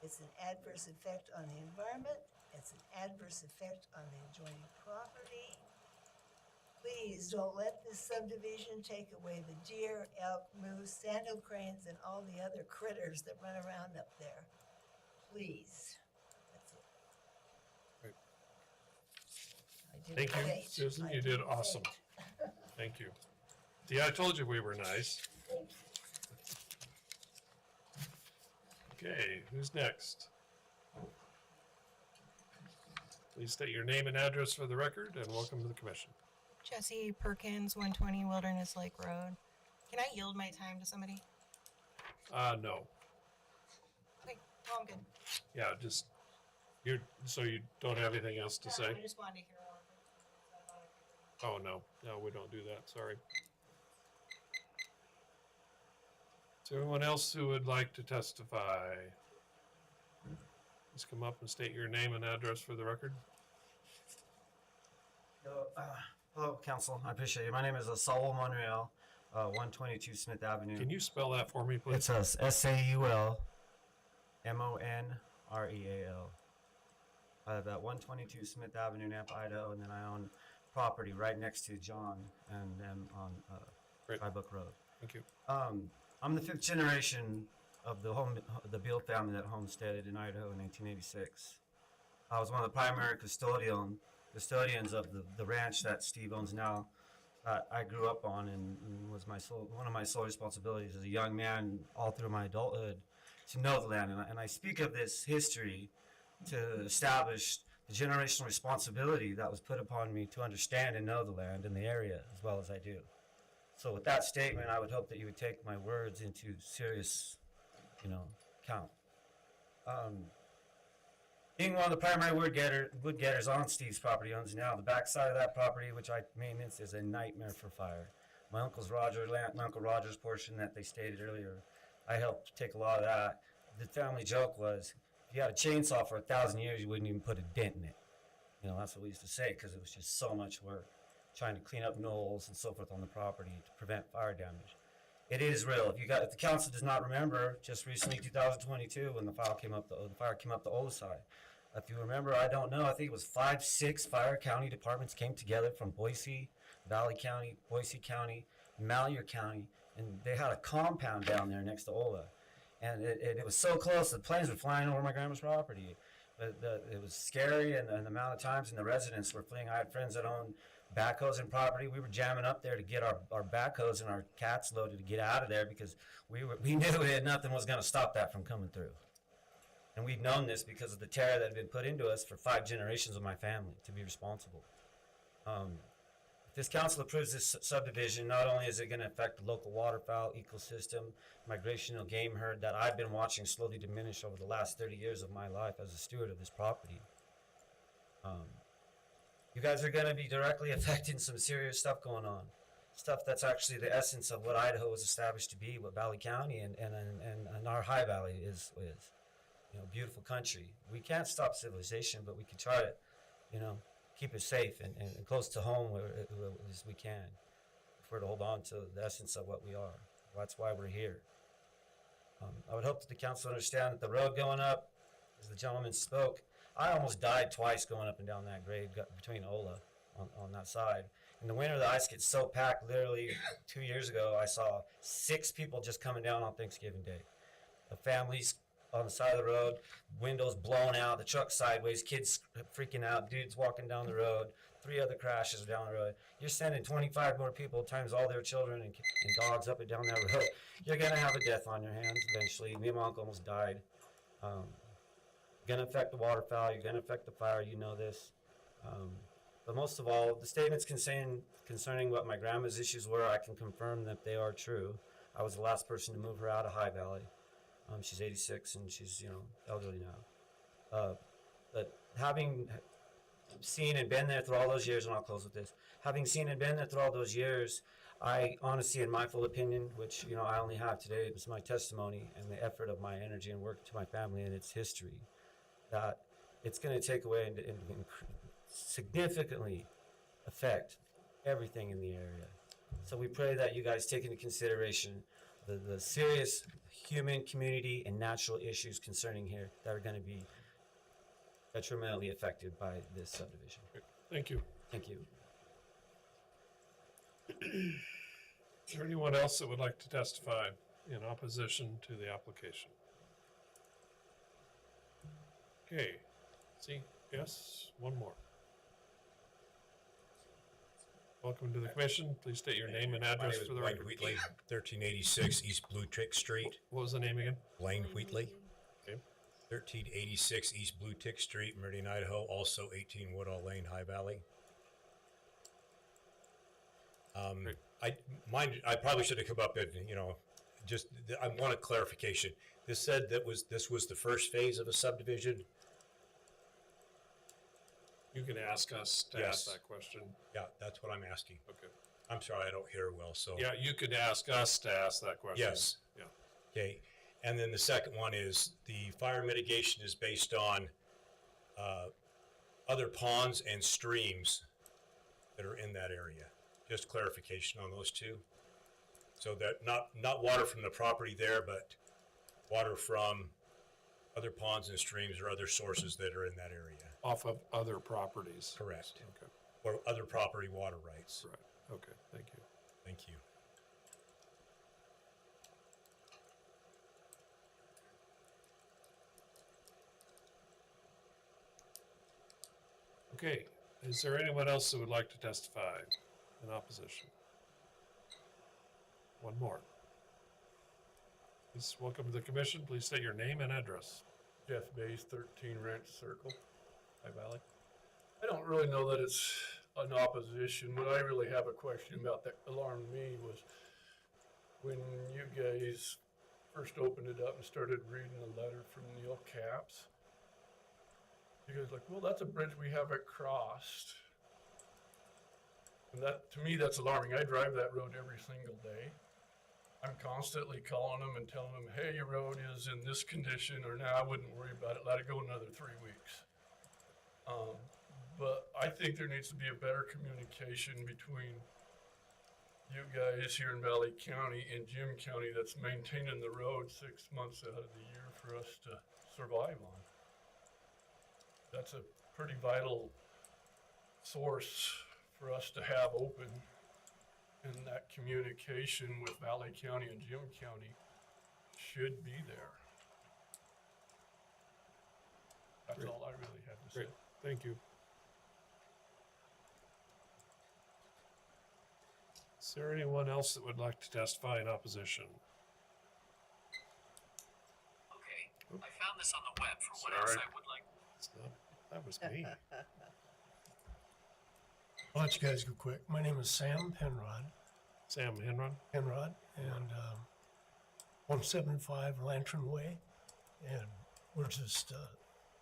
Speaker 17: It's an adverse effect on the environment. It's an adverse effect on the adjoining property. Please don't let this subdivision take away the deer, elk, moose, sandhill cranes, and all the other critters that run around up there. Please. That's it.
Speaker 1: Great.
Speaker 17: I did
Speaker 1: Thank you,
Speaker 17: great.
Speaker 1: Susan.
Speaker 17: I
Speaker 1: You did
Speaker 17: did
Speaker 1: awesome.
Speaker 17: great.
Speaker 1: Thank you. Yeah, I told you we were nice.
Speaker 17: Thank you.
Speaker 1: Okay, who's next? Please state your name and address for the record, and welcome to the commission.
Speaker 18: Jesse Perkins, 120 Wilderness Lake Road. Can I yield my time to somebody?
Speaker 1: No.
Speaker 18: Okay, well, I'm good.
Speaker 1: Yeah, just, so you don't have anything else to say?
Speaker 18: I just wanted to hear all of it.
Speaker 1: Oh, no, we don't do that, sorry. Is there anyone else who would like to testify? Please come up and state your name and address for the record.
Speaker 19: Hello, Council. I appreciate it. My name is Saul Monreal, 122 Smith Avenue.
Speaker 1: Can you spell that for me, please?
Speaker 19: It's S-A-U-L Monreal. I live at 122 Smith Avenue, Nampa, Idaho, and then I own property right next to John and them on
Speaker 1: Great.
Speaker 19: Dry Brook Road.
Speaker 1: Thank you.
Speaker 19: I'm the 5th generation of the Beal family that homesteaded in Idaho in 1986. I was one of the primary custodians of the ranch that Steve owns now. I grew up on and was one of my sole responsibilities as a young man all through my adulthood to know the land. And I speak of this history to establish the generational responsibility that was put upon me to understand and know the land and the area as well as I do. So with that statement, I would hope that you would take my words into serious, account. Being one of the primary wood getters on Steve's property owns now, the backside of that property, which I maintenance, is a nightmare for fire. My Uncle Roger's portion that they stated earlier, I helped take a lot of that. The family joke was, if you had a chainsaw for 1,000 years, you wouldn't even put a dent in it. That's what we used to say, because it was just so much work trying to clean up knolls and so forth on the property to prevent fire damage. It is real. If the council does not remember, just recently, 2022, when the fire came up the Ola side. If you remember, I don't know, I think it was 5-6 fire county departments came together from Boise, Valley County, Boise County, Malheur County, and they had a compound down there next to Ola. And it was so close, the planes were flying over my grandma's property. But it was scary, and the amount of times, and the residents were fleeing. I had friends that owned backhoes and property. We were jamming up there to get our backhoes and our cats loaded to get out of there because we knew nothing was going to stop that from coming through. And we've known this because of the terror that had been put into us for 5 generations of my family to be responsible. If this council approves this subdivision, not only is it going to affect the local waterfowl ecosystem, migrational game herd that I've been watching slowly diminish over the last 30 years of my life as a steward of this property. You guys are going to be directly affecting some serious stuff going on. Stuff that's actually the essence of what Idaho was established to be, what Valley County and our High Valley is. Beautiful country. We can't stop civilization, but we can try to, keep it safe and close to home as we can. If we're to hold on to the essence of what we are. That's why we're here. I would hope that the council understand that the road going up, as the gentleman spoke, I almost died twice going up and down that grade between Ola on that side. In the winter, the ice gets so packed. Literally 2 years ago, I saw 6 people just coming down on Thanksgiving Day. The families on the side of the road, windows blown out, the truck sideways, kids freaking out, dudes walking down the road, 3 other crashes down the road. You're sending 25 more people times all their children and dogs up and down that road. You're going to have a death on your hands eventually. Me and my uncle almost died. Going to affect the waterfowl. You're going to affect the fire. You know this. But most of all, the statements concerning what my grandma's issues were, I can confirm that they are true. I was the last person to move her out of High Valley. She's 86 and she's, elderly now. But having seen and been there through all those years, and I'll close with this, having seen and been there through all those years, I honestly, in my full opinion, which, I only have today, it was my testimony and the effort of my energy and work to my family and its history, that it's going to take away and significantly affect everything in the area. So we pray that you guys take into consideration the serious human, community, and natural issues concerning here that are going to be detrimentally affected by this subdivision.
Speaker 1: Thank you.
Speaker 19: Thank you.
Speaker 1: Is there anyone else that would like to testify in opposition to the application? Okay. See, yes, one more. Welcome to the commission. Please state your name and address for the record.
Speaker 20: Wheatley, 1386 East Blue Tick Street.
Speaker 1: What was the name again?
Speaker 20: Blaine Wheatley.
Speaker 1: Okay.
Speaker 20: 1386 East Blue Tick Street, Meridian, Idaho. Also 18 Woodall Lane, High Valley. I probably should have come up and I want a clarification. This said this was the first phase of a subdivision.
Speaker 1: You can ask us to ask that question.
Speaker 20: Yeah, that's what I'm asking.
Speaker 1: Okay.
Speaker 20: I'm sorry, I don't hear well, so.
Speaker 1: Yeah, you could ask us to ask that question.
Speaker 20: Yes.
Speaker 1: Yeah.
Speaker 20: Okay, and then the second one is the fire mitigation is based on other ponds and streams that are in that area. Just clarification on those two. So that not water from the property there, but water from other ponds and streams or other sources that are in that area.
Speaker 1: Off of other properties.
Speaker 20: Correct.
Speaker 1: Okay.
Speaker 20: or other property water rights.
Speaker 1: Right, okay, thank you.
Speaker 20: Thank you.
Speaker 1: Okay, is there anyone else who would like to testify in opposition? One more. Please welcome to the commission. Please state your name and address.
Speaker 21: Jeff Bays, 13 Ranch Circle, High Valley. I don't really know that it's an opposition. What I really have a question about that alarmed me was when you guys first opened it up and started reading the letter from Neil Capps. You guys like, well, that's a bridge we haven't crossed. And that, to me, that's alarming. I drive that road every single day. I'm constantly calling them and telling them, hey, your road is in this condition, or now I wouldn't worry about it. Let it go another 3 weeks. But I think there needs to be a better communication between you guys here in Valley County and Jim County that's maintaining the road 6 months out of the year for us to survive on. That's a pretty vital source for us to have open, and that communication with Valley County and Jim County should be there. That's
Speaker 1: Great.
Speaker 21: all I really have to
Speaker 1: Great,
Speaker 21: say.
Speaker 1: thank you. Is there anyone else that would like to testify in opposition?
Speaker 22: Okay, I found this on the web for what else I would like.
Speaker 1: It's not- That was me.
Speaker 23: I'll let you guys go quick. My name is Sam Penrod.
Speaker 1: Sam Henron?
Speaker 23: Penrod, and 175 Lantern Way. And we're just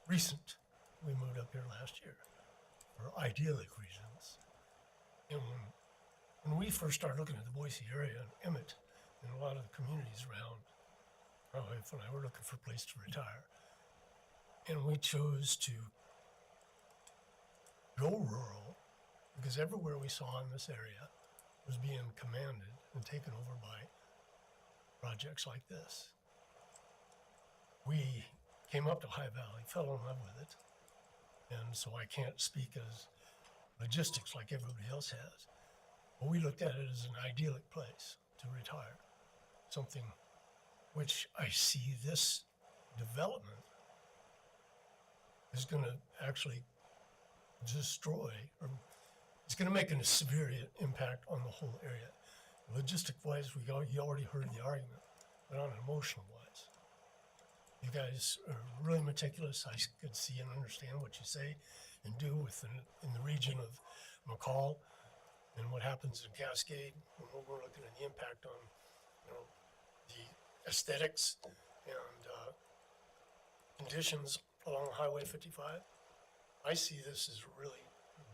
Speaker 23: recent. We moved up here last year for idyllic reasons. And when we first started looking at the Boise area and Emmett and a lot of the communities around, my wife and I were looking for a place to retire. And we chose to go rural because everywhere we saw in this area was being commanded and taken over by projects like this. We came up to High Valley, fell in love with it, and so I can't speak as logistics like everybody else has. But we looked at it as an idyllic place to retire, something which I see this development is going to actually destroy, or it's going to make a severe impact on the whole area. Logistic-wise, you already heard the argument, but on an emotional-wise, you guys are really meticulous. I could see and understand what you say and do in the region of McCall and what happens in Cascade. And we're looking at the impact on, the aesthetics and conditions along Highway 55. I see this as really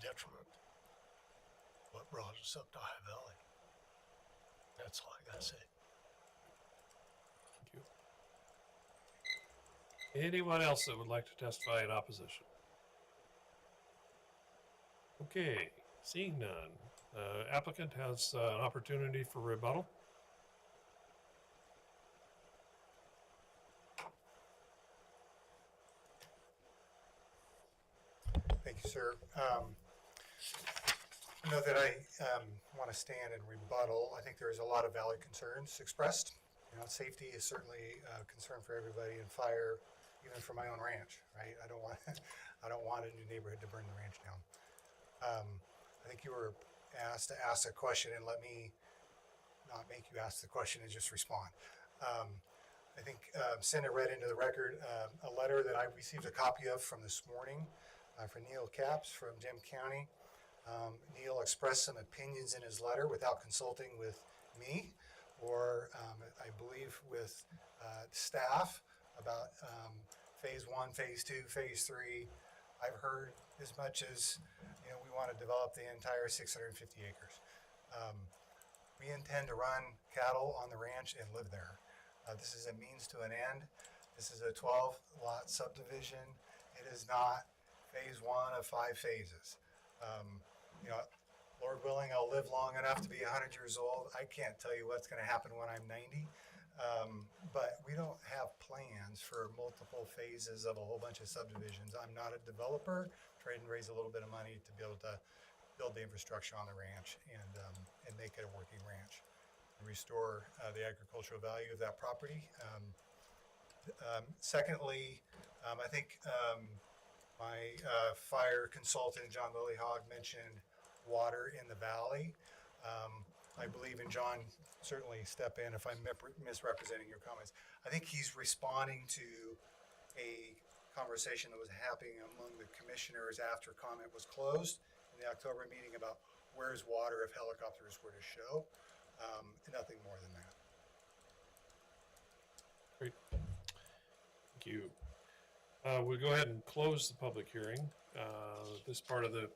Speaker 23: detriment. What brought us up to High Valley. That's all I gotta say.
Speaker 1: Thank you. Anyone else that would like to testify in opposition? Okay, seeing none. Applicant has an opportunity for rebuttal.
Speaker 11: Thank you, sir. Know that I want to stand and rebuttal. I think there is a lot of valid concerns expressed. Safety is certainly a concern for everybody, and fire, even for my own ranch, right? I don't want a new neighborhood to burn the ranch down. I think you were asked to ask a question, and let me not make you ask the question and just respond. I think Senator read into the record a letter that I received a copy of from this morning from Neil Capps from Jim County. Neil expressed some opinions in his letter without consulting with me or I believe with staff about phase 1, phase 2, phase 3. I've heard as much as, we want to develop the entire 650 acres. We intend to run cattle on the ranch and live there. This is a means to an end. This is a 12-lot subdivision. It is not phase 1 of 5 phases. Lord willing, I'll live long enough to be 100 years old. I can't tell you what's going to happen when I'm 90. But we don't have plans for multiple phases of a whole bunch of subdivisions. I'm not a developer, trying to raise a little bit of money to be able to build the infrastructure on the ranch and make it a working ranch. And restore the agricultural value of that property. Secondly, I think my fire consultant, John Lillyhog, mentioned water in the valley. I believe, and John, certainly step in if I'm misrepresenting your comments. I think he's responding to a conversation that was happening among the commissioners after comment was closed in the October meeting about where's water if helicopters were to show. Nothing more than that.
Speaker 1: Great. Thank you. We'll go ahead and close the public hearing. This part of the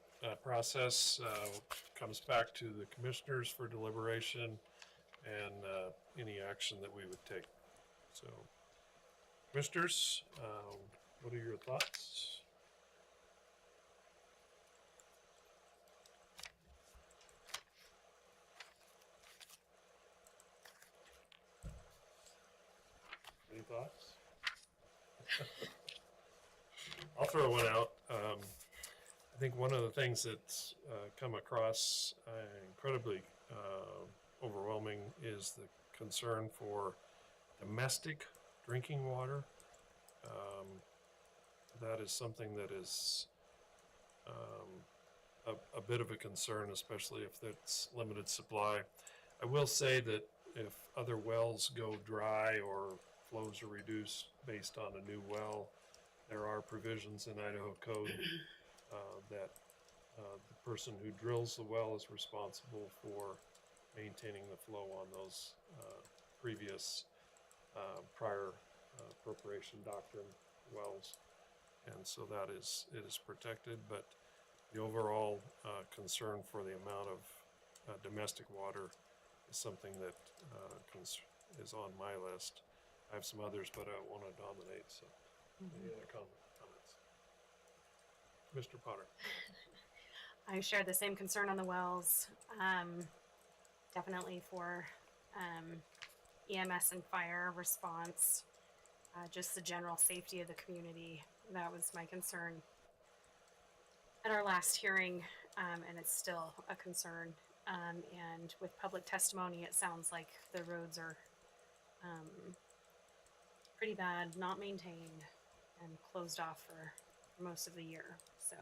Speaker 1: process comes back to the commissioners for deliberation and any action that we would take. So, commissioners, what are your thoughts? Any thoughts? I'll throw one out. I think one of the things that's come across incredibly overwhelming is the concern for domestic drinking water. That is something that is a bit of a concern, especially if it's limited supply. I will say that if other wells go dry or flows are reduced based on a new well, there are provisions in Idaho code that the person who drills the well is responsible for maintaining the flow on those previous prior appropriation doctrine wells. And so it is protected, but the overall concern for the amount of domestic water is something that is on my list. I have some others, but I want to dominate, so any other comments? Mr. Potter.
Speaker 3: I share the same concern on the wells. Definitely for EMS and fire response, just the general safety of the community. That was my concern at our last hearing, and it's still a concern. And with public testimony, it sounds like the roads are pretty bad, not maintained, and closed off for most of the year. So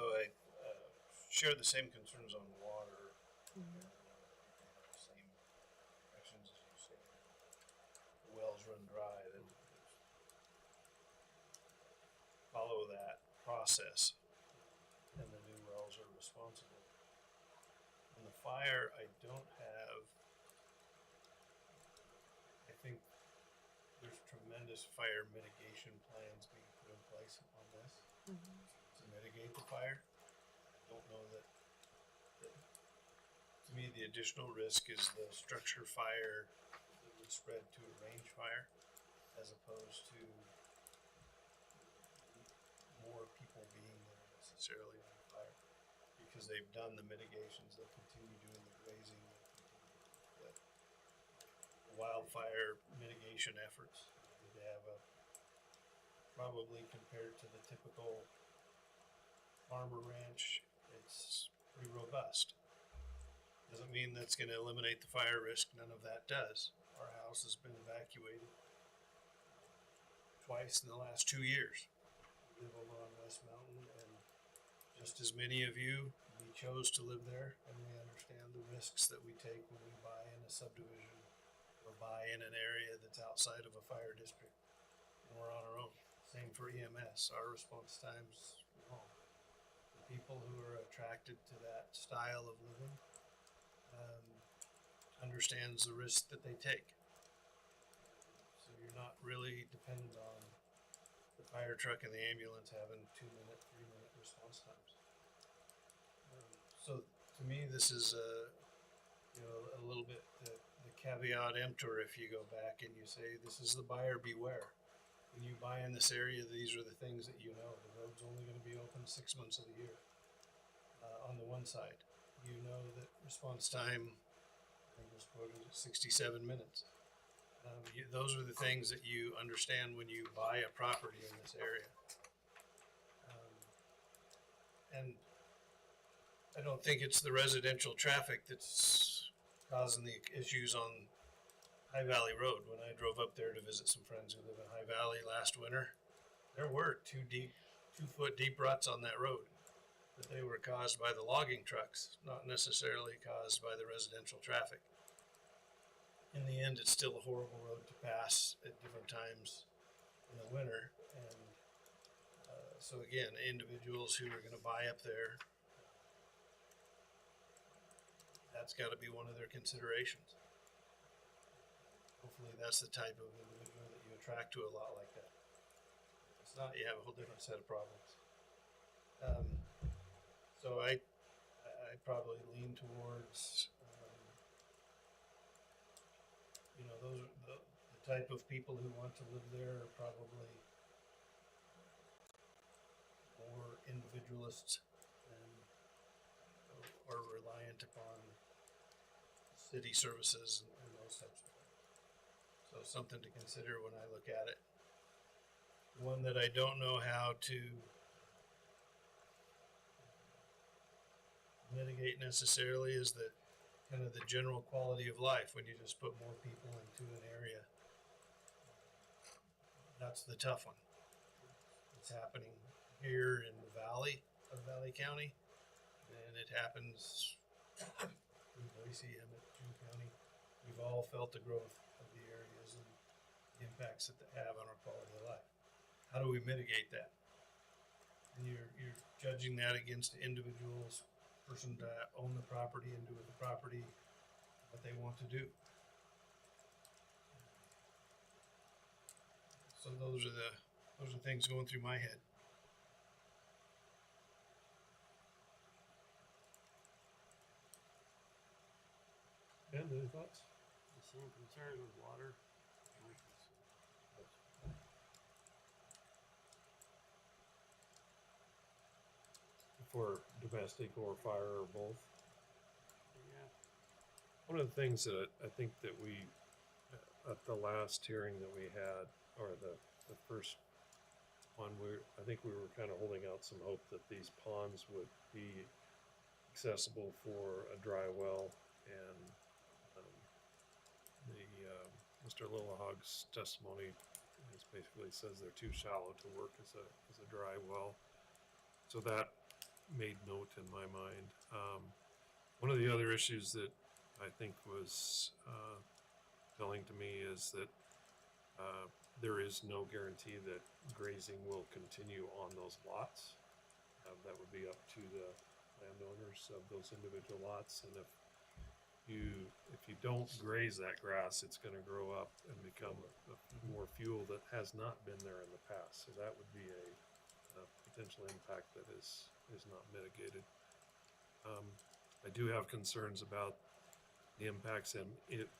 Speaker 4: I share the same concerns on water. Same actions as you say. The wells run dry, then follow that process, and the new wells are responsible. On the fire, I don't have. I think there's tremendous fire mitigation plans being put in place on this to mitigate the fire. I don't know that to me, the additional risk is the structure fire that would spread to a range fire as opposed to more people being there necessarily on the fire. Because they've done the mitigations, they'll continue doing the grazing, the wildfire mitigation efforts. They have probably compared to the typical farmer ranch, it's pretty robust. Doesn't mean that's going to eliminate the fire risk. None of that does. Our house has been evacuated twice in the last 2 years. We live over on West Mountain, and just as many of you, we chose to live there, and we understand the risks that we take when we buy in a subdivision or buy in an area that's outside of a fire district. And we're on our own. Same for EMS. Our response time's long. The people who are attracted to that style of living understands the risk that they take. So you're not really dependent on the fire truck and the ambulance having 2-minute, 3-minute response times. So to me, this is a little bit the caveat emptor. If you go back and you say, this is the buyer beware. When you buy in this area, these are the things that you know. The road's only going to be open 6 months of the year. On the one side, you know that response time, I think was quoted at 67 minutes. Those are the things that you understand when you buy a property in this area. And I don't think it's the residential traffic that's causing the issues on High Valley Road. When I drove up there to visit some friends who live in High Valley last winter, there were 2-foot deep ruts on that road. But they were caused by the logging trucks, not necessarily caused by the residential traffic. In the end, it's still a horrible road to pass at different times in the winter. And so again, individuals who are going to buy up there, that's got to be one of their considerations. Hopefully that's the type of individual that you attract to a lot like that. If it's not, you have a whole different set of problems. So I probably lean towards, those are the type of people who want to live there are probably more individualists and are reliant upon city services and those types of things. So something to consider when I look at it. One that I don't know how to mitigate necessarily is the kind of the general quality of life when you just put more people into an area. That's the tough one. It's happening here in the valley of Valley County, and it happens in Boise, Emmett, June County. We've all felt the growth of the areas and the impacts that they have on our quality of life. How do we mitigate that? And you're judging that against the individuals, person to own the property and do with the property what they want to do. So those are things going through my head.
Speaker 1: Ben, any thoughts?
Speaker 6: The same concern with water.
Speaker 1: For domestic or fire or both?
Speaker 6: Yeah.
Speaker 1: One of the things that I think that we, at the last hearing that we had, or the first one, I think we were kind of holding out some hope that these ponds would be accessible for a dry well, and Mr. Lillahog's testimony basically says they're too shallow to work as a dry well. So that made note in my mind. One of the other issues that I think was telling to me is that there is no guarantee that grazing will continue on those lots. That would be up to the landowners of those individual lots, and if you don't graze that grass, it's going to grow up and become more fuel that has not been there in the past. So that would be a potential impact that is not mitigated. I do have concerns about the impacts, and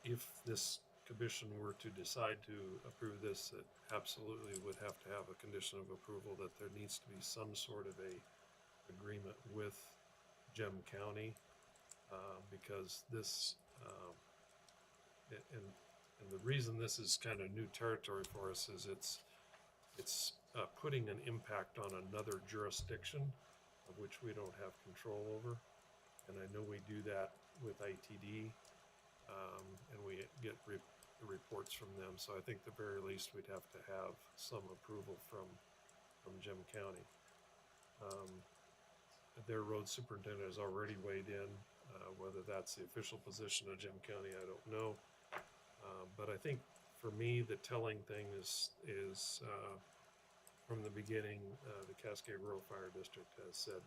Speaker 1: if this commission were to decide to approve this, it absolutely would have to have a condition of approval that there needs to be some sort of a agreement with Gem County, because this and the reason this is kind of new territory for us is it's putting an impact on another jurisdiction of which we don't have control over. And I know we do that with ITD, and we get reports from them. So I think at the very least we'd have to have some approval from Gem County. Their road superintendent has already weighed in. Whether that's the official position of Gem County, I don't know. But I think for me, the telling thing is from the beginning, the Cascade Rural Fire District has said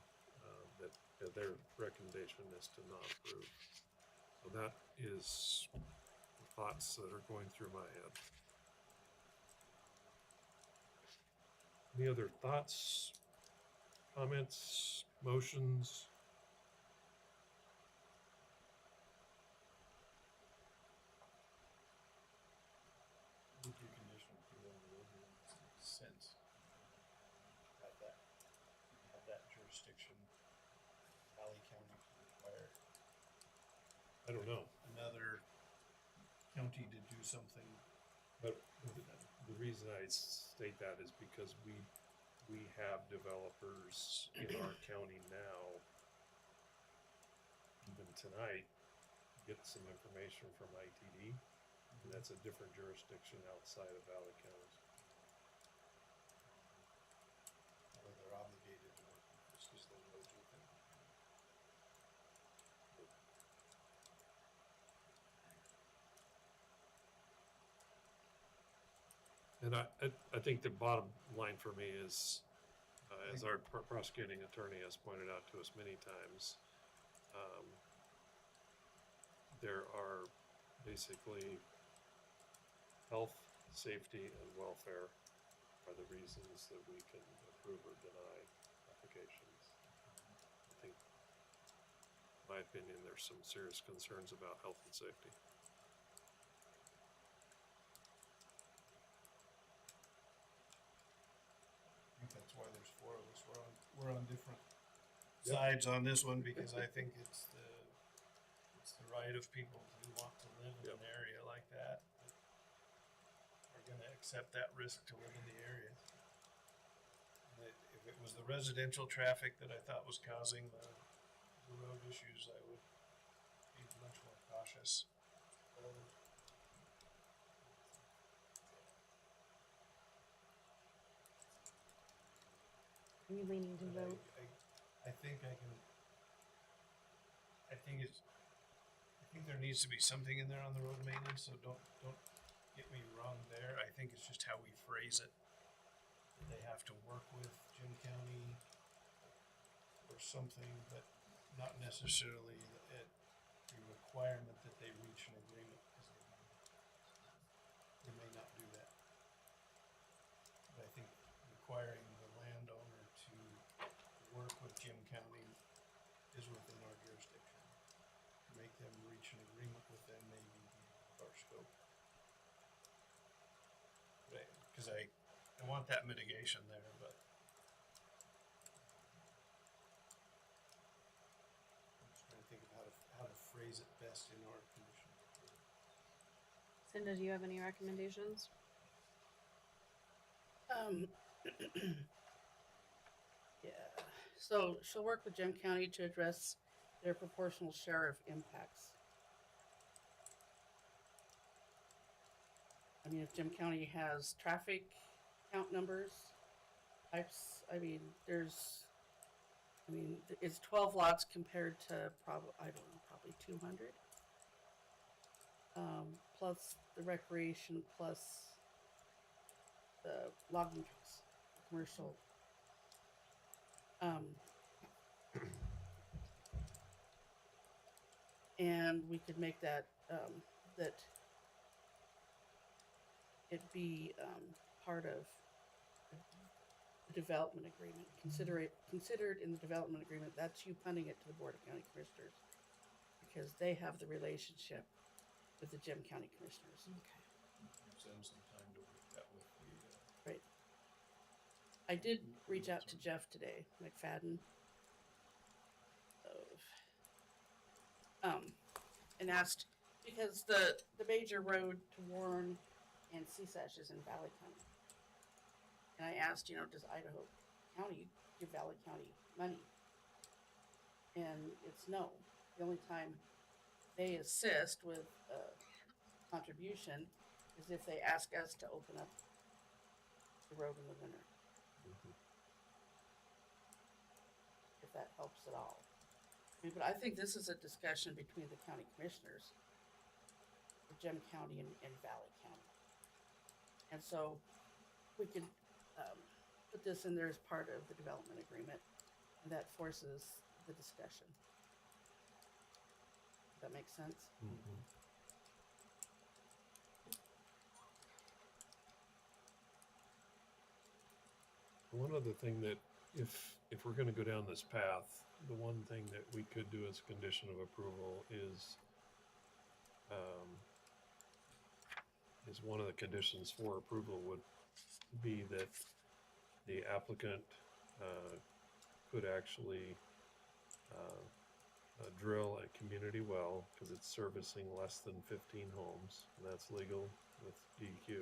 Speaker 1: that their recommendation is to not approve. So that is the thoughts that are going through my head. Any other thoughts, comments, motions?
Speaker 4: Would you condition approval of the ordinance sense? Have that jurisdiction, Valley County to require
Speaker 1: I don't know.
Speaker 4: another county to do something
Speaker 1: But the reason I state that is because we have developers in our county now, even tonight, get some information from ITD, and that's a different jurisdiction outside of Valley County.
Speaker 4: Or they're obligated to work with us because they roads within.
Speaker 1: And I think the bottom line for me is, as our prosecuting attorney has pointed out to us many times, there are basically health, safety, and welfare are the reasons that we can approve or deny applications. I think, in my opinion, there's some serious concerns about health and safety.
Speaker 4: I think that's why there's four of us. We're on different sides on this one because I think it's the right of people who want to live in an area like that are going to accept that risk to live in the area. And if it was the residential traffic that I thought was causing the road issues, I would be much more cautious.
Speaker 3: Are you leaning to
Speaker 4: But
Speaker 3: vote?
Speaker 4: I think I think there needs to be something in there on the road maintenance, so don't get me wrong there. I think it's just how we phrase it. They have to work with Jim County or something, but not necessarily a requirement that they reach an agreement, because they may not do that. But I think requiring the landowner to work with Jim County is within our jurisdiction. To make them reach an agreement with them may be our scope. Because I want that mitigation there, but I'm just trying to think of how to phrase it best in our condition.
Speaker 3: Cinda, do you have any recommendations?
Speaker 2: Yeah, so she'll work with Jim County to address their proportional share of impacts. I mean, if Jim County has traffic count numbers, it's 12 lots compared to probably 200. Plus the recreation, plus the logging trucks, commercial. And we could make that, that it be, part of the development agreement, considered in the development agreement. That's you punting it to the Board of County Commissioners, because they have the relationship with the Jim County Commissioners.
Speaker 4: Gives them some time to work that with the,
Speaker 2: Right. I did reach out to Jeff today, McFadden. And asked, because the major road to Warren and Seasash is in Valley County. And I asked, does Idaho County give Valley County money? And it's no. The only time they assist with contribution is if they ask us to open up the road in the winter. If that helps at all. But I think this is a discussion between the county commissioners of Jim County and Valley County. And so we can put this in there as part of the development agreement, and that forces the discussion. Does that make sense?
Speaker 1: One other thing that, if we're gonna go down this path, the one thing that we could do as a condition of approval is one of the conditions for approval would be that the applicant could actually drill a community well, because it's servicing less than 15 homes, and that's legal with DEQ,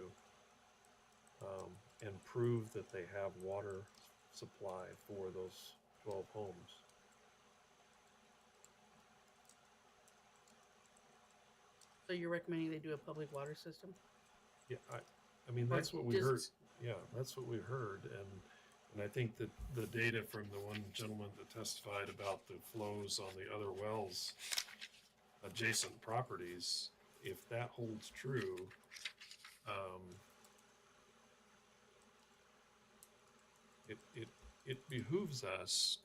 Speaker 1: and prove that they have water supply for those 12 homes.
Speaker 2: So you're recommending they do a public water system?
Speaker 1: Yeah, I mean,
Speaker 2: Or
Speaker 1: that's what we heard.
Speaker 2: just-
Speaker 1: Yeah, that's what we heard, and I think that the data from the one gentleman that testified about the flows on the other wells, adjacent properties, if that holds true, it behooves us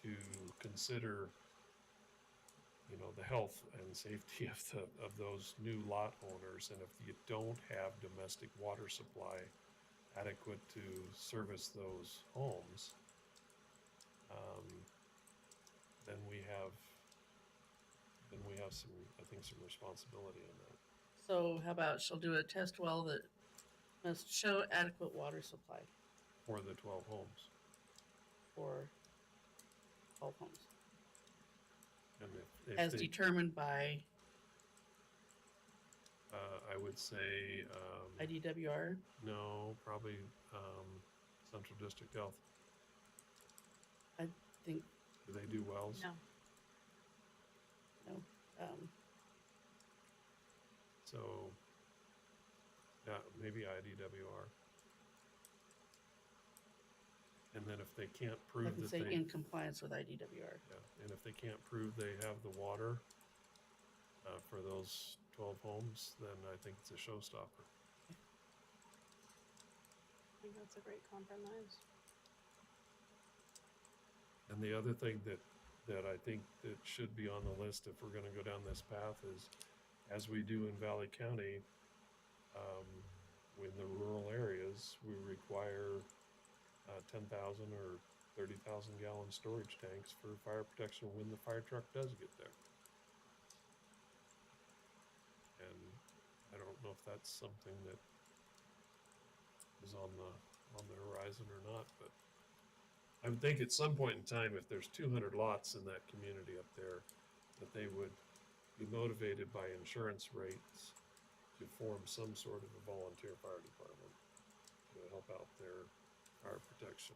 Speaker 1: to consider, you know, the health and safety of those new lot owners, and if you don't have domestic water supply adequate to service those homes, then we have some, I think, some responsibility in that.
Speaker 2: So how about she'll do a test well that must show adequate water supply
Speaker 1: For the 12 homes.
Speaker 2: for all homes,
Speaker 1: And if
Speaker 2: as
Speaker 1: they,
Speaker 2: determined by
Speaker 1: I would say,
Speaker 2: IDWR?
Speaker 1: no, probably, Central District Health.
Speaker 2: I think,
Speaker 1: Do they do wells?
Speaker 3: No.
Speaker 2: no,
Speaker 1: So, yeah, maybe IDWR. And then if they can't
Speaker 2: I
Speaker 1: prove
Speaker 2: can
Speaker 1: that
Speaker 2: say
Speaker 1: they,
Speaker 2: in compliance with IDWR.
Speaker 1: yeah, and if they can't prove they have the water, for those 12 homes, then I think it's a showstopper.
Speaker 3: I think that's a great compromise.
Speaker 1: And the other thing that I think that should be on the list if we're gonna go down this path is, as we do in Valley County, in the rural areas, we require 10,000 or 30,000 gallon storage tanks for fire protection when the fire truck does get there. And I don't know if that's something that is on the horizon or not, but I would think at some point in time, if there's 200 lots in that community up there, that they would be motivated by insurance rates to form some sort of a volunteer fire department to help out their fire protection.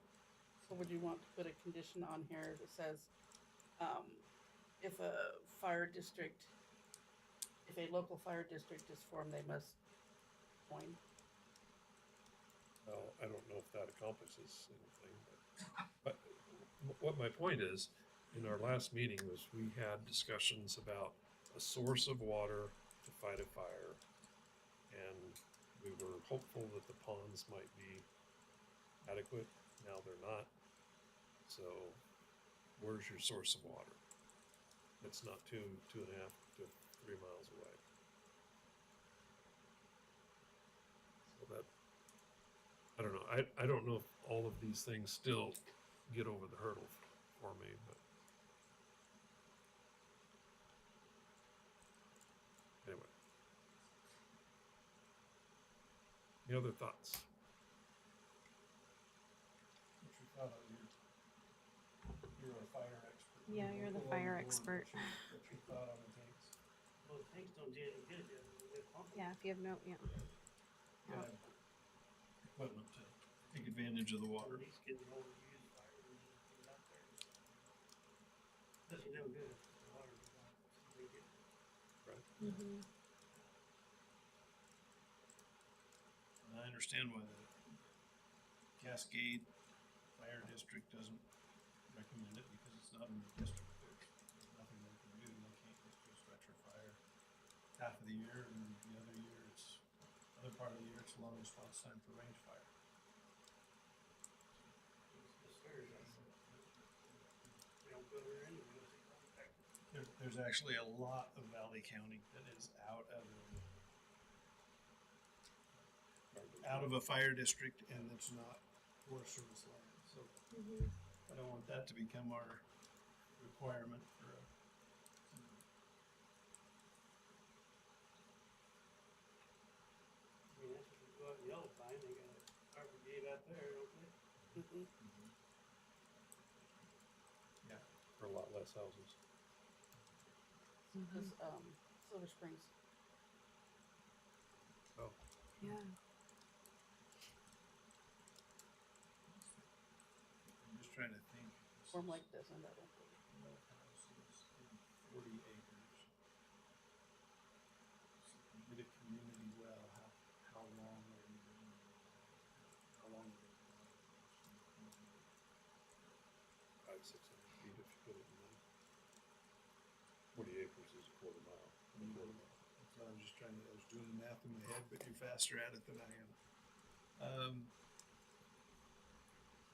Speaker 2: So would you want to put a condition on here that says, if a local fire district is formed, they must join?
Speaker 1: Well, I don't know if that accomplishes anything, but what my point is, in our last meeting was we had discussions about a source of water to fight a fire. And we were hopeful that the ponds might be adequate. Now they're not. So where's your source of water? It's not 2.5 to 3 miles away. So that, I don't know. I don't know if all of these things still get over the hurdle for me, but anyway. Any other thoughts?
Speaker 4: What's your thought on you're a fire expert.
Speaker 3: Yeah, you're the
Speaker 4: Go
Speaker 3: fire
Speaker 4: overboard.
Speaker 3: expert.
Speaker 4: What's your thought on the tanks?
Speaker 6: Well, the tanks don't do any good, they're pumping.
Speaker 3: Yeah, if you have no, yeah.
Speaker 4: Got equipment to take advantage of the water.
Speaker 6: These kids are overused fire, and just put it out there. Does you no good if the water is not, they get.
Speaker 1: Right.
Speaker 3: Mm-hmm.
Speaker 4: And I understand why the Cascade Fire District doesn't recommend it, because it's not in the district. There's nothing they can do. They can't just do structure fire half of the year, and the other year it's, other part of the year it's long response time for range fire.
Speaker 6: It's fair, they don't go there anyway, they contact.
Speaker 4: There's actually a lot of Valley County that is out of a fire district, and it's not Forest Service land. So I don't want that to become our requirement for a.
Speaker 6: I mean, that's what you go out in Yellow Pine, they got a fire brigade out there, don't they?
Speaker 2: Mm-hmm.
Speaker 4: Yeah.
Speaker 1: For a lot less houses.
Speaker 2: This, Silver Springs.
Speaker 1: Oh,
Speaker 2: Form Lake doesn't, I don't think.
Speaker 4: Well houses in 40 acres. Get a community well, how long are you doing it? How long are they doing it?
Speaker 1: 500-600 feet if you put it in there. 40 acres is a quarter mile.
Speaker 4: So I was just trying to, I was doing the math in my head, but you're faster at it than I am.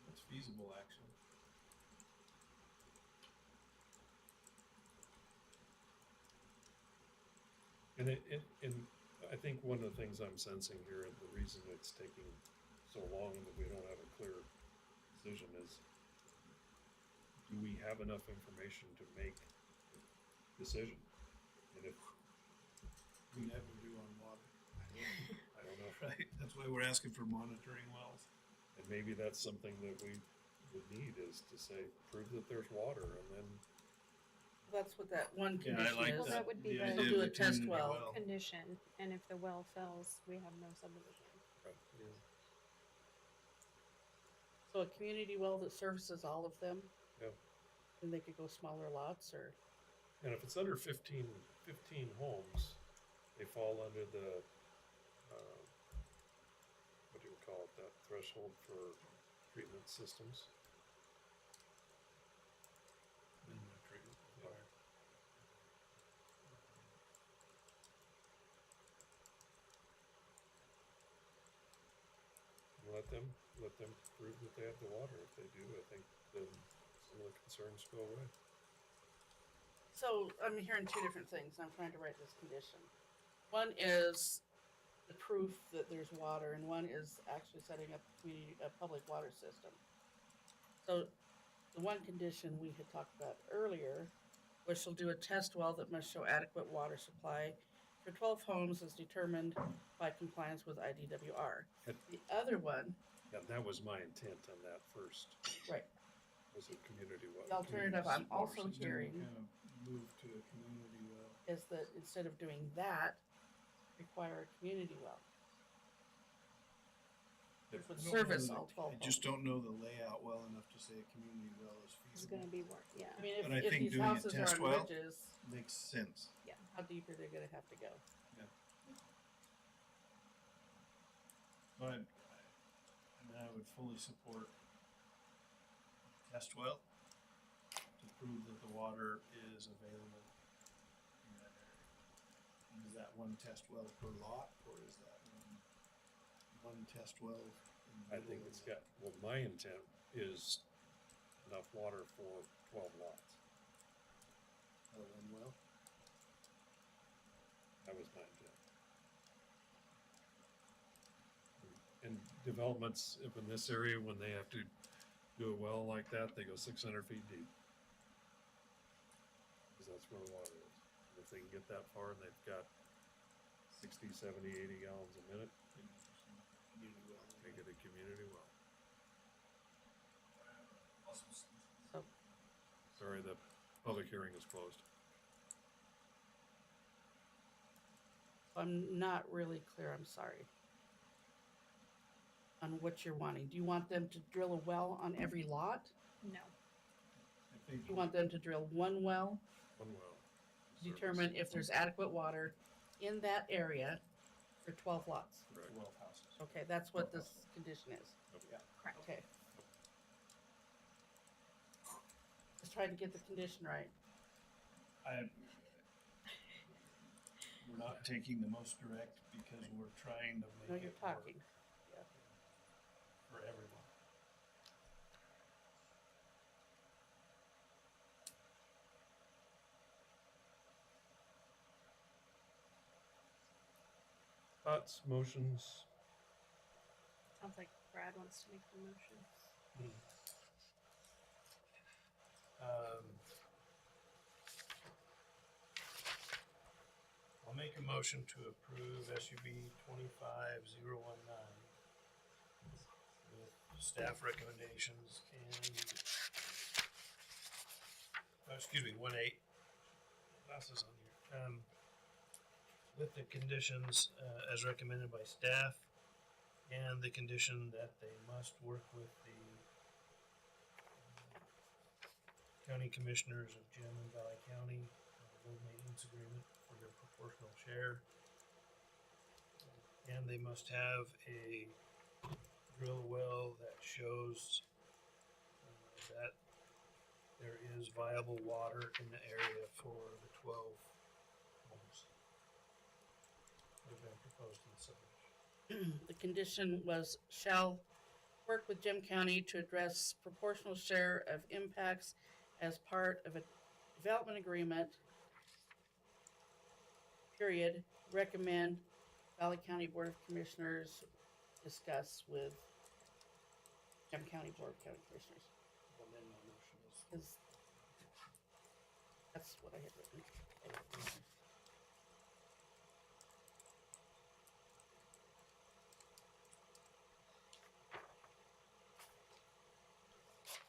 Speaker 4: That's feasible, actually.
Speaker 1: And I think one of the things I'm sensing here, and the reason it's taking so long that we don't have a clear decision is, do we have enough information to make a decision? And if
Speaker 4: We never do on water.
Speaker 1: I don't know,
Speaker 4: Right, that's why we're asking for monitoring wells.
Speaker 1: and maybe that's something that we would need is to say, prove that there's water, and then
Speaker 2: That's what that one
Speaker 4: Yeah, I
Speaker 2: condition
Speaker 4: like
Speaker 2: is.
Speaker 3: Well, that would be
Speaker 4: the
Speaker 3: the-
Speaker 4: idea
Speaker 2: They'll do
Speaker 4: of
Speaker 2: a
Speaker 4: the
Speaker 2: test
Speaker 4: community
Speaker 2: well.
Speaker 3: condition, and if the well fails, we have no subdivision.
Speaker 2: So a community well that services all of them,
Speaker 1: yeah.
Speaker 2: then they could go smaller lots, or
Speaker 1: And if it's under 15 homes, they fall under the, what do we call it, that threshold for treatment systems?
Speaker 4: Minimum treatment required.
Speaker 1: Let them prove that they have the water. If they do, I think then some of the concerns go away.
Speaker 2: so I'm hearing two different things. I'm trying to write this condition. One is the proof that there's water, and one is actually setting up a public water system. So the one condition we had talked about earlier was she'll do a test well that must show adequate water supply for 12 homes as determined by compliance with IDWR. The other one,
Speaker 1: And that was my intent on that first,
Speaker 2: right,
Speaker 1: was a community well.
Speaker 2: the alternative I'm also
Speaker 4: System
Speaker 2: hearing
Speaker 4: Kind of move to a community well.
Speaker 2: is that instead of doing that, require a community well. Which would
Speaker 4: I don't
Speaker 2: service
Speaker 4: know
Speaker 2: all
Speaker 4: that-
Speaker 2: 12
Speaker 4: I just
Speaker 2: homes.
Speaker 4: don't know the layout well enough to say a community well is
Speaker 3: It's
Speaker 4: feasible.
Speaker 3: gonna be work, yeah.
Speaker 2: I mean,
Speaker 4: But I
Speaker 2: if
Speaker 4: think
Speaker 2: these
Speaker 4: doing a
Speaker 2: houses are
Speaker 4: test
Speaker 2: on
Speaker 4: well
Speaker 2: ridges,
Speaker 4: makes sense.
Speaker 3: Yeah.
Speaker 2: how deep are they gonna have to go?
Speaker 4: But I would fully support a test well to prove that the water is available in that area. And is that one test well per lot, or is that one test well? in the
Speaker 1: I
Speaker 4: middle
Speaker 1: think
Speaker 4: of
Speaker 1: it's
Speaker 4: the-
Speaker 1: got, well, my intent is enough water for 12 lots.
Speaker 4: one well?
Speaker 1: That was my intent. And developments up in this area, when they have to do a well like that, they go 600 feet deep. Because that's where the water is. And if they can get that far and they've got 60, 70, 80 gallons a minute,
Speaker 4: Community well.
Speaker 1: they get a community well.
Speaker 2: So
Speaker 1: Sorry, the public hearing is closed.
Speaker 2: I'm not really clear, I'm sorry. On what you're wanting. Do you want them to drill a well on every lot?
Speaker 3: No.
Speaker 4: I think
Speaker 2: You want them to drill one well,
Speaker 1: One well.
Speaker 2: determine if there's adequate water in that area for 12 lots?
Speaker 1: Correct.
Speaker 4: 12 houses.
Speaker 2: Okay, that's what this condition is.
Speaker 4: Yeah.
Speaker 3: Correct.
Speaker 2: Okay. Just trying to get the condition right.
Speaker 4: We're not taking the most direct because we're trying to
Speaker 2: No,
Speaker 4: make
Speaker 2: you're
Speaker 4: it work
Speaker 2: talking. Yeah.
Speaker 4: for everyone.
Speaker 1: Thoughts, motions?
Speaker 3: Sounds like Brad wants to make the motion.
Speaker 4: I'll make a motion to approve SUB 25019 with staff recommendations and, excuse me, 18. Glasses on here. With the conditions as recommended by staff and the condition that they must work with the County Commissioners of Jim and Valley County, road maintenance agreement for their proportional share. And they must have a drill well that shows that there is viable water in the area for the 12 homes that have been proposed in the subdivision.
Speaker 2: The condition was shall work with Jim County to address proportional share of impacts as part of a development agreement. Period. Recommend Valley County Board of Commissioners discuss with Jim County Board of County Commissioners.
Speaker 4: Well, then my motion is.
Speaker 2: Because that's what I had written.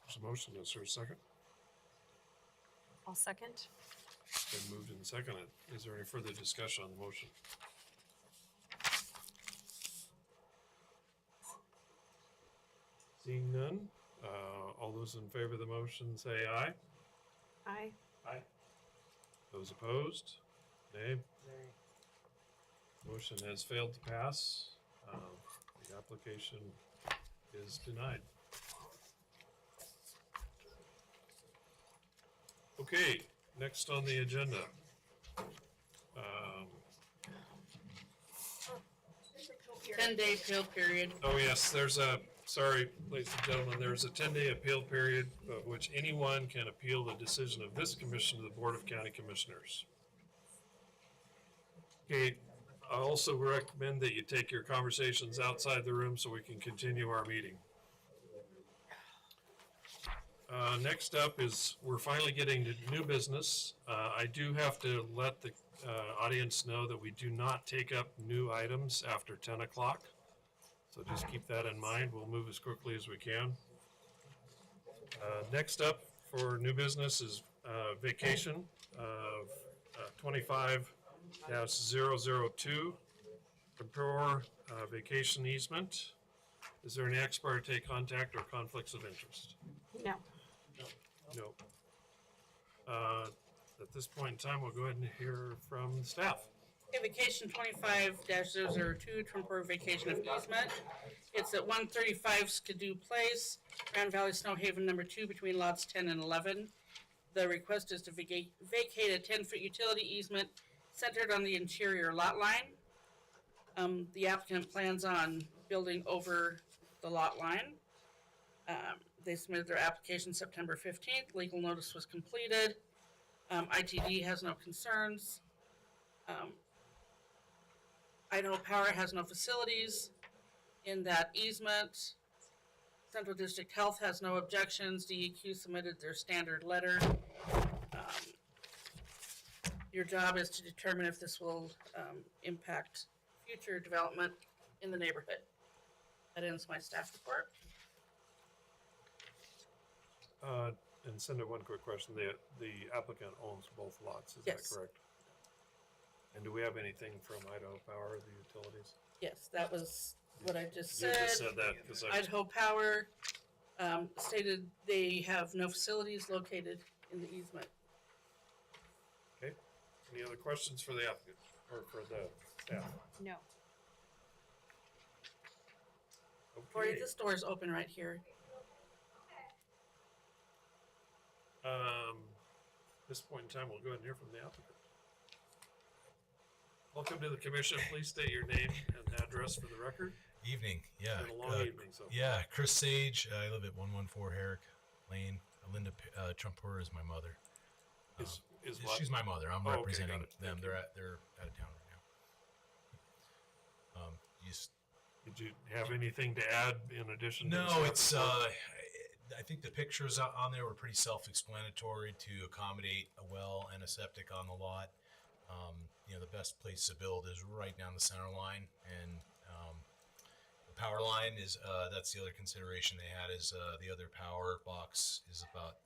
Speaker 1: There's a motion. Is there a second?
Speaker 3: I'll second.
Speaker 1: Been moved and seconded. Is there any further discussion on the motion? Seeing none, all those in favor of the motion say aye.
Speaker 3: Aye.
Speaker 1: Aye. Those opposed? Nay. Motion has failed to pass. The application is denied. Okay, next on the agenda.
Speaker 2: 10-day appeal period.
Speaker 1: Oh, yes, sorry, ladies and gentlemen, there's a 10-day appeal period of which anyone can appeal the decision of this commission to the Board of County Commissioners. Okay, I also recommend that you take your conversations outside the room so we can continue our meeting. Next up is, we're finally getting to new business. I do have to let the audience know that we do not take up new items after 10 o'clock. So just keep that in mind. We'll move as quickly as we can. Next up for new business is vacation of 25-002, Compare vacation easement. Is there any ex parte contact or conflicts of interest?
Speaker 3: No.
Speaker 1: No. At this point in time, we'll go ahead and hear from staff.
Speaker 2: Okay, vacation 25-002, temporary vacation of easement. It's at 135 Skidoo Place, Grand Valley Snow Haven number 2, between lots 10 and 11. The request is to vacate a 10-foot utility easement centered on the interior lot line. The applicant plans on building over the lot line. They submitted their application September 15th. Legal notice was completed. ITD has no concerns. Idaho Power has no facilities in that easement. Central District Health has no objections. DEQ submitted their standard letter. Your job is to determine if this will impact future development in the neighborhood. That ends my staff report.
Speaker 1: And Cindy, one quick question. The applicant owns both lots, is
Speaker 2: Yes.
Speaker 1: that correct? And do we have anything from Idaho Power, the utilities?
Speaker 2: Yes, that was what I just
Speaker 1: You
Speaker 2: said.
Speaker 1: just said that, 'cause I-
Speaker 2: Idaho Power stated they have no facilities located in the easement.
Speaker 1: Okay. Any other questions for the applicant or for the staff?
Speaker 3: No.
Speaker 2: Corey,
Speaker 1: Okay.
Speaker 2: this door is open right here.
Speaker 1: At this point in time, we'll go ahead and hear from the applicant. Welcome to the commission. Please state your name and address for the record.
Speaker 7: Evening, yeah.
Speaker 1: It's been a long evening so far.
Speaker 7: Yeah, Chris Sage. I live at 114 Herrick Lane. Linda Trumper is my mother.
Speaker 1: Is what?
Speaker 7: She's my mother. I'm
Speaker 1: Oh, okay,
Speaker 7: representing
Speaker 1: got it.
Speaker 7: them. They're out of town right now.
Speaker 1: Did you have anything to add in addition to the
Speaker 7: No,
Speaker 1: staff
Speaker 7: it's
Speaker 1: report?
Speaker 7: I think the pictures on there were pretty self-explanatory to accommodate a well and a septic on the lot. The best place to build is right down the center line, and the power line is that's the other consideration they had is the other power box is about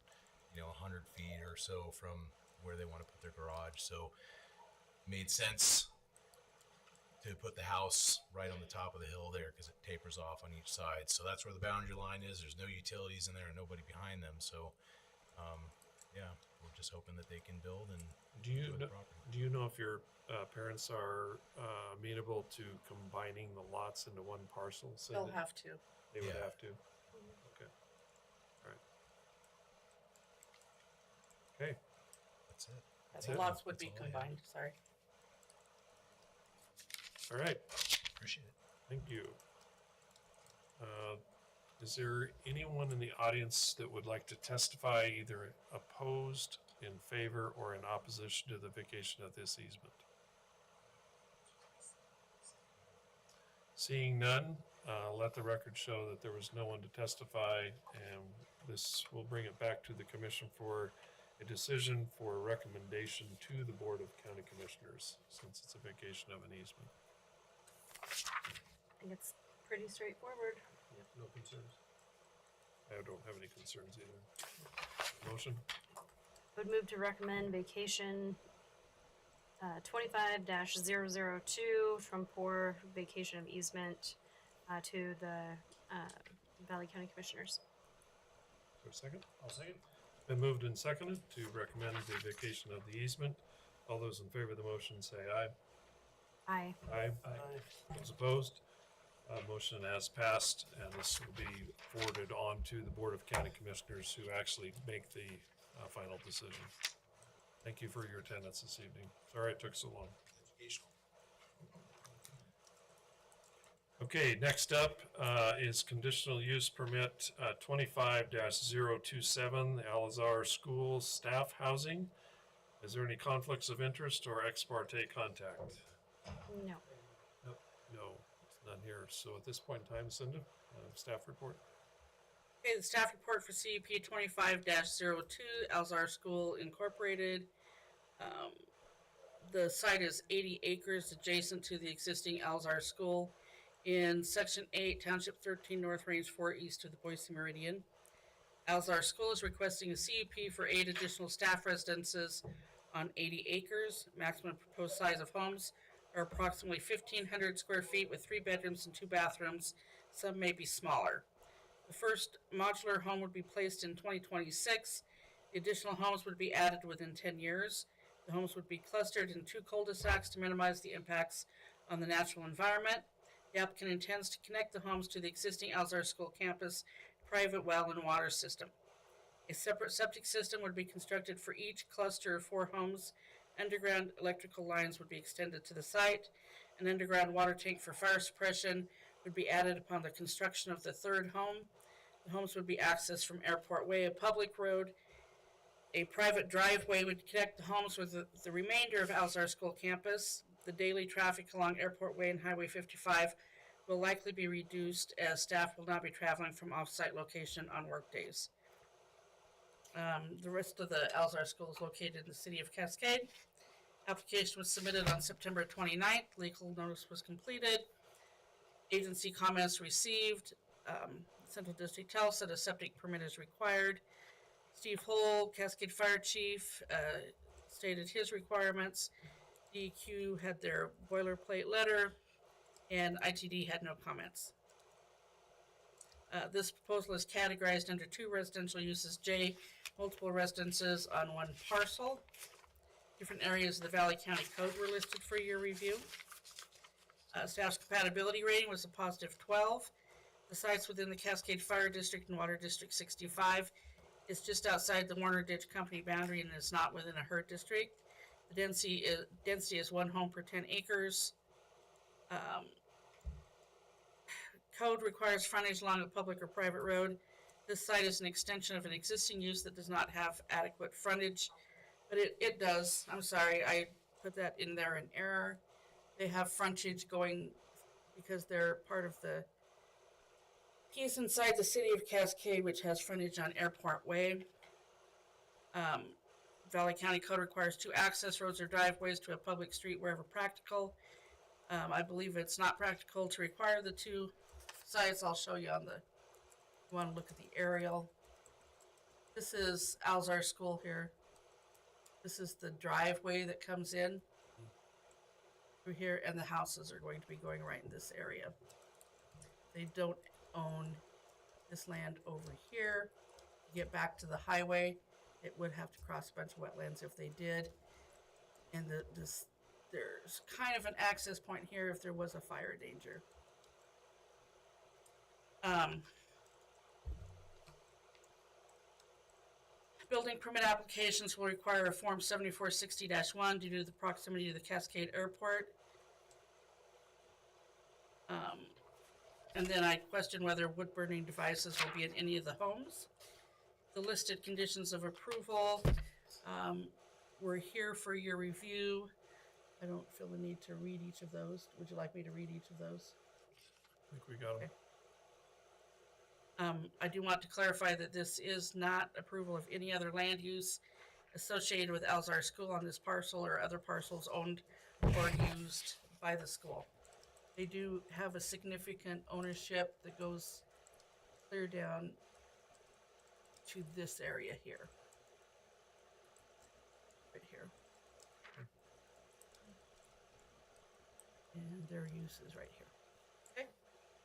Speaker 7: 100 feet or so from where they want to put their garage. So it made sense to put the house right on the top of the hill there because it tapers off on each side. So that's where the boundary line is. There's no utilities in there and nobody behind them. So yeah, we're just hoping that they can build and
Speaker 1: Do you
Speaker 7: enjoy
Speaker 1: know,
Speaker 7: the property.
Speaker 1: do you know if your parents are amenable to combining the lots into one parcel? So
Speaker 2: They'll
Speaker 1: that
Speaker 2: have to.
Speaker 1: They would
Speaker 7: Yeah.
Speaker 1: have to. Okay. All right. Okay.
Speaker 7: That's it.
Speaker 2: That's
Speaker 1: it.
Speaker 2: lots would
Speaker 7: That's
Speaker 2: be
Speaker 7: all I have.
Speaker 2: combined, sorry.
Speaker 1: All right.
Speaker 7: Appreciate it.
Speaker 1: Thank you. Is there anyone in the audience that would like to testify either opposed, in favor, or in opposition to the vacation of this easement? Seeing none, let the record show that there was no one to testify, and this will bring it back to the commission for a decision for recommendation to the Board of County Commissioners, since it's a vacation of an easement.
Speaker 3: I think it's pretty straightforward.
Speaker 1: No concerns? I don't have any concerns either. Motion?
Speaker 3: Would move to recommend vacation 25-002 from for vacation of easement to the Valley County Commissioners.
Speaker 1: For a second?
Speaker 4: I'll second.
Speaker 1: Been moved and seconded to recommend the vacation of the easement. All those in favor of the motion say aye.
Speaker 3: Aye.
Speaker 1: Aye. Those opposed? Motion has passed, and this will be forwarded on to the Board of County Commissioners who actually make the final decision. Thank you for your attendance this evening. Sorry it took so long. Okay, next up is conditional use permit 25-027, the Alazar School staff housing. Is there any conflicts of interest or ex parte contact?
Speaker 3: No.
Speaker 1: No, it's none here. So at this point in time, Cinda, staff report.
Speaker 2: Okay, the staff report for CUP 25-02, Alzar School Incorporated. The site is 80 acres adjacent to the existing Alzar School in Section 8, Township 13, North Range 4, east of the Boise Meridian. Alzar School is requesting a CUP for 8 additional staff residences on 80 acres. Maximum proposed size of homes are approximately 1,500 square feet with 3 bedrooms and 2 bathrooms. Some may be smaller. The first modular home would be placed in 2026. The additional homes would be added within 10 years. The homes would be clustered in 2 cul-de-sacs to minimize the impacts on the natural environment. The applicant intends to connect the homes to the existing Alzar School campus private well and water system. A separate septic system would be constructed for each cluster of 4 homes. Underground electrical lines would be extended to the site. An underground water tank for fire suppression would be added upon the construction of the 3rd home. The homes would be accessed from Airport Way, a public road. A private driveway would connect the homes with the remainder of Alzar School campus. The daily traffic along Airport Way and Highway 55 will likely be reduced as staff will not be traveling from off-site location on work days. The rest of the Alzar School is located in the city of Cascade. Application was submitted on September 29th. Legal notice was completed. Agency comments received. Central District Health said a septic permit is required. Steve Hull, Cascade Fire Chief, stated his requirements. DEQ had their boilerplate letter, and ITD had no comments. This proposal is categorized under 2 residential uses, J, multiple residences on 1 parcel. Different areas of the Valley County Code were listed for your review. Staff's compatibility rating was a positive 12. The sites within the Cascade Fire District and Water District 65 is just outside the Warner Ditch Company boundary and is not within a HERD district. The density is 1 home per 10 acres. Code requires frontage along a public or private road. This site is an extension of an existing use that does not have adequate frontage, but it does. I'm sorry, I put that in there in error. They have frontage going because they're part of the piece inside the city of Cascade, which has frontage on Airport Way. Valley County Code requires 2 access roads or driveways to a public street wherever practical. I believe it's not practical to require the 2 sites. I'll show you on the, you want to look at the aerial. This is Alzar School here. This is the driveway that comes in through here, and the houses are going to be going right in this area. They don't own this land over here. You get back to the highway, it would have to cross a bunch of wetlands if they did. And there's kind of an access point here if there was a fire danger. Building permit applications will require a Form 7460-1 due to the proximity to the Cascade Airport. And then I question whether wood burning devices will be in any of the homes. The listed conditions of approval were here for your review. I don't feel the need to read each of those. Would you like me to read each of those?
Speaker 1: I think we got them.
Speaker 2: I do want to clarify that this is not approval of any other land use associated with Alzar School on this parcel or other parcels owned or used by the school. They do have a significant ownership that goes clear down to this area here. Right here. And their use is right here. Okay.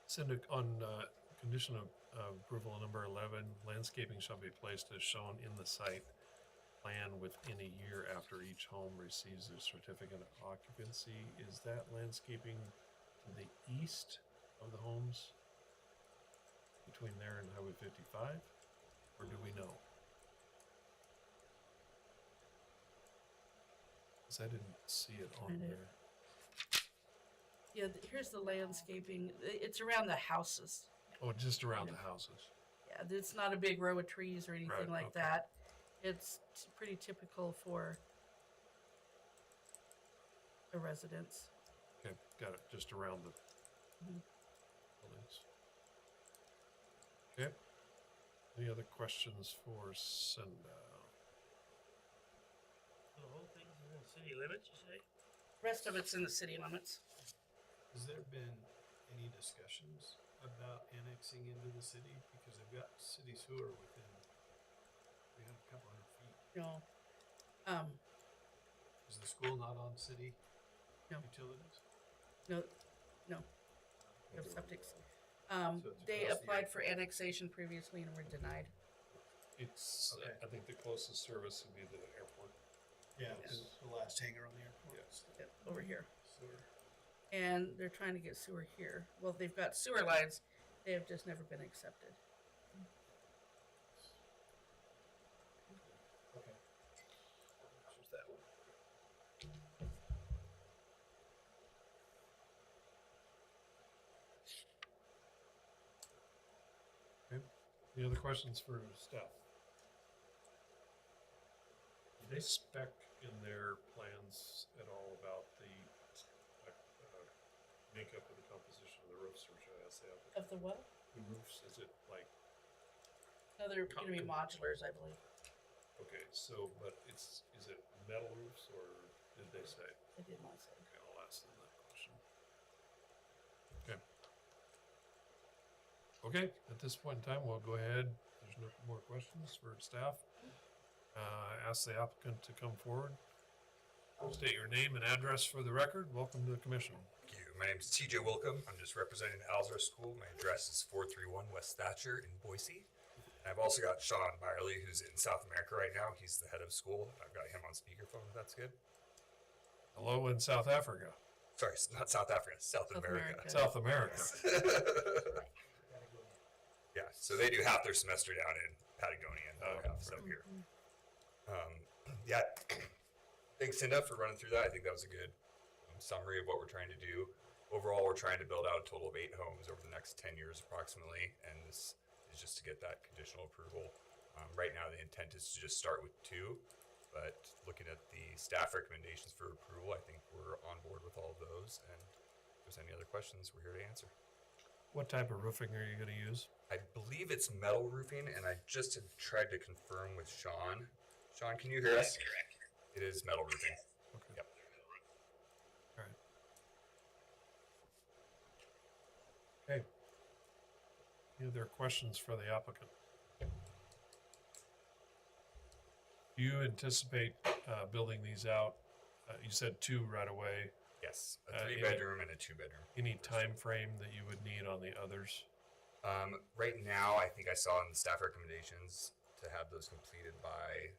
Speaker 1: Send it on condition of approval number 11, landscaping shall be placed as shown in the site plan within a year after each home receives their certificate of occupancy. Is that landscaping to the east of the homes between there and Highway 55? Or do we know? Because I didn't see it on there.
Speaker 2: Yeah, here's the landscaping. It's around the houses.
Speaker 1: Oh, just around the houses.
Speaker 2: Yeah, it's not a big row of trees or anything
Speaker 1: Right,
Speaker 2: like
Speaker 1: okay.
Speaker 2: that. It's pretty typical for a residence.
Speaker 1: Okay, got it. Just around the
Speaker 2: Mhm.
Speaker 1: buildings. Okay. Any other questions for Cinda?
Speaker 6: The whole thing's in the city limits, you say?
Speaker 2: Rest of it's in the city limits.
Speaker 4: Has there been any discussions about annexing into the city? Because they've got city sewer within a couple hundred feet.
Speaker 2: No.
Speaker 4: Is the school not on city
Speaker 2: No.
Speaker 4: utilities?
Speaker 2: No, no. No septics.
Speaker 4: So it's
Speaker 2: They
Speaker 4: across the
Speaker 2: applied for annexation previously and were denied.
Speaker 1: It's,
Speaker 4: Okay.
Speaker 1: I think the closest service would be the airport.
Speaker 4: Yeah, it's the last hangar on the airport.
Speaker 1: Yes.
Speaker 2: Yep, over here.
Speaker 4: Sewer.
Speaker 2: And they're trying to get sewer here. Well, they've got sewer lines. They have just never been accepted.
Speaker 4: Okay. Just that one.
Speaker 1: Okay. Any other questions for staff? Do they spec in their plans at all about the makeup of the composition of the roofs, or should I ask the applicant?
Speaker 2: Of the what?
Speaker 1: The roofs, is it like,
Speaker 2: No, they're gonna be modulars, I believe.
Speaker 1: okay, so, but is it metal roofs, or did they say?
Speaker 2: They did not say.
Speaker 1: Okay, I'll ask them that question. Okay. Okay, at this point in time, we'll go ahead. There's no more questions for staff. Ask the applicant to come forward. State your name and address for the record. Welcome to the commission.
Speaker 8: Thank you. My name is TJ Wilcom. I'm just representing Alzar School. My address is 431 West Thatcher in Boise. And I've also got Sean Byerly, who's in South America right now. He's the head of school. I've got him on speakerphone, if that's good.
Speaker 1: Hello in South Africa.
Speaker 8: Sorry, not South Africa, South America.
Speaker 1: South America.
Speaker 8: Yeah, so they do half their semester down in Patagonia and the other half's up here. Yeah, thanks Cinda for running through that. I think that was a good summary of what we're trying to do. Overall, we're trying to build out a total of 8 homes over the next 10 years approximately, and this is just to get that conditional approval. Right now, the intent is to just start with 2, but looking at the staff recommendations for approval, I think we're on board with all of those, and if there's any other questions, we're here to answer.
Speaker 1: What type of roofing are you going to use?
Speaker 8: I believe it's metal roofing, and I just had tried to confirm with Sean. Sean, can you hear us? It is metal roofing.
Speaker 1: Okay.
Speaker 8: Yep.
Speaker 1: All right. Okay. Any other questions for the applicant? Do you anticipate building these out? You said 2 right away.
Speaker 8: Yes, a 3-bedroom and a 2-bedroom.
Speaker 1: Any time frame that you would need on the others?
Speaker 8: Right now, I think I saw in the staff recommendations to have those completed by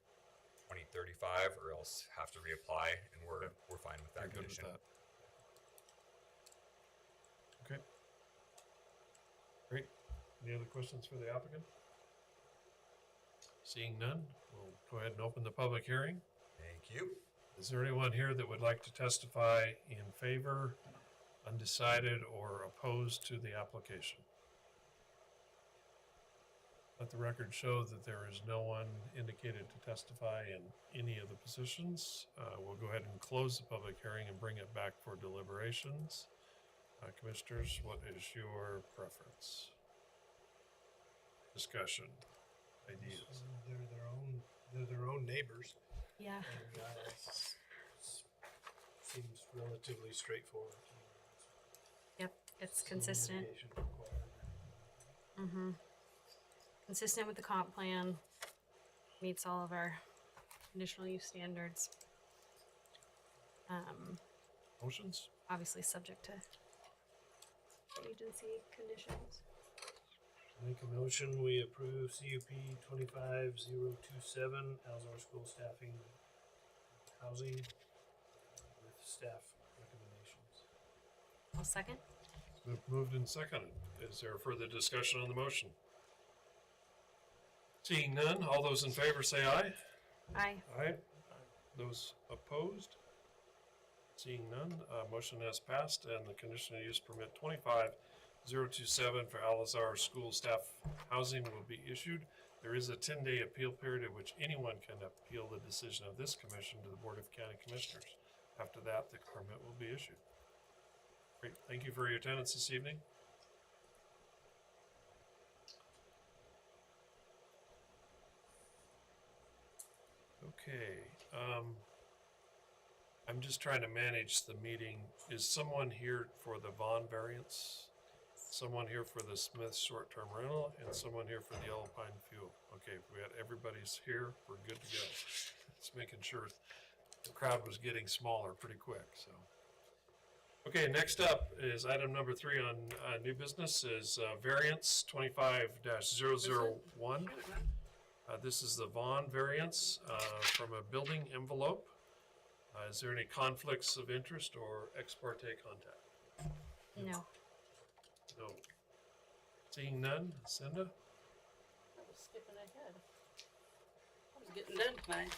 Speaker 8: 2035, or else have to reapply, and we're fine with that
Speaker 1: Very good with
Speaker 8: condition.
Speaker 1: that. Okay. Great. Any other questions for the applicant? Seeing none, we'll go ahead and open the public hearing.
Speaker 8: Thank you.
Speaker 1: Is there anyone here that would like to testify in favor, undecided, or opposed to the application? Let the record show that there is no one indicated to testify in any of the positions. We'll go ahead and close the public hearing and bring it back for deliberations. Commissioners, what is your preference? Discussion, ideas?
Speaker 4: They're their own neighbors.
Speaker 3: Yeah.
Speaker 4: And, seems relatively straightforward.
Speaker 3: Yep, it's consistent.
Speaker 4: Mitigation required.
Speaker 3: Mm-hmm. Consistent with the comp plan, meets all of our conditional use standards.
Speaker 1: Motions?
Speaker 3: Obviously subject to agency conditions.
Speaker 4: Make a motion, we approve CUP 25027, Alzar School Staffing Housing with staff recommendations.
Speaker 3: I'll second.
Speaker 1: Moved and seconded. Is there further discussion on the motion? Seeing none, all those in favor say aye.
Speaker 3: Aye.
Speaker 1: Aye. Those opposed? Seeing none, motion has passed and the conditional use permit 25027 for Al-Azhar School Staff Housing will be issued. There is a 10-day appeal period at which anyone can appeal the decision of this commission to the Board of County Commissioners. After that, the permit will be issued. Great, thank you for your attendance this evening. Okay, I'm just trying to manage the meeting. Is someone here for the Vaughn variance? Someone here for the Smith short-term rental, and someone here for the Yellow Pine fuel? Okay, we had everybody's here, we're good to go. Just making sure the crowd was getting smaller pretty quick, so. Okay, next up is item number 3 on new business is variance 25-001. This is the Vaughn variance from a building envelope. Is there any conflicts of interest or ex parte contact?
Speaker 3: No.
Speaker 1: No. Seeing none, Cinda?
Speaker 2: I was skipping ahead. I was getting done tonight.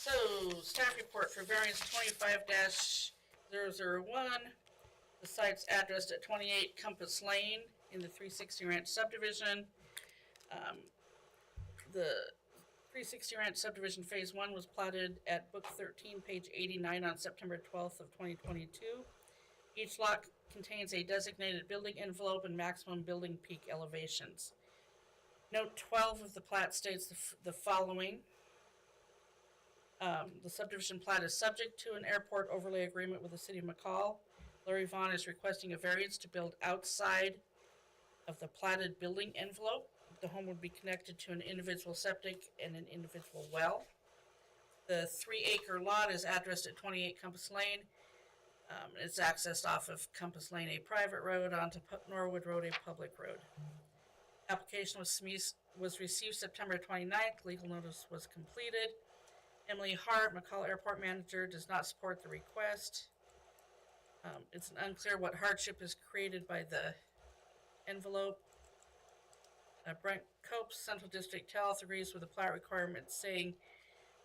Speaker 2: So, staff report for variance 25-001. The site's addressed at 28 Compass Lane in the 360 Ranch subdivision. The 360 Ranch subdivision phase 1 was platted at book 13, page 89 on September 12th of 2022. Each lot contains a designated building envelope and maximum building peak elevations. Note 12 of the plat states the following. The subdivision plat is subject to an airport overlay agreement with the city of McCall. Larry Vaughn is requesting a variance to build outside of the platted building envelope. The home would be connected to an individual septic and an individual well. The 3-acre lot is addressed at 28 Compass Lane. It's accessed off of Compass Lane, a private road, onto Norwood Road, a public road. Application was received September 29th. Legal notice was completed. Emily Hart, McCall Airport Manager, does not support the request. It's unclear what hardship is created by the envelope. Brent Copes, Central District Health, agrees with the plat requirements, saying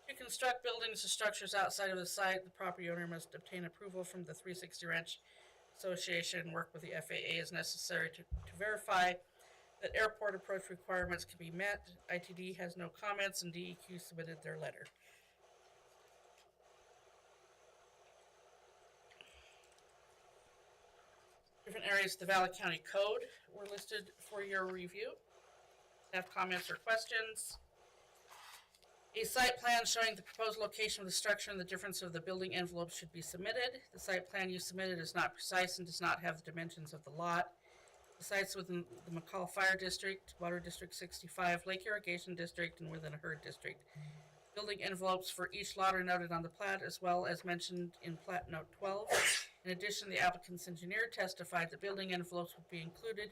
Speaker 2: to construct buildings or structures outside of the site, the property owner must obtain approval from the 360 Ranch Association and work with the FAA as necessary to verify that airport approach requirements can be met. ITD has no comments and DEQ submitted their letter. Different areas of the Valley County Code were listed for your review. Have comments or questions? A site plan showing the proposed location of the structure and the difference of the building envelope should be submitted. The site plan you submitted is not precise and does not have the dimensions of the lot. The site's within the McCall Fire District, Water District 65, Lake Irrigation District, and within a HERD district. Building envelopes for each lot are noted on the plat as well as mentioned in plat note 12. In addition, the applicant's engineer testified that building envelopes would be included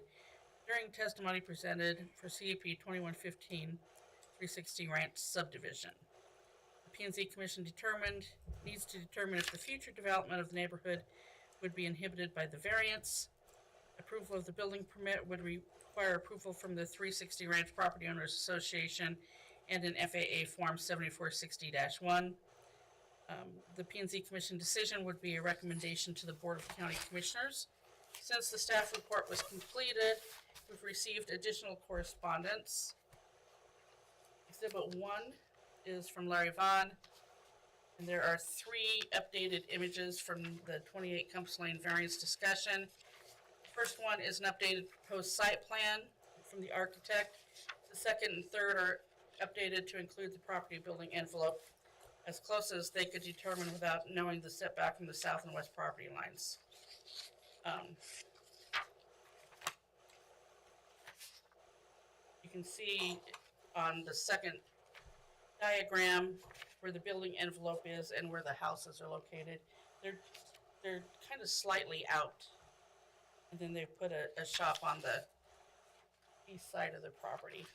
Speaker 2: during testimony presented for CUP 2115 360 Ranch subdivision. The P&Z Commission needs to determine if the future development of the neighborhood would be inhibited by the variance. Approval of the building permit would require approval from the 360 Ranch Property Owners Association and an FAA Form 7460-1. The P&Z Commission decision would be a recommendation to the Board of County Commissioners. Since the staff report was completed, we've received additional correspondence. Exhibit 1 is from Larry Vaughn, and there are 3 updated images from the 28 Compass Lane variance discussion. First one is an updated proposed site plan from the architect. The second and third are updated to include the property building envelope as close as they could determine without knowing the setback from the south and west property lines. You can see on the second diagram where the building envelope is and where the houses are located. They're kind of slightly out. And then they put a shop on the east side of the property.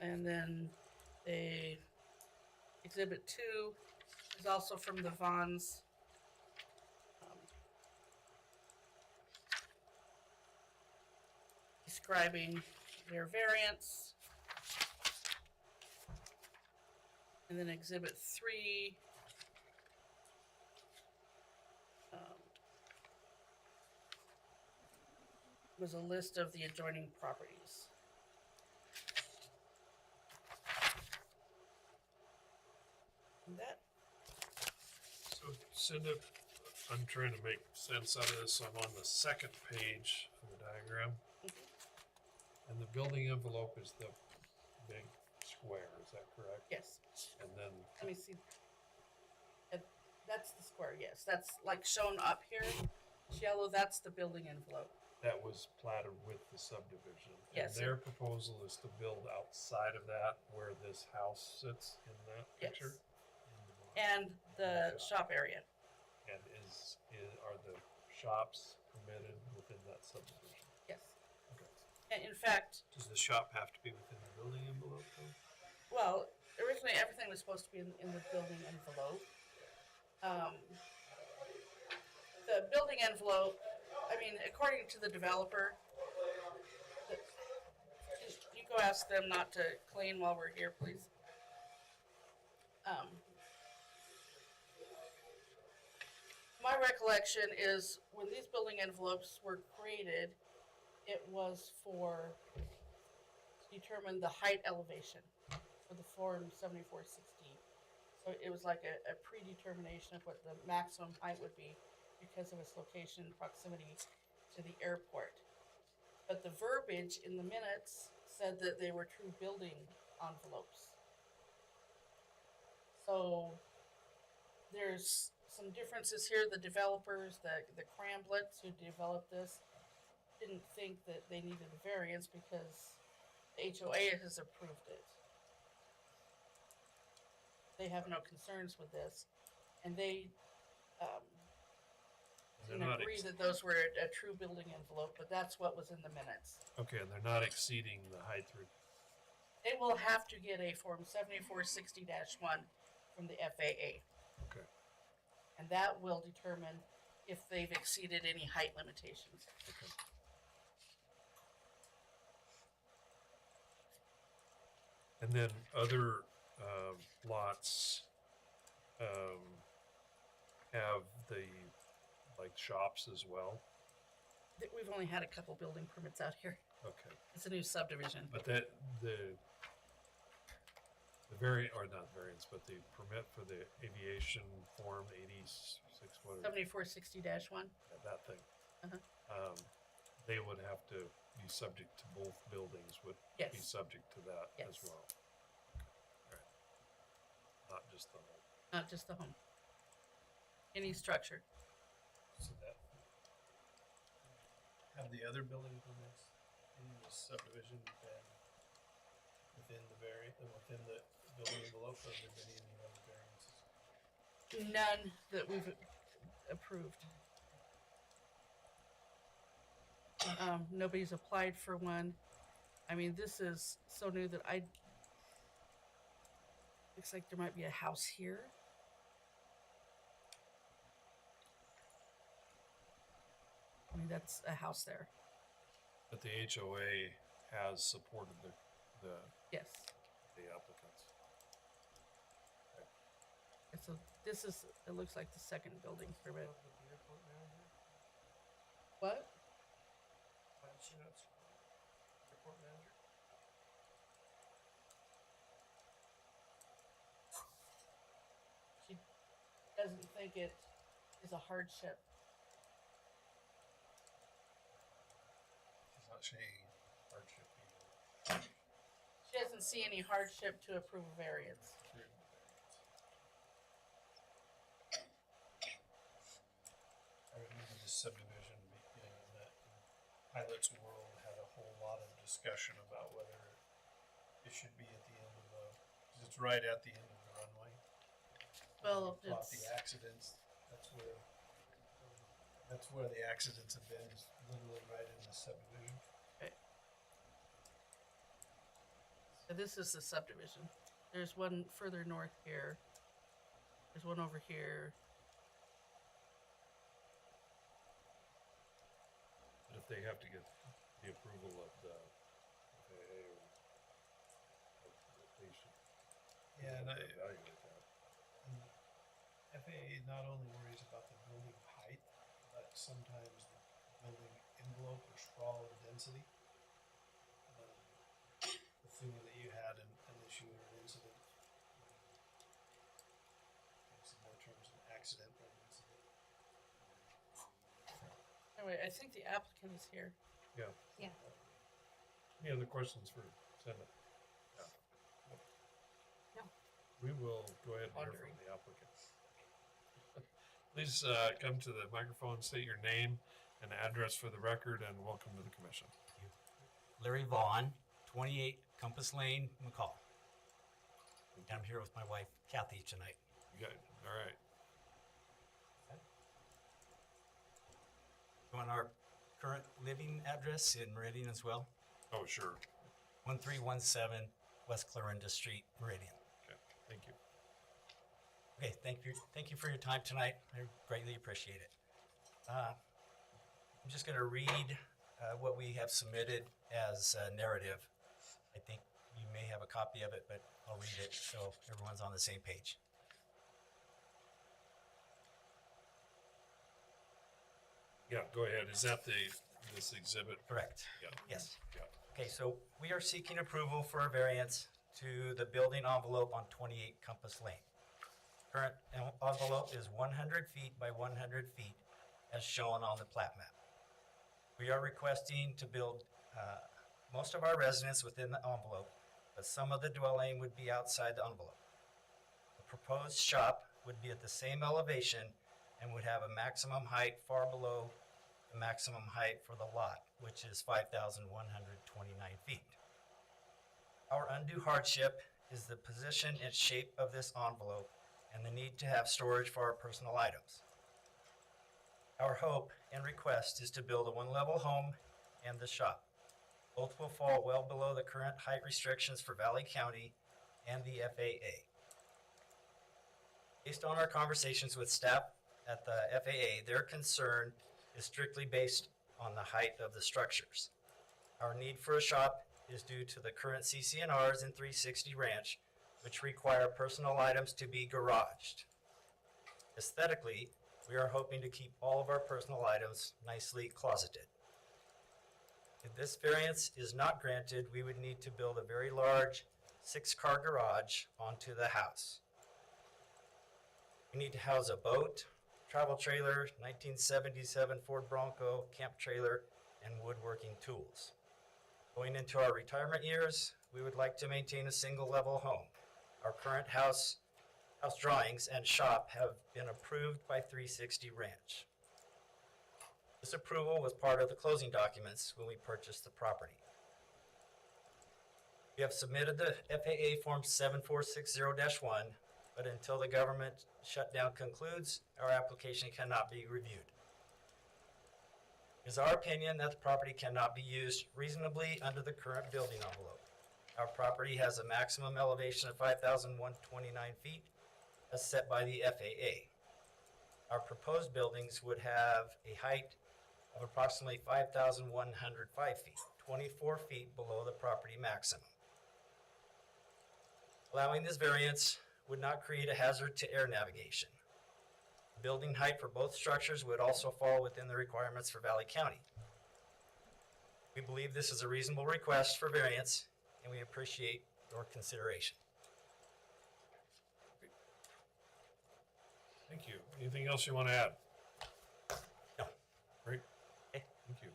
Speaker 2: And then exhibit 2 is also from the Vaughns. Describing their variance. And then exhibit 3 was a list of the adjoining properties. And that,
Speaker 1: So Cinda, I'm trying to make sense out of this. I'm on the second page of the diagram. And the building envelope is the big square, is that correct?
Speaker 2: yes,
Speaker 1: And then,
Speaker 2: let me see. That's the square, yes, that's like shown up here. It's yellow, that's the building envelope.
Speaker 1: that was platted with the subdivision.
Speaker 2: Yes,
Speaker 1: And their proposal is to build outside of that where this house sits in that
Speaker 2: Yes.
Speaker 1: picture?
Speaker 2: And the shop area.
Speaker 1: And are the shops permitted within that subdivision?
Speaker 2: Yes.
Speaker 1: Okay.
Speaker 2: And in fact,
Speaker 4: Does the shop have to be within the building envelope though?
Speaker 2: well, originally everything was supposed to be in the building envelope. The building envelope, I mean, according to the developer, you go ask them not to clean while we're here, please. My recollection is when these building envelopes were created, it was to determine the height elevation for the Form 7460. So it was like a predetermination of what the maximum height would be because of its location and proximity to the airport. But the verbiage in the minutes said that they were true building envelopes. So there's some differences here. The developers, the Cramblets who developed this, didn't think that they needed a variance because the HOA has approved it. They have no concerns with this, and they
Speaker 1: They're
Speaker 2: didn't
Speaker 1: not
Speaker 2: agree that those were a true building envelope, but that's what was in the minutes.
Speaker 1: Okay, and they're not exceeding the height through.
Speaker 2: They will have to get a Form 7460-1 from the FAA.
Speaker 1: Okay.
Speaker 2: And that will determine if they've exceeded any height limitations.
Speaker 1: Okay. And then other lots have the shops as well.
Speaker 2: We've only had a couple building permits out here.
Speaker 1: Okay.
Speaker 2: It's a new subdivision.
Speaker 1: But not variance, but the permit for the aviation form 86, what is it?
Speaker 2: 7460-1.
Speaker 1: That thing.
Speaker 2: Uh-huh.
Speaker 1: They would have to be subject to both buildings would be
Speaker 2: Yes.
Speaker 1: subject to that as
Speaker 2: Yes.
Speaker 1: well. Okay. Not just the home.
Speaker 2: Not just the home. Any structure.
Speaker 4: So that, have the other building permits in the subdivision been within the within the building envelope, or have there been any other variances?
Speaker 2: None that we've approved. Nobody's applied for one. I mean, this is so new that looks like there might be a house here. I mean, that's a house there.
Speaker 1: But the HOA has supported the
Speaker 2: Yes.
Speaker 1: applicants.
Speaker 2: And so this is, it looks like the second building permit. What? She doesn't think it is a hardship.
Speaker 4: She's not saying hardship either.
Speaker 2: She doesn't see any hardship to approve a variance.
Speaker 4: I remember the subdivision beginning that Pilot's World had a whole lot of discussion about whether it should be at the end of the, because it's right at the end of the runway.
Speaker 2: Well,
Speaker 4: They thought
Speaker 2: it's,
Speaker 4: the accidents, that's where the accidents have been, is literally right in the subdivision.
Speaker 2: so this is the subdivision. There's one further north here. There's one over here.
Speaker 1: But if they have to get the approval of the FAA, they should
Speaker 4: Yeah, and
Speaker 1: evaluate that.
Speaker 4: FAA not only worries about the building height, but sometimes the building envelope or sprawl or density. Assuming that you had an issue or an incident. Some more terms of accident or incident.
Speaker 2: Anyway, I think the applicant is here.
Speaker 1: Yeah.
Speaker 3: Yeah.
Speaker 1: Any other questions for Senate?
Speaker 3: No.
Speaker 1: We will go ahead and hear from
Speaker 2: Wondering.
Speaker 1: the applicants. Please come to the microphone, state your name and address for the record, and welcome to the commission.
Speaker 5: Larry Vaughn, 28 Compass Lane, McCall. And I'm here with my wife Kathy tonight.
Speaker 1: You got it. All right.
Speaker 5: You want our current living address in Meridian as well?
Speaker 1: Oh, sure.
Speaker 5: 1317 West Clarinda Street, Meridian.
Speaker 1: Okay. Thank you.
Speaker 5: Okay, thank you for your time tonight. I greatly appreciate it. I'm just going to read what we have submitted as a narrative. I think you may have a copy of it, but I'll read it so everyone's on the same page.
Speaker 1: Yeah, go ahead. Is that this exhibit?
Speaker 5: Correct.
Speaker 1: Yeah.
Speaker 5: Yes.
Speaker 1: Yeah.
Speaker 5: Okay, so we are seeking approval for a variance to the building envelope on 28 Compass Lane. Current envelope is 100 feet by 100 feet as shown on the plat map. We are requesting to build most of our residents within the envelope, but some of the dwelling would be outside the envelope. The proposed shop would be at the same elevation and would have a maximum height far below the maximum height for the lot, which is 5,129 feet. Our undue hardship is the position and shape of this envelope and the need to have storage for our personal items. Our hope and request is to build a one-level home and the shop. Both will fall well below the current height restrictions for Valley County and the FAA. Based on our conversations with staff at the FAA, their concern is strictly based on the height of the structures. Our need for a shop is due to the current CCNRs in 360 Ranch, which require personal items to be garaged. Aesthetically, we are hoping to keep all of our personal items nicely closeted. If this variance is not granted, we would need to build a very large 6-car garage onto the house. We need to house a boat, travel trailer, 1977 Ford Bronco, camp trailer, and woodworking tools. Going into our retirement years, we would like to maintain a single-level home. Our current house drawings and shop have been approved by 360 Ranch. This approval was part of the closing documents when we purchased the property. We have submitted the FAA Form 7460-1, but until the government shutdown concludes, our application cannot be reviewed. It is our opinion that the property cannot be used reasonably under the current building envelope. Our property has a maximum elevation of 5,129 feet as set by the FAA. Our proposed buildings would have a height of approximately 5,105 feet, 24 feet below the property maximum. Allowing this variance would not create a hazard to air navigation. Building height for both structures would also fall within the requirements for Valley County. We believe this is a reasonable request for variance, and we appreciate your consideration.
Speaker 1: Thank you. Anything else you want to add?
Speaker 5: No.
Speaker 1: Great.
Speaker 5: Okay.
Speaker 1: Thank you.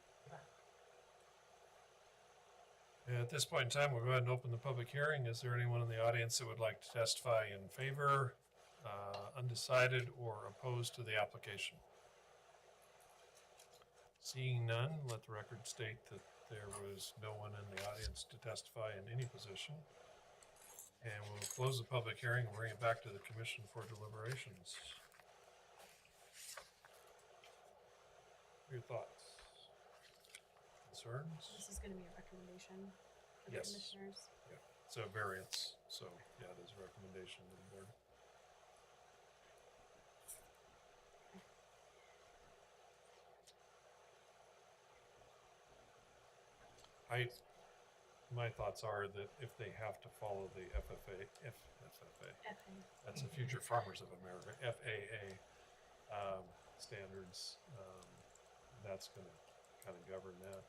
Speaker 1: And at this point in time, we'll go ahead and open the public hearing. Is there anyone in the audience that would like to testify in favor, undecided, or opposed to the application? Seeing none, let the record state that there was no one in the audience to testify in any position. And we'll close the public hearing and bring it back to the commission for deliberations. Your thoughts? Concerns?
Speaker 3: This is going to be a recommendation for the
Speaker 1: Yes.
Speaker 3: commissioners.
Speaker 1: Yeah, it's a variance, so yeah, it is a recommendation to the board. My thoughts are that if they have to follow the FFA, that's the Future Farmers of America, FAA standards, that's going to kind of govern that.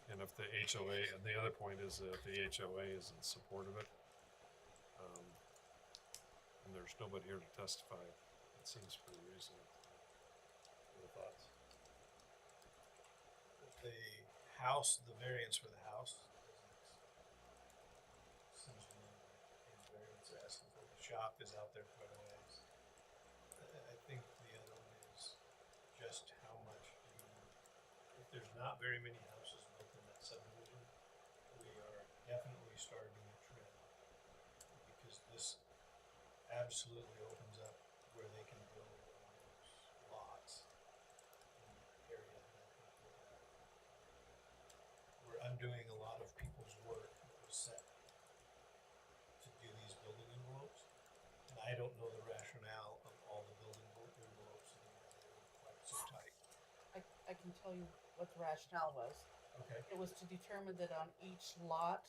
Speaker 1: And if the HOA, and the other point is that if the HOA is in support of it, and there's nobody here to testify, it seems pretty reasonable. Your thoughts?
Speaker 4: The house, the variance for the house, seems to me like the variance asking for the shop is out there quite a ways. I think the other one is just how much if there's not very many houses built in that subdivision, we are definitely starting a trend. Because this absolutely opens up where they can build lots in the area that I think we're undoing a lot of people's work that was set to do these building envelopes. And I don't know the rationale of all the building envelopes and they're quite so tight.
Speaker 2: I can tell you what the rationale was.
Speaker 4: Okay.
Speaker 2: It was to determine that on each lot,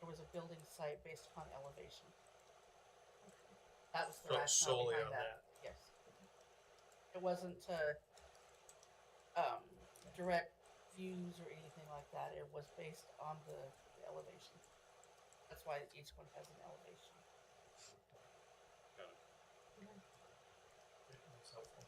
Speaker 2: there was a building site based upon elevation. That was the rationale
Speaker 4: Solely
Speaker 2: behind
Speaker 4: on
Speaker 2: that. Yes. It wasn't to direct views or anything like that. It was based on the elevation. That's why each one has an elevation.
Speaker 1: Got it.
Speaker 4: That's helpful.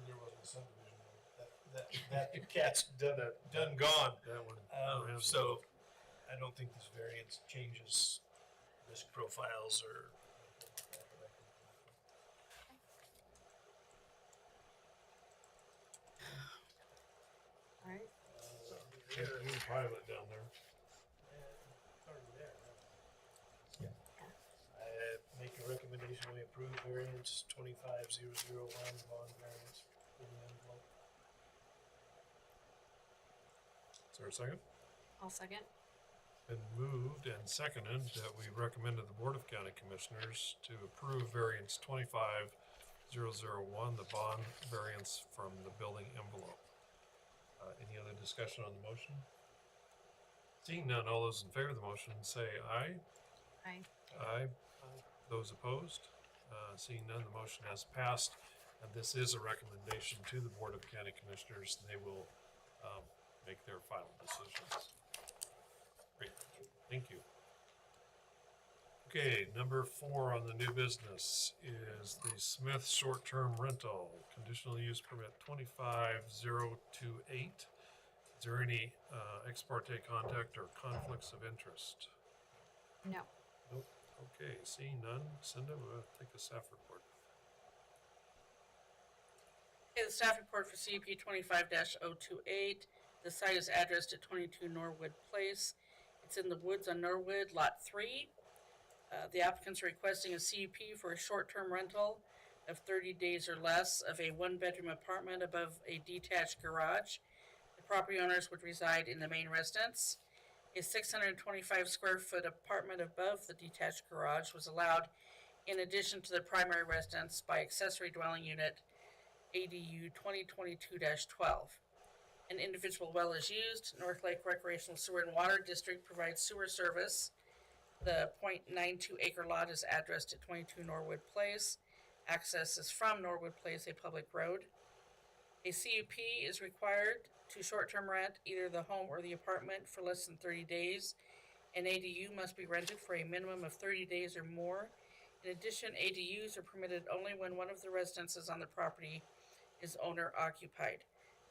Speaker 4: There wasn't a subdivision. That cat's done gone.
Speaker 1: That one.
Speaker 4: So I don't think this variance changes risk profiles or.
Speaker 3: All right.
Speaker 1: New pilot down there.
Speaker 4: I make a recommendation, we approve variance 25001, bond variance for the envelope.
Speaker 1: Is there a second?
Speaker 3: I'll second.
Speaker 1: Been moved and seconded that we recommend to the Board of County Commissioners to approve variance 25001, the bond variance from the building envelope. Any other discussion on the motion? Seeing none, all those in favor of the motion say aye.
Speaker 3: Aye.
Speaker 1: Aye. Those opposed? Seeing none, the motion has passed. And this is a recommendation to the Board of County Commissioners. They will make their final decisions. Great, thank you. Okay, number 4 on the new business is the Smith short-term rental, conditional use permit 25028. Is there any ex parte contact or conflicts of interest?
Speaker 3: No.
Speaker 1: Nope. Okay, seeing none, Cinda, we'll take a staff report.
Speaker 2: Okay, the staff report for CUP 25-028 The site is addressed at 22 Norwood Place. It's in the woods on Norwood, Lot 3. The applicant's requesting a CUP for a short-term rental of 30 days or less of a one-bedroom apartment above a detached garage. The property owners would reside in the main residence. A 625 square foot apartment above the detached garage was allowed in addition to the primary residence by accessory dwelling unit ADU 2022-12. An individual well is used. North Lake Recreational Sewer and Water District provides sewer service. The .92 acre lot is addressed at 22 Norwood Place. Access is from Norwood Place, a public road. A CUP is required to short-term rent either the home or the apartment for less than 30 days. An ADU must be rented for a minimum of 30 days or more. In addition, ADUs are permitted only when one of the residences on the property is owner-occupied.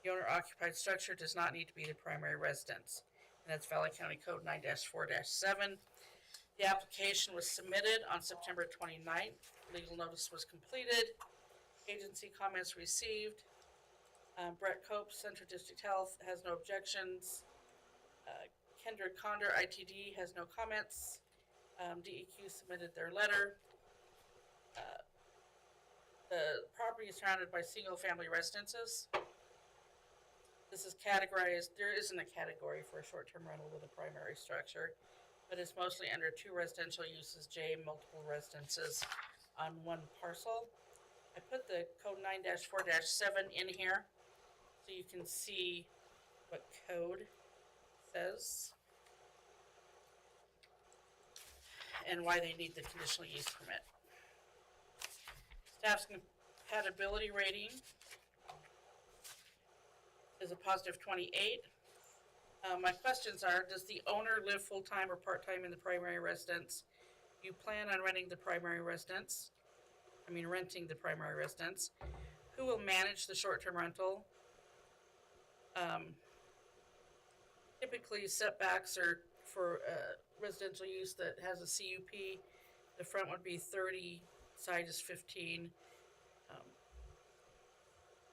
Speaker 2: The owner-occupied structure does not need to be the primary residence. And that's Valley County Code 9-4-7. The application was submitted on September 29th. Legal notice was completed. Agency comments received. Brett Cope, Central District Health, has no objections. Kendra Condor, ITD, has no comments. DEQ submitted their letter. The property is surrounded by single-family residences. This is categorized, there isn't a category for a short-term rental with a primary structure, but it's mostly under 2 residential uses, J, multiple residences on 1 parcel. I put the code 9-4-7 in here so you can see what code says and why they need the conditional use permit. Staff's compatibility rating is a positive 28. My questions are, does the owner live full-time or part-time in the primary residence? Do you plan on renting the primary residence? Renting the primary residence. Who will manage the short-term rental? Typically setbacks are for residential use that has a CUP. The front would be 30, side is 15.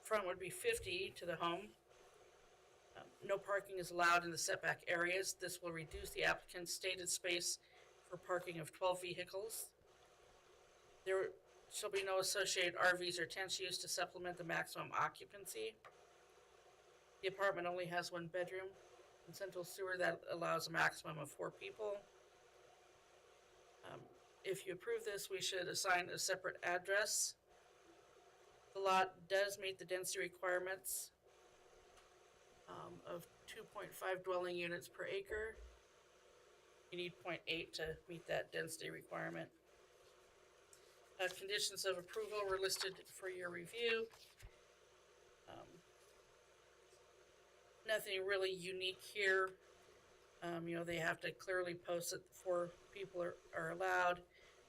Speaker 2: Front would be 50 to the home. No parking is allowed in the setback areas. This will reduce the applicant's stated space for parking of 12 vehicles. There shall be no associated RVs or tents used to supplement the maximum occupancy. The apartment only has 1 bedroom and central sewer that allows a maximum of 4 people. If you approve this, we should assign a separate address. The lot does meet the density requirements of 2.5 dwelling units per acre. You need 0.8 to meet that density requirement. Conditions of approval were listed for your review. Nothing really unique here. They have to clearly post that 4 people are allowed,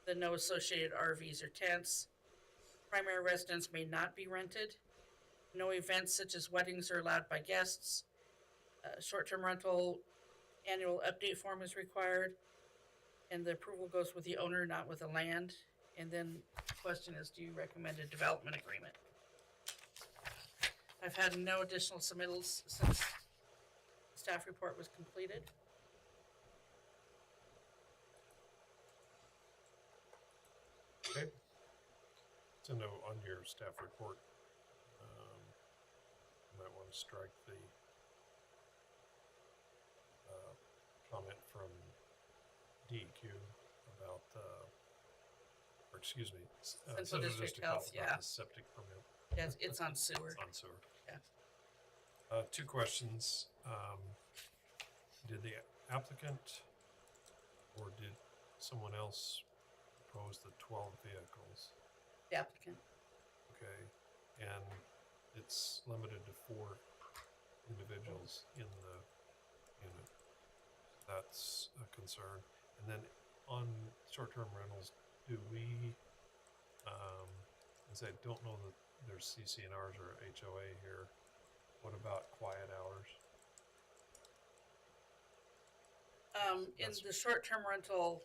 Speaker 2: that no associated RVs or tents. Primary residence may not be rented. No events such as weddings are allowed by guests. Short-term rental annual update form is required, and the approval goes with the owner, not with the land. And then the question is, do you recommend a development agreement? I've had no additional submittals since the staff report was completed.
Speaker 1: Okay. So no, on your staff report, you might want to strike the comment from DEQ about or excuse me,
Speaker 2: Central District Health,
Speaker 1: about
Speaker 2: yeah.
Speaker 1: the septic permit.
Speaker 2: Yes, it's on sewer.
Speaker 1: It's on sewer.
Speaker 2: Yeah.
Speaker 1: 2 questions. Did the applicant or did someone else propose the 12 vehicles?
Speaker 2: The applicant.
Speaker 1: Okay, and it's limited to 4 individuals in the unit. That's a concern. And then on short-term rentals, do we, as I don't know that there's CCNRs or HOA here, what about quiet hours?
Speaker 2: In the short-term rental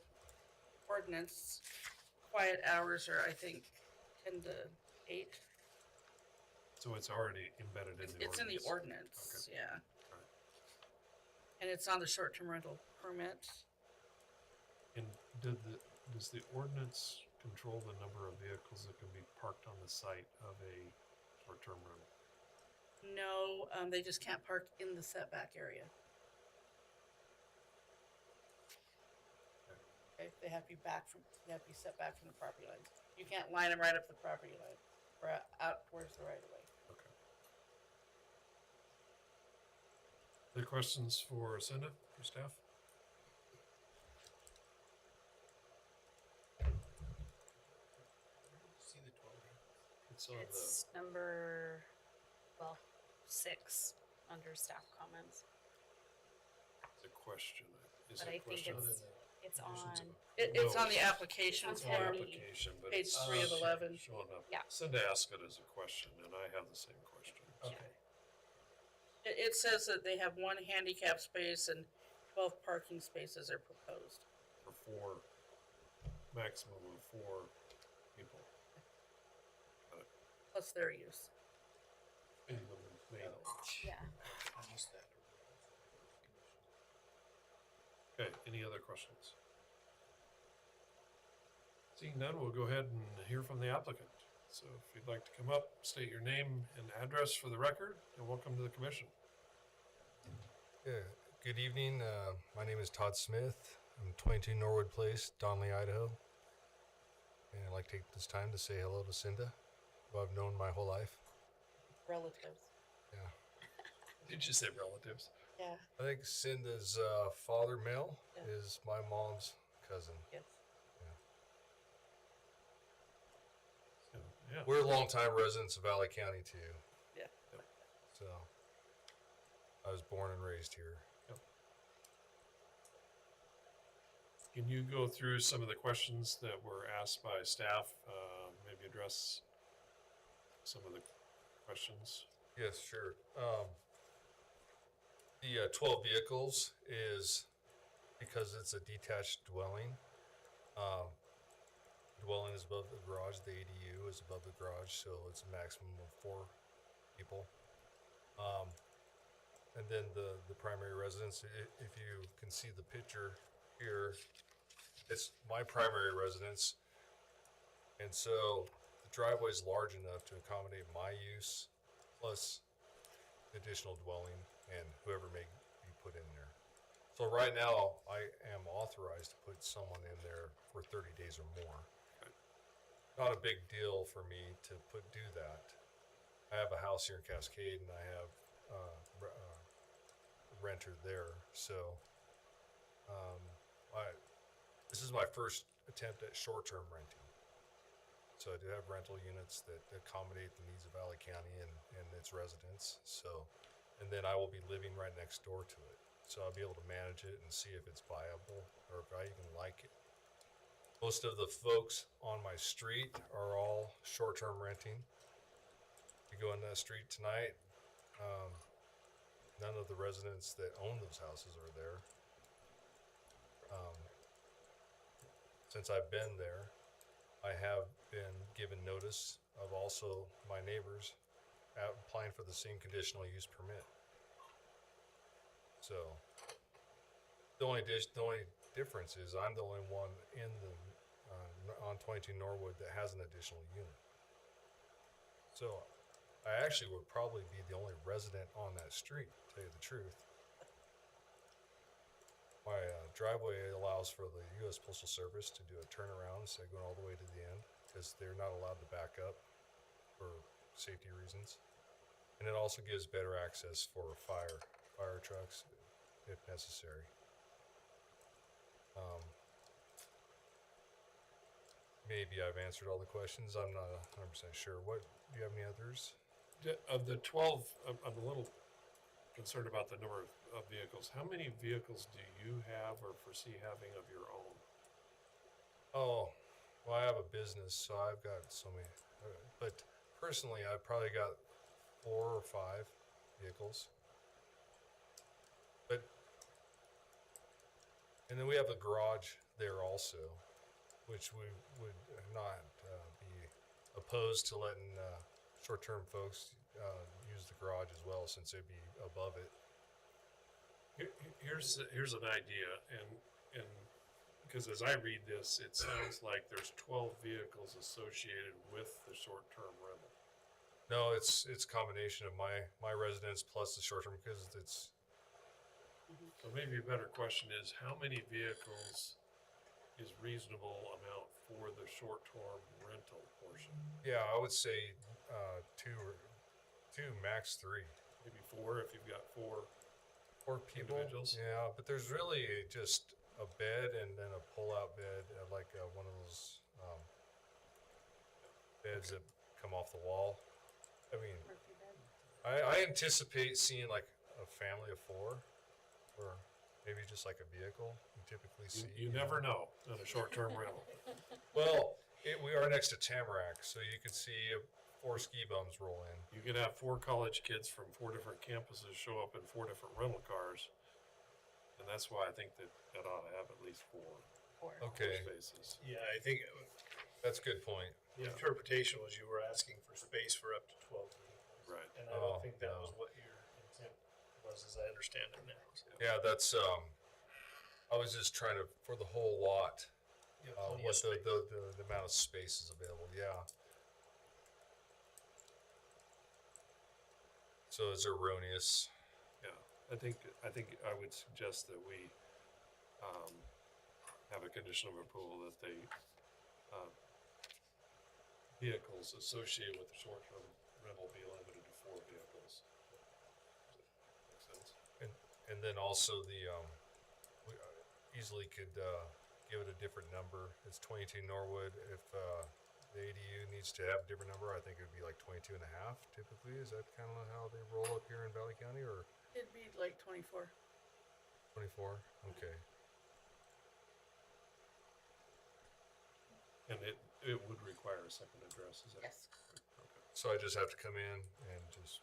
Speaker 2: ordinance, quiet hours are, I think, 10 to 8.
Speaker 1: So it's already embedded in the ordinance?
Speaker 2: It's in the ordinance,
Speaker 1: Okay.
Speaker 2: yeah. And it's on the short-term rental permit.
Speaker 1: And does the ordinance control the number of vehicles that can be parked on the site of a short-term rental?
Speaker 2: No, they just can't park in the setback area. Okay, they have to be set back from the property line. You can't line them right up the property line or out towards the right of way.
Speaker 1: Okay. Other questions for Cinda, for staff?
Speaker 4: See the 12.
Speaker 1: It's on
Speaker 3: It's number, well, 6 under staff comments.
Speaker 1: the question. Is
Speaker 3: But
Speaker 1: it
Speaker 3: I
Speaker 1: a
Speaker 3: think
Speaker 1: question?
Speaker 3: it's on,
Speaker 2: It's on the
Speaker 1: No,
Speaker 2: application
Speaker 3: It's on
Speaker 2: form,
Speaker 1: application, but
Speaker 2: page
Speaker 1: it's
Speaker 2: 3 of 11.
Speaker 1: showing up.
Speaker 3: Yeah.
Speaker 1: Cinda asked it as a question, and I have the same question.
Speaker 4: Okay.
Speaker 2: It says that they have 1 handicap space and 12 parking spaces are proposed.
Speaker 1: For 4, maximum of 4 people.
Speaker 2: Plus their use.
Speaker 1: In the main.
Speaker 3: yeah.
Speaker 4: Almost that.
Speaker 1: Okay, any other questions? Seeing none, we'll go ahead and hear from the applicant. So if you'd like to come up, state your name and address for the record, and welcome to the commission.
Speaker 9: Yeah, good evening. My name is Todd Smith. I'm 22 Norwood Place, Donley, Idaho. And I'd like to take this time to say hello to Cinda, who I've known my whole life.
Speaker 2: Relatives.
Speaker 9: Yeah.
Speaker 1: Did you say relatives?
Speaker 2: Yeah.
Speaker 9: I think Cinda's father, Mel,
Speaker 2: Yeah.
Speaker 9: is my mom's cousin.
Speaker 2: Yes.
Speaker 1: So, yeah.
Speaker 9: We're longtime residents of Valley County too.
Speaker 2: Yeah.
Speaker 9: So I was born and raised here.
Speaker 1: Can you go through some of the questions that were asked by staff? Maybe address some of the questions.
Speaker 9: Yes, sure. The 12 vehicles is because it's a detached dwelling. Dwelling is above the garage. The ADU is above the garage, so it's a maximum of 4 people. And then the primary residence, if you can see the picture here, it's my primary residence. And so the driveway is large enough to accommodate my use, plus additional dwelling and whoever may be put in there. So right now, I am authorized to put someone in there for 30 days or more. Not a big deal for me to do that. I have a house here in Cascade and I have a renter there. So this is my first attempt at short-term renting. So I do have rental units that accommodate the needs of Valley County and its residents. So, and then I will be living right next door to it. So I'll be able to manage it and see if it's viable or if I even like it. Most of the folks on my street are all short-term renting. You go in that street tonight, none of the residents that own those houses are there. Since I've been there, I have been given notice of also my neighbors applying for the same conditional use permit. So the only difference is I'm the only one in the on 22 Norwood that has an additional unit. So I actually would probably be the only resident on that street, to tell you the truth. My driveway allows for the U.S. Postal Service to do a turnaround instead of going all the way to the end because they're not allowed to back up for safety reasons. And it also gives better access for fire trucks if necessary. Maybe I've answered all the questions. I'm not 100% sure. What, do you have any others?
Speaker 1: Of the 12, I'm a little concerned about the number of vehicles. How many vehicles do you have or foresee having of your own?
Speaker 9: Oh, well, I have a business, so I've got so many. But personally, I've probably got 4 or 5 vehicles. And then we have a garage there also, which we would not be opposed to letting short-term folks use the garage as well, since they'd be above it.
Speaker 1: Here's an idea, and because as I read this, it sounds like there's 12 vehicles associated with the short-term rental.
Speaker 9: No, it's a combination of my residence plus the short term because it's
Speaker 1: So maybe a better question is, how many vehicles is reasonable amount for the short-term rental portion?
Speaker 9: yeah, I would say two max three.
Speaker 1: Maybe 4 if you've got 4
Speaker 9: people.
Speaker 1: individuals.
Speaker 9: Yeah, but there's really just a bed and then a pull-out bed, like one of those beds that come off the wall. I mean, I anticipate seeing like a family of 4, or maybe just like a vehicle. You typically see.
Speaker 1: You never know on a short-term rental.
Speaker 9: Well, we are next to Tamarack, so you could see 4 ski bums roll in.
Speaker 1: You could have 4 college kids from 4 different campuses show up in 4 different rental cars. And that's why I think that ought to have at least 4
Speaker 9: Okay.
Speaker 1: spaces.
Speaker 4: Yeah, I think
Speaker 9: That's a good point.
Speaker 4: the interpretation was you were asking for space for up to 12 vehicles.
Speaker 1: Right.
Speaker 4: And I don't
Speaker 9: Oh,
Speaker 4: think that
Speaker 9: no.
Speaker 4: was what your intent was, as I understand it now. So,
Speaker 9: Yeah, that's I was just trying to for the whole lot.
Speaker 4: yeah, plenty of
Speaker 9: What
Speaker 4: space.
Speaker 9: the amount of space is available, yeah. So it's erroneous.
Speaker 1: Yeah, I think I would suggest that we have a condition of approval that the vehicles associated with the short-term rental be limited to 4 vehicles. Makes sense?
Speaker 9: And then also the, we easily could, give it a different number. It's 22 Norwood. If, the ADU needs to have a different number, I think it would be like 22 and a half typically. Is that kind of how they roll up here in Valley County, or
Speaker 2: It'd be like 24.
Speaker 9: 24? Okay.
Speaker 1: And it would require a second address, is that?
Speaker 2: Yes.
Speaker 9: So I just have to come in and just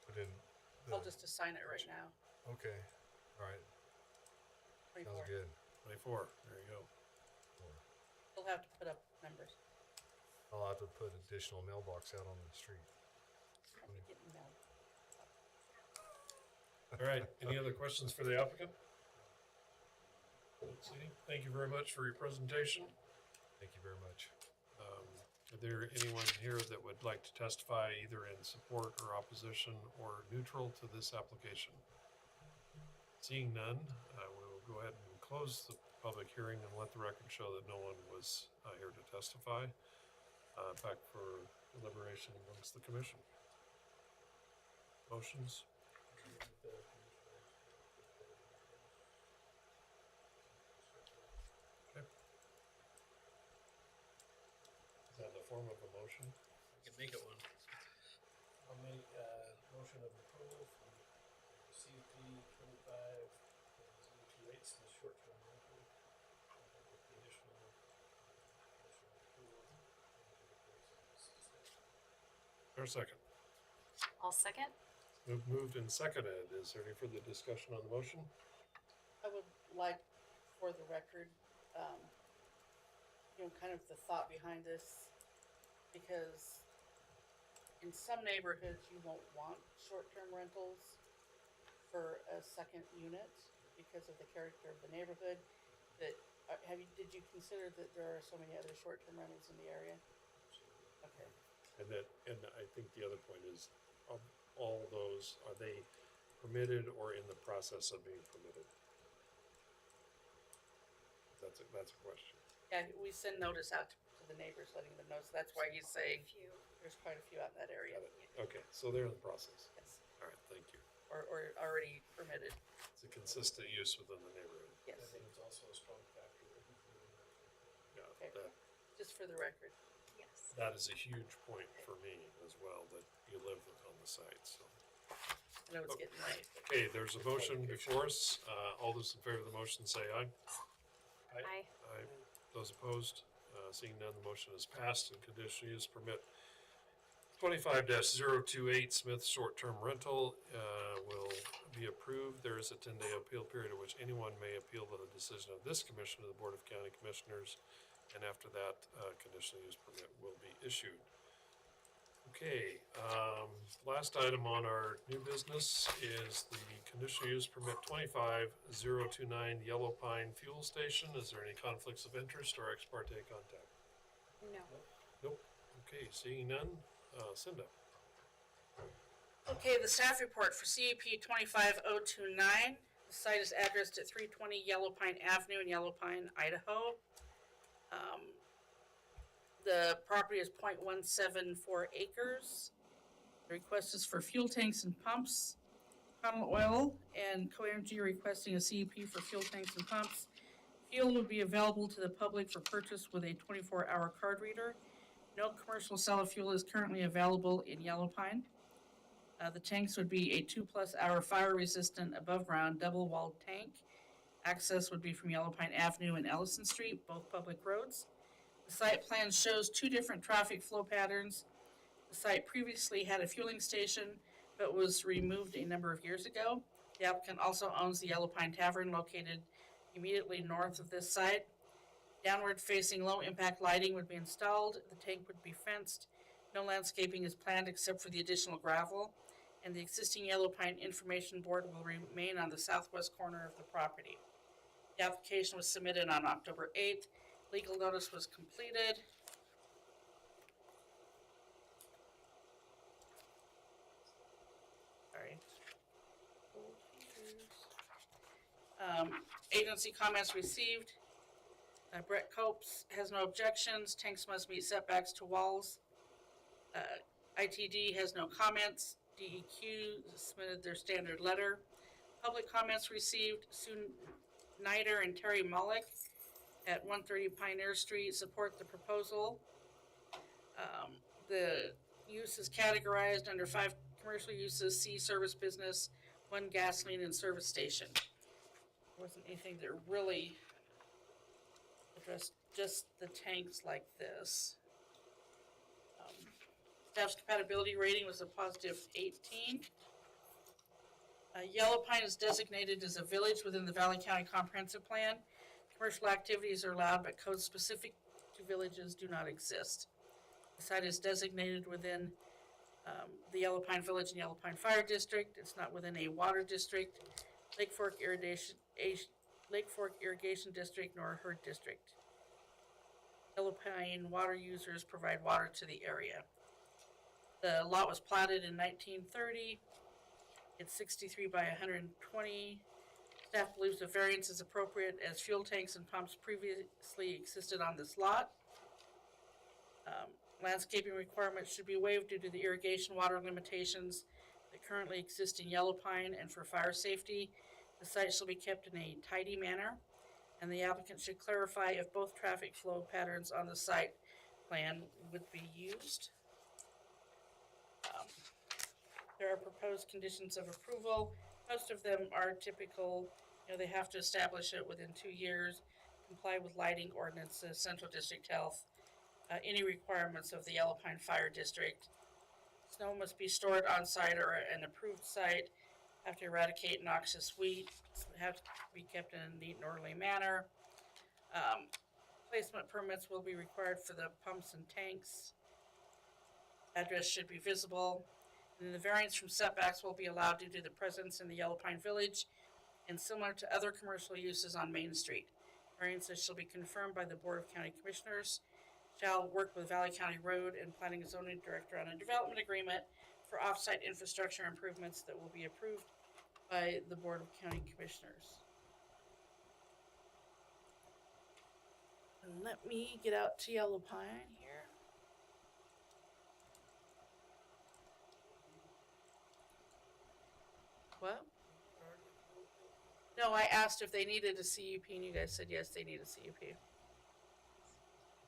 Speaker 9: put in
Speaker 2: I'll just assign it right now.
Speaker 9: okay. All right.
Speaker 2: 24.
Speaker 9: Sounds good.
Speaker 1: 24, there you go.
Speaker 2: We'll have to put up numbers.
Speaker 9: I'll have to put additional mailbox out on the street.
Speaker 2: Probably getting mail.
Speaker 1: All right, any other questions for the applicant? Let's see. Thank you very much for your presentation.
Speaker 9: Thank you very much.
Speaker 1: Are there anyone here that would like to testify either in support or opposition or neutral to this application? Seeing none, we will go ahead and close the public hearing and let the record show that no one was here to testify. Back for deliberation amongst the commission. Motions? Okay. Is that in the form of a motion?
Speaker 4: I can make it one. I'll make a motion of approval for CUP 25 028, the short-term rental. With the additional approval.
Speaker 1: Or second?
Speaker 3: I'll second.
Speaker 1: Moved and seconded. Is there any further discussion on the motion?
Speaker 2: I would like, for the record, kind of the thought behind this, because in some neighborhoods, you won't want short-term rentals for a second unit because of the character of the neighborhood. That, did you consider that there are so many other short-term rentals in the area? Okay.
Speaker 1: And I think the other point is, of all those, are they permitted or in the process of being permitted? That's a question.
Speaker 2: Yeah, we send notice out to the neighbors, letting them know, so that's why he's saying there's quite a few out in that area.
Speaker 1: Okay, so they're in the process.
Speaker 2: Yes.
Speaker 1: All right, thank you.
Speaker 2: Or already permitted.
Speaker 1: It's a consistent use within the neighborhood.
Speaker 2: Yes.
Speaker 4: I think it's also a strong factor.
Speaker 1: Yeah,
Speaker 2: Okay.
Speaker 1: that,
Speaker 2: Just for the record.
Speaker 3: Yes.
Speaker 1: that is a huge point for me as well, that you live on the site, so.
Speaker 2: I know it's getting late.
Speaker 1: Okay, there's a motion before us. All those in favor of the motion say aye.
Speaker 3: Aye.
Speaker 1: Aye. Those opposed, seeing none, the motion is passed and conditional use permit 25-028 Smith short-term rental will be approved. There is a 10-day appeal period at which anyone may appeal the decision of this commission to the Board of County Commissioners, and after that, conditional use permit will be issued. Okay, last item on our new business is the conditional use permit 25029 Yellow Pine Fuel Station. Is there any conflicts of interest or ex parte contact?
Speaker 3: No.
Speaker 1: Nope. Okay, seeing none, Cinda.
Speaker 2: Okay, the staff report for CUP 25029. The site is addressed at 320 Yellow Pine Avenue in Yellow Pine, Idaho. The property is 0.174 acres. The request is for fuel tanks and pumps, Continental Oil and CoEnergy requesting a CUP for fuel tanks and pumps. Fuel would be available to the public for purchase with a 24-hour card reader. No commercial sale of fuel is currently available in Yellow Pine. The tanks would be a 2+ hour fire resistant above ground double walled tank. Access would be from Yellow Pine Avenue and Ellison Street, both public roads. The site plan shows 2 different traffic flow patterns. The site previously had a fueling station, but was removed a number of years ago. The applicant also owns the Yellow Pine Tavern located immediately north of this site. Downward facing low impact lighting would be installed. The tank would be fenced. No landscaping is planned except for the additional gravel. And the existing Yellow Pine Information Board will remain on the southwest corner of the property. The application was submitted on October 8th. Legal notice was completed. Sorry. Agency comments received. Brett Copes has no objections. Tanks must meet setbacks to walls. ITD has no comments. DEQ submitted their standard letter. Public comments received. Sue Snyder and Terry Mullick at 130 Pioneer Street support the proposal. The use is categorized under 5 commercial uses: C, service business, 1 gasoline and service station. There wasn't anything that really addressed just the tanks like this. Staff's compatibility rating was a positive 18. Yellow Pine is designated as a village within the Valley County Comprehensive Plan. Commercial activities are allowed, but codes specific to villages do not exist. The site is designated within the Yellow Pine Village and Yellow Pine Fire District. It's not within a water district, Lake Fork Irrigation District, nor a herd district. Yellow Pine water users provide water to the area. The lot was platted in 1930. It's 63 by 120. Staff believes a variance is appropriate as fuel tanks and pumps previously existed on this lot. Landscaping requirements should be waived due to the irrigation water limitations that currently exist in Yellow Pine and for fire safety. The site shall be kept in a tidy manner, and the applicant should clarify if both traffic flow patterns on the site plan would be used. There are proposed conditions of approval. Most of them are typical. They have to establish it within 2 years, comply with lighting ordinances, Central District Health, any requirements of the Yellow Pine Fire District. Snow must be stored on site or an approved site, have to eradicate noxious weeds, have to be kept in a neat and orderly manner. Placement permits will be required for the pumps and tanks. Address should be visible. And the variance from setbacks will be allowed due to the presence in the Yellow Pine Village and similar to other commercial uses on Main Street. Variances shall be confirmed by the Board of County Commissioners, shall work with Valley County Road and Planning and Zoning Director on a development agreement for off-site infrastructure improvements that will be approved by the Board of County Commissioners. And let me get out to Yellow Pine here. What? No, I asked if they needed a CUP and you guys said yes, they need a CUP.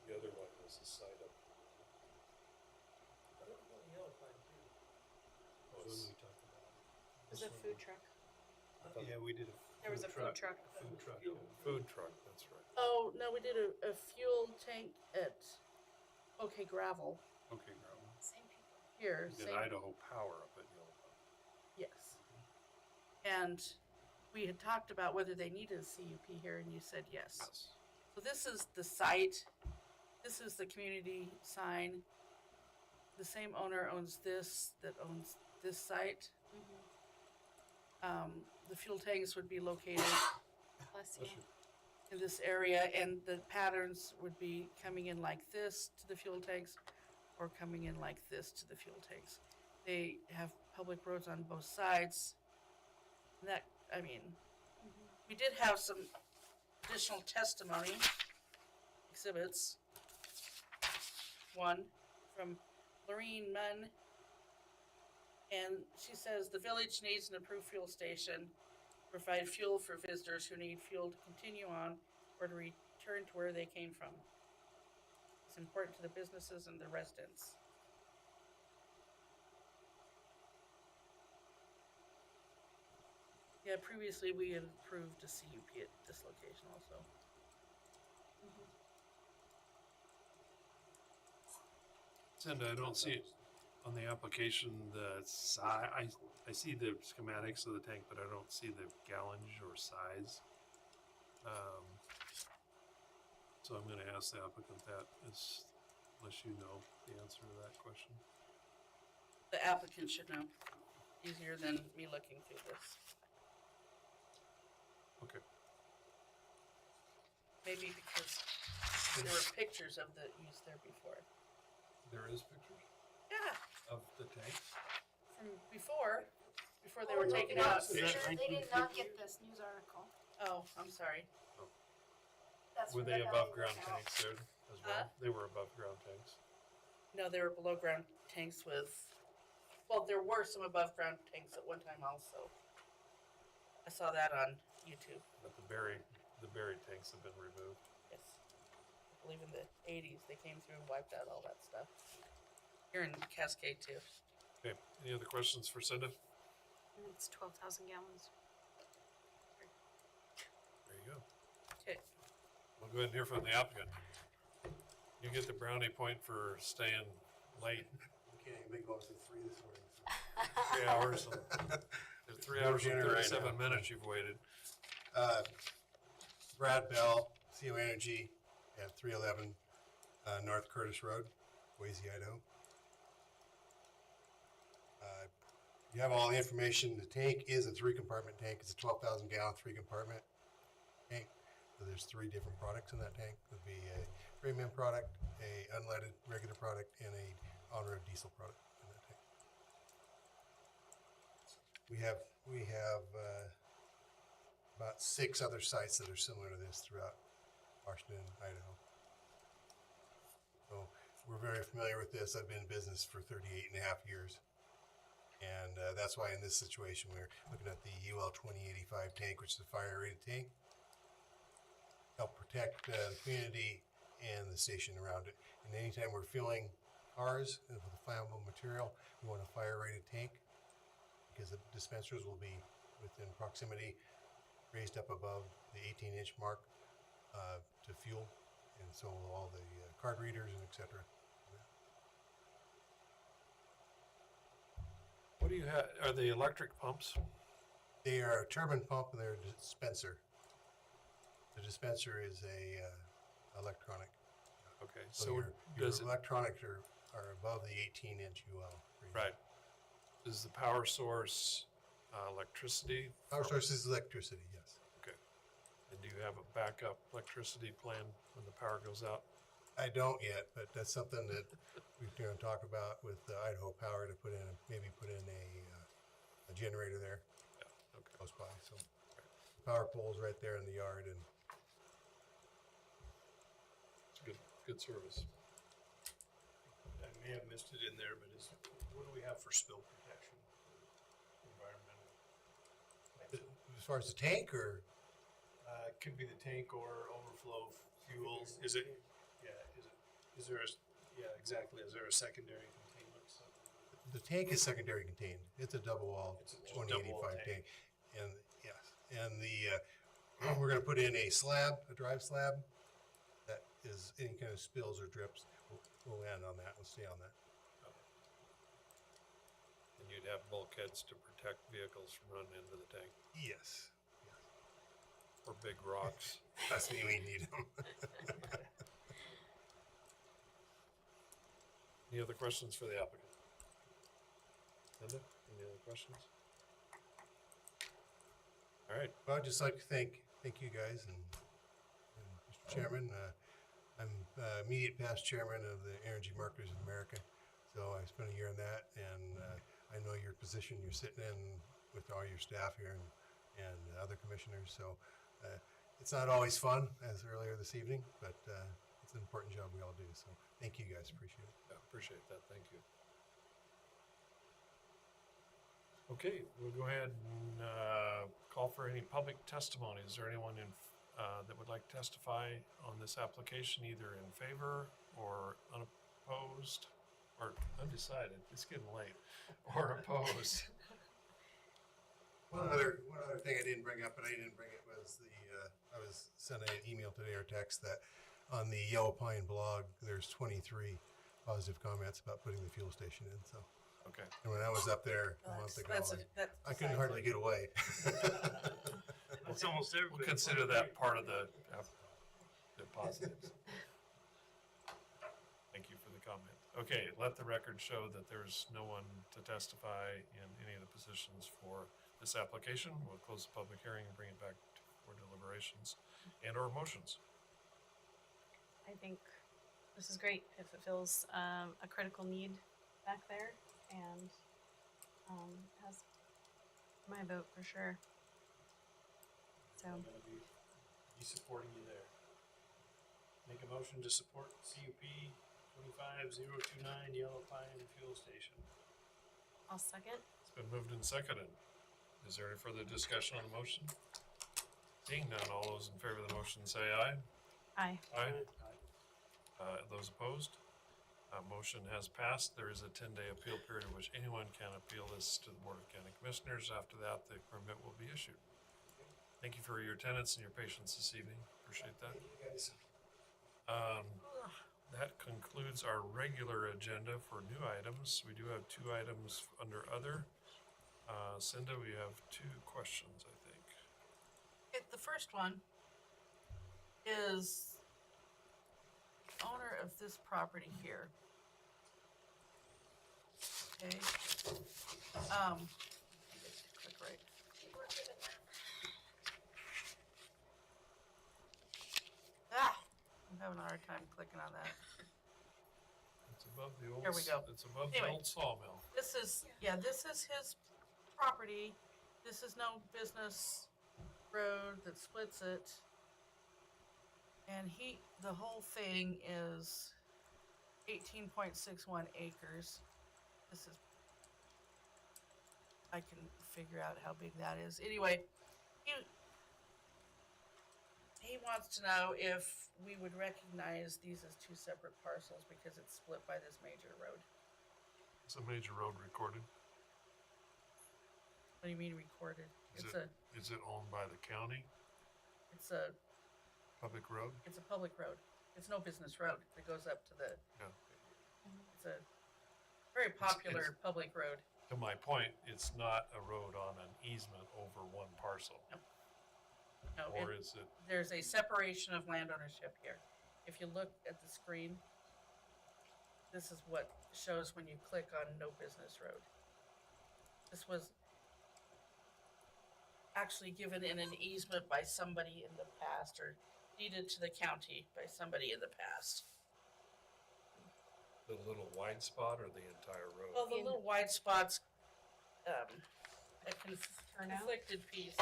Speaker 1: The other one was the site up. What was we talking about?
Speaker 3: There's a food truck.
Speaker 4: Yeah, we did
Speaker 3: There was a food truck.
Speaker 1: Food truck, yeah. Food truck, that's right.
Speaker 2: Oh, no, we did a fuel tank at OK Gravel
Speaker 1: Okay, Gravel.
Speaker 3: Same people.
Speaker 2: here.
Speaker 1: We did
Speaker 2: same-
Speaker 1: Idaho Power up at Yellow Pine.
Speaker 2: Yes. And we had talked about whether they needed a CUP here and you said yes.
Speaker 1: Yes.
Speaker 2: So this is the site. This is the community sign. the same owner owns this, that owns this site. The fuel tanks would be located
Speaker 3: Bless you.
Speaker 2: in this area, and the patterns would be coming in like this to the fuel tanks or coming in like this to the fuel tanks. They have public roads on both sides. And that, I mean, we did have some additional testimony exhibits. One from Lorene Munn. And she says the village needs an approved fuel station, provide fuel for visitors who need fuel to continue on or to return to where they came from. It's important to the businesses and the residents. Yeah, previously we had approved a CUP at this location also.
Speaker 1: Cinda, I don't see it on the application, the size, I see the schematics of the tank, but I don't see the gallonage or size. So I'm gonna ask the applicant that, unless you know the answer to that question.
Speaker 2: The applicant should know, easier than me looking through this.
Speaker 1: Okay.
Speaker 2: Maybe because there were pictures of the use there before.
Speaker 1: There is pictures
Speaker 2: Yeah,
Speaker 1: of the tanks?
Speaker 2: from before they were taken out.
Speaker 3: They did not get this news article.
Speaker 2: Oh, I'm sorry.
Speaker 3: That's
Speaker 1: Were
Speaker 3: from
Speaker 1: they
Speaker 3: the
Speaker 1: above
Speaker 3: Valley
Speaker 1: ground
Speaker 3: Lookout.
Speaker 1: tanks there as well? They were above ground tanks.
Speaker 2: No, they were below ground tanks with, well, there were some above ground tanks at one time also. I saw that on YouTube.
Speaker 1: But the buried tanks have been removed.
Speaker 2: Yes. I believe in the 80s they came through and wiped out all that stuff. Here in Cascade too.
Speaker 1: Okay, any other questions for Cinda?
Speaker 3: And it's 12,000 gallons.
Speaker 1: There you go.
Speaker 2: Okay.
Speaker 1: We'll go ahead and hear from the applicant. You get the brownie point for staying late.
Speaker 10: Can't even make most of 3 this morning.
Speaker 1: 3 hours. There's 3 hours and
Speaker 10: Dinner right
Speaker 1: 37
Speaker 10: now.
Speaker 1: minutes you've waited.
Speaker 10: Brad Bell, CO Energy at 311 North Curtis Road, Boise, Idaho. You have all the information. The tank is a 3-compartment tank. It's a 12,000 gallon 3-compartment tank. So there's 3 different products in that tank. It would be a premium product, a unleaded regular product, and a on-road diesel product in that tank. We have about 6 other sites that are similar to this throughout Washington, Idaho. So we're very familiar with this. I've been in business for 38 and a half years. And that's why in this situation, we're looking at the UL 2085 tank, which is a fire rated tank. Help protect the community and the station around it. And anytime we're fueling cars with a flammable material, we want a fire rated tank because the dispensers will be within proximity, raised up above the 18-inch mark to fuel. And so will all the card readers and et cetera.
Speaker 1: What do you have? Are they electric pumps?
Speaker 10: They are a turbine pump and they're a dispenser. The dispenser is a electronic.
Speaker 1: Okay,
Speaker 10: So,
Speaker 1: so
Speaker 10: your
Speaker 1: does it,
Speaker 10: electronics are above the 18-inch UL.
Speaker 1: right? Is the power source electricity?
Speaker 10: Power source is electricity, yes.
Speaker 1: Okay. And do you have a backup electricity plan when the power goes out?
Speaker 10: I don't yet, but that's something that we're going to talk about with Idaho Power to maybe put in a generator there.
Speaker 1: Yeah, okay.
Speaker 10: Close by. So the power pole's right there in the yard, and
Speaker 1: It's good service.
Speaker 4: I may have missed it in there, but what do we have for spill protection? Environmental.
Speaker 10: as far as the tank, or
Speaker 4: It could be the tank or overflow fuel. Is it? Yeah. Is there a? Yeah, exactly. Is there a secondary containment?
Speaker 10: the tank is secondary contained. It's a double wall
Speaker 4: It's a
Speaker 10: 2085
Speaker 4: double-wall
Speaker 10: tank. And yes, and we're going to put in a slab, a drive slab, that is any kind of spills or drips will land on that. We'll stay on that.
Speaker 1: And you'd have bulkheads to protect vehicles from running into the tank
Speaker 10: Yes,
Speaker 1: or big rocks.
Speaker 10: that's me. We need them.
Speaker 1: Any other questions for the applicant? Linda, any other questions? All right.
Speaker 10: Well, I'd just like to thank you guys and Mr. Chairman. I'm immediate past chairman of the Energy Marketers of America, so I spent a year in that, and I know your position you're sitting in with all your staff here and other commissioners. So it's not always fun, as earlier this evening, but it's an important job we all do. So thank you guys. Appreciate it.
Speaker 1: Yeah, appreciate that. Thank you. Okay, we'll go ahead and call for any public testimony. Is there anyone that would like to testify on this application, either in favor or unopposed or undecided? It's getting late. Or opposed.
Speaker 10: One other thing I didn't bring up, but I didn't bring it, was I was sent an email today or text that on the Yellow Pine blog, there's 23 positive comments about putting the fuel station in. So.
Speaker 1: Okay.
Speaker 10: And when I was up there a month ago,
Speaker 2: That's
Speaker 10: I couldn't hardly get away.
Speaker 6: That's almost everybody.
Speaker 1: We'll consider that part of the positives. Thank you for the comment. Okay, let the record show that there's no one to testify in any of the positions for this application. We'll close the public hearing and bring it back for deliberations and or motions.
Speaker 3: I think this is great if it fills a critical need back there, and has my vote for sure. So
Speaker 4: I'm gonna be supporting you there. Make a motion to support CUP 25029 Yellow Pine Fuel Station.
Speaker 3: I'll second.
Speaker 1: It's been moved and seconded. Is there any further discussion on the motion? Seeing none, all those in favor of the motion say aye.
Speaker 3: Aye.
Speaker 1: Aye. Those opposed? Motion has passed. There is a 10-day appeal period in which anyone can appeal this to the Board of County Commissioners. After that, the permit will be issued. Thank you for your attendance and your patience this evening. Appreciate that. That concludes our regular agenda for new items. We do have 2 items under other. Cinda, we have 2 questions, I think.
Speaker 2: The first one is owner of this property here. Okay. Click right. I'm having a hard time clicking on that.
Speaker 1: It's above the old.
Speaker 2: Here we go.
Speaker 1: It's above
Speaker 2: Anyway.
Speaker 1: the old sawmill.
Speaker 2: This is his property. This is no business road that splits it. And the whole thing is 18.61 acres. This is, I can figure out how big that is. Anyway, he wants to know if we would recognize these as 2 separate parcels because it's split by this major road.
Speaker 1: It's a major road recorded.
Speaker 2: What do you mean recorded?
Speaker 1: Is it owned by the county?
Speaker 2: It's a
Speaker 1: Public road?
Speaker 2: It's a public road. It's no business road. It goes up to the,
Speaker 1: Yeah.
Speaker 2: it's a very popular public road.
Speaker 1: To my point, it's not a road on an easement over one parcel.
Speaker 2: No,
Speaker 1: Or is it?
Speaker 2: There's a separation of land ownership here. If you look at the screen, this is what shows when you click on no business road. This was actually given in an easement by somebody in the past, or deeded to the county by somebody in the past.
Speaker 1: The little wide spot or the entire road?
Speaker 2: Well, the little wide spots, a conflicted piece.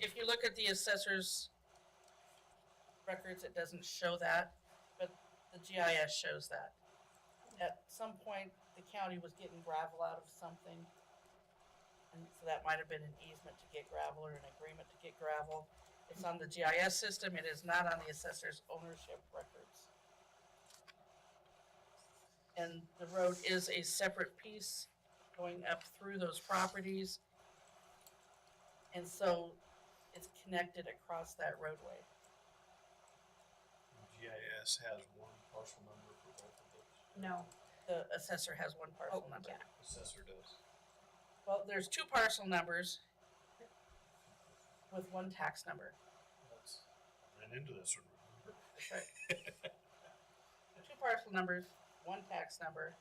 Speaker 2: If you look at the assessor's records, it doesn't show that, but the GIS shows that. At some point, the county was getting gravel out of something, and so that might have been an easement to get gravel or an agreement to get gravel. It's on the GIS system. It is not on the assessor's ownership records. And the road is a separate piece going up through those properties. And so it's connected across that roadway.
Speaker 4: GIS has one parcel number for both of those.
Speaker 3: No.
Speaker 2: The assessor has one parcel number.
Speaker 3: Yeah.
Speaker 4: Assessor does.
Speaker 2: Well, there's 2 parcel numbers with 1 tax number.
Speaker 4: Ran into this one.
Speaker 2: That's right. parcel numbers, one tax number.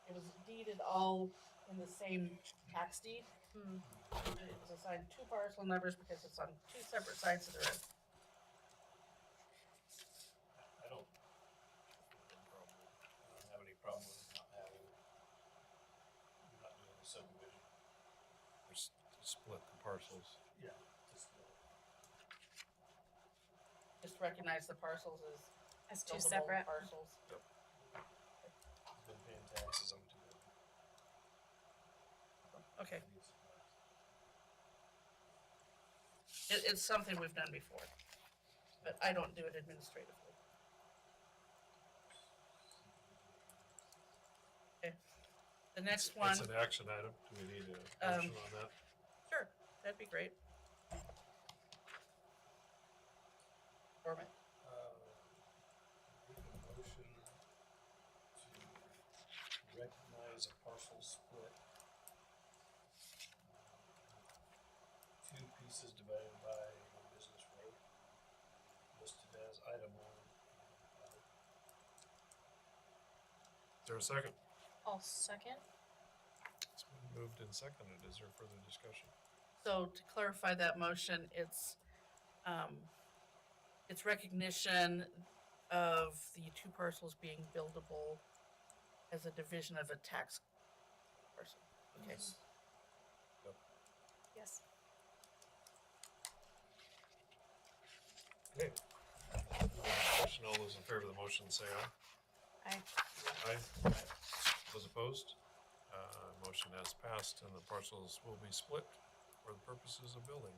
Speaker 2: It was deeded all in the same tax deed. It was assigned two parcel numbers because it's on two separate sides of the road.
Speaker 4: I don't have any problem with not having, not doing the subdivision.
Speaker 1: Just split the parcels.
Speaker 4: Yeah.
Speaker 2: Just recognize the parcels
Speaker 3: As two
Speaker 2: buildable
Speaker 3: separate.
Speaker 2: parcels.
Speaker 4: Been paying taxes on two.
Speaker 2: Okay. It's something we've done before, but I don't do it administratively. Okay. The next one.
Speaker 1: It's an action item. Do we need a motion on that?
Speaker 2: Sure, that'd be great. Gorman.
Speaker 4: Make a motion to recognize a parcel split. Two pieces divided by one business road, listed as item one.
Speaker 1: Is there a second?
Speaker 3: I'll second.
Speaker 1: It's been moved and seconded. Is there further discussion?
Speaker 2: So to clarify that motion, it's recognition of the two parcels being buildable as a division of a tax parcel. Okay.
Speaker 3: Yes.
Speaker 1: Okay. Question, all those in favor of the motion say aye.
Speaker 3: Aye.
Speaker 1: Aye. Those opposed? Motion has passed and the parcels will be split for the purposes of building.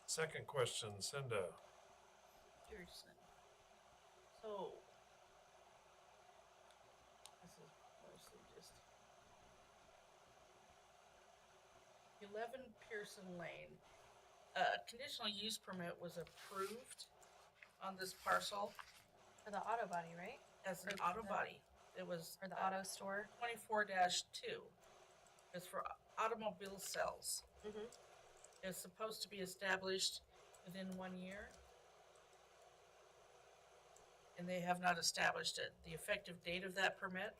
Speaker 1: Second question, Cinda.
Speaker 2: Pearson. So, this is mostly just 11 Pearson Lane. Conditional use permit was approved on this parcel
Speaker 3: For the auto body, right?
Speaker 2: as an
Speaker 3: For
Speaker 2: auto
Speaker 3: the-
Speaker 2: body. It was
Speaker 3: Or the auto store.
Speaker 2: 24-2. It's for automobile sales.
Speaker 3: Mm-hmm.
Speaker 2: It's supposed to be established within 1 year. And they have not established it. The effective date of that permit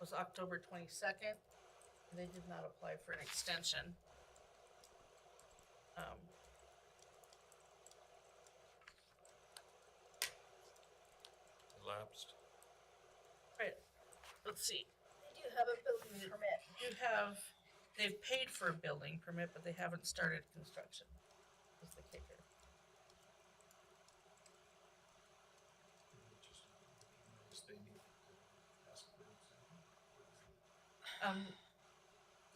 Speaker 2: was October 22nd. And they did not apply for an extension.
Speaker 1: Elapsed.
Speaker 2: Right, let's see.
Speaker 15: They do have a building permit.
Speaker 2: They've paid for a building permit, but they haven't started construction. Is the kicker.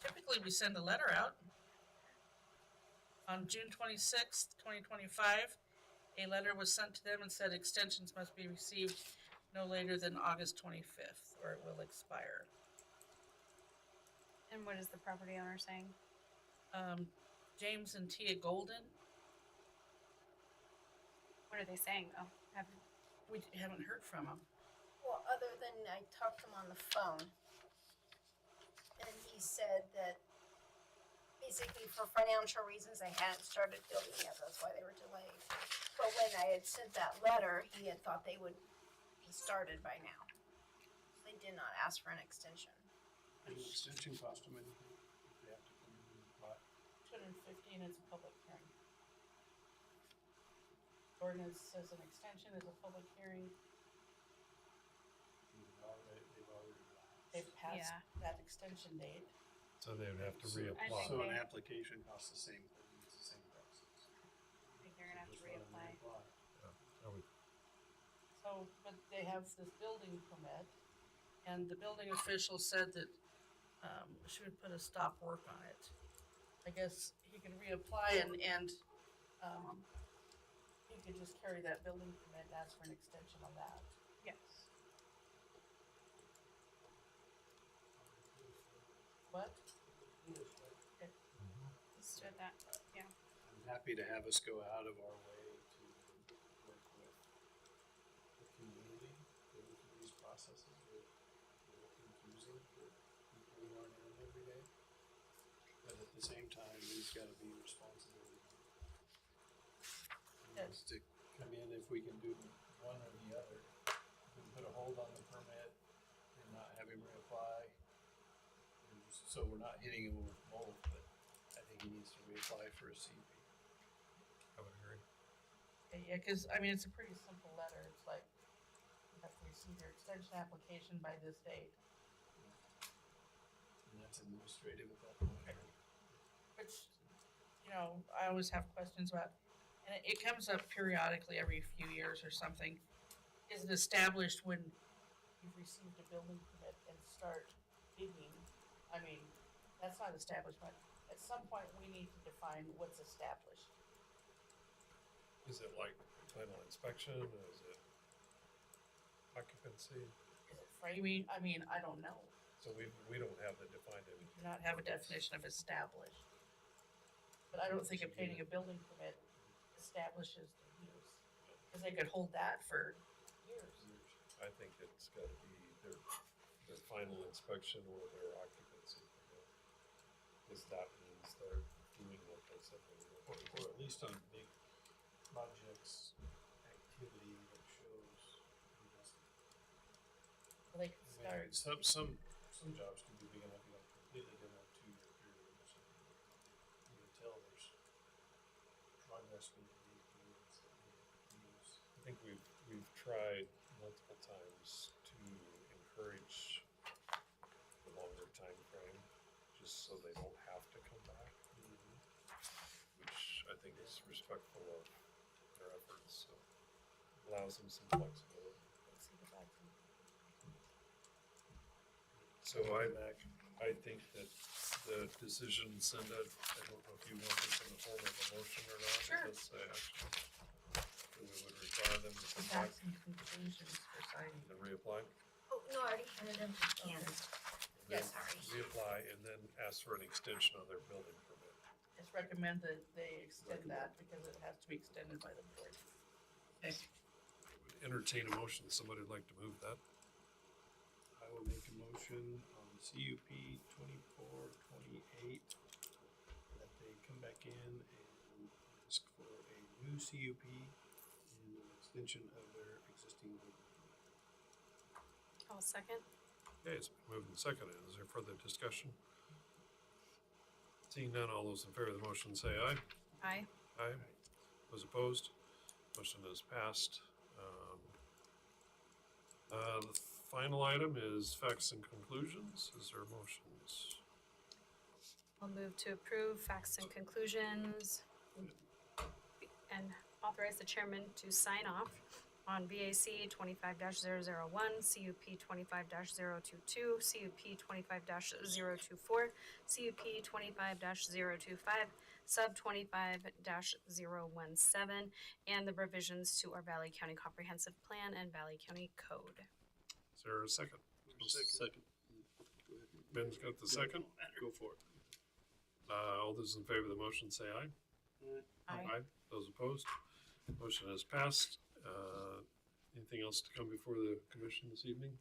Speaker 2: Typically we send a letter out. On June 26th, 2025, a letter was sent to them and said extensions must be received no later than August 25th, or it will expire.
Speaker 3: And what is the property owner saying?
Speaker 2: James and Tia Golden,
Speaker 3: What are they saying though?
Speaker 2: we haven't heard from them.
Speaker 15: Well, other than I talked to him on the phone. And he said that basically for financial reasons, they hadn't started building yet, that's why they were delayed. But when I had sent that letter, he had thought they would be started by now. They did not ask for an extension.
Speaker 4: An extension cost them anything? They have to come in and apply.
Speaker 2: $250 and it's a public hearing. Ordinance says an extension is a public hearing.
Speaker 4: They've already.
Speaker 2: They've passed
Speaker 3: Yeah.
Speaker 2: that extension date.
Speaker 1: So they would have to
Speaker 3: I
Speaker 1: reapply.
Speaker 3: think
Speaker 4: So an
Speaker 3: they-
Speaker 4: application costs the same thing, it's the same process.
Speaker 3: I think they're gonna have to
Speaker 4: Just let them
Speaker 3: reapply.
Speaker 1: Yeah, I would-
Speaker 2: So, but they have this building permit, and the building official said that, she would put a stop work on it. I guess he can reapply and he could just carry that building permit and ask for an extension on that.
Speaker 3: Yes.
Speaker 2: What?
Speaker 3: Let's do that. Yeah.
Speaker 4: I'm happy to have us go out of our way to work with the community, go through these processes. They're confusing for people who aren't in it every day. But at the same time, we've gotta be responsible.
Speaker 2: Yes.
Speaker 4: To come in, if we can do one or the other, we can put a hold on the permit and not have him reapply. So we're not hitting him with both, but I think he needs to reapply for a CUP.
Speaker 9: I would agree.
Speaker 2: Yeah, because, I mean, it's a pretty simple letter. It's like, you have to receive your extension application by this date.
Speaker 4: And that's administrative at that point.
Speaker 2: Which, you know, I always have questions about, and it comes up periodically every few years or something. Is it established when you've received a building permit and start digging? I mean, that's not established, but at some point we need to define what's established.
Speaker 1: Is it like final inspection? Is it occupancy?
Speaker 2: Is it framing? I mean, I don't know.
Speaker 1: So we don't have the defined.
Speaker 2: We do not have a definition of established. But I don't think obtaining a building permit establishes the use, because they could hold that for years.
Speaker 1: I think it's got to be their final inspection or their occupancy permit, because that means they're doing what they said they were.
Speaker 4: Or at least on big projects, activity that shows investment.
Speaker 2: Well, they could
Speaker 4: I mean,
Speaker 2: start.
Speaker 4: some jobs can be big enough, you don't completely do a 2-year period or something. You can tell there's progress being made towards that use.
Speaker 1: I think we've tried multiple times to encourage the longer time frame, just so they don't have to come back, which I think is respectful of their efforts, so allows them some flexibility. So I think that the decision, Cinda, I don't know if you want this in the form of a motion or not.
Speaker 2: Sure.
Speaker 1: Let's say action. We would require them to come back
Speaker 2: Facts and conclusions for signing.
Speaker 1: and reapply.
Speaker 17: Oh, no, I already handed them to Ken.
Speaker 2: Yes.
Speaker 1: Reapply and then ask for an extension of their building permit.
Speaker 2: Just recommend that they extend that because it has to be extended by the board. Okay.
Speaker 1: Entertain a motion. Somebody would like to move that.
Speaker 4: I will make a motion on CUP 2428 that they come back in and ask for a new CUP and an extension of their existing building permit.
Speaker 3: I'll second.
Speaker 1: Okay, it's been moved and seconded. Is there further discussion? Seeing none, all those in favor of the motion say aye.
Speaker 3: Aye.
Speaker 1: Aye. Those opposed? Motion is passed. The final item is facts and conclusions. Is there motions?
Speaker 3: I'll move to approve facts and conclusions and authorize the chairman to sign off on BAC 25-001, CUP 25-022, CUP 25-024, CUP 25-025, Sub 25-017, and the revisions to our Valley County Comprehensive Plan and Valley County Code.
Speaker 1: Is there a second?
Speaker 4: Second.
Speaker 1: Ben's got the second.
Speaker 4: Go for it.
Speaker 1: All those in favor of the motion say aye.
Speaker 3: Aye.
Speaker 1: Those opposed? Motion is passed. Anything else to come before the commission this evening?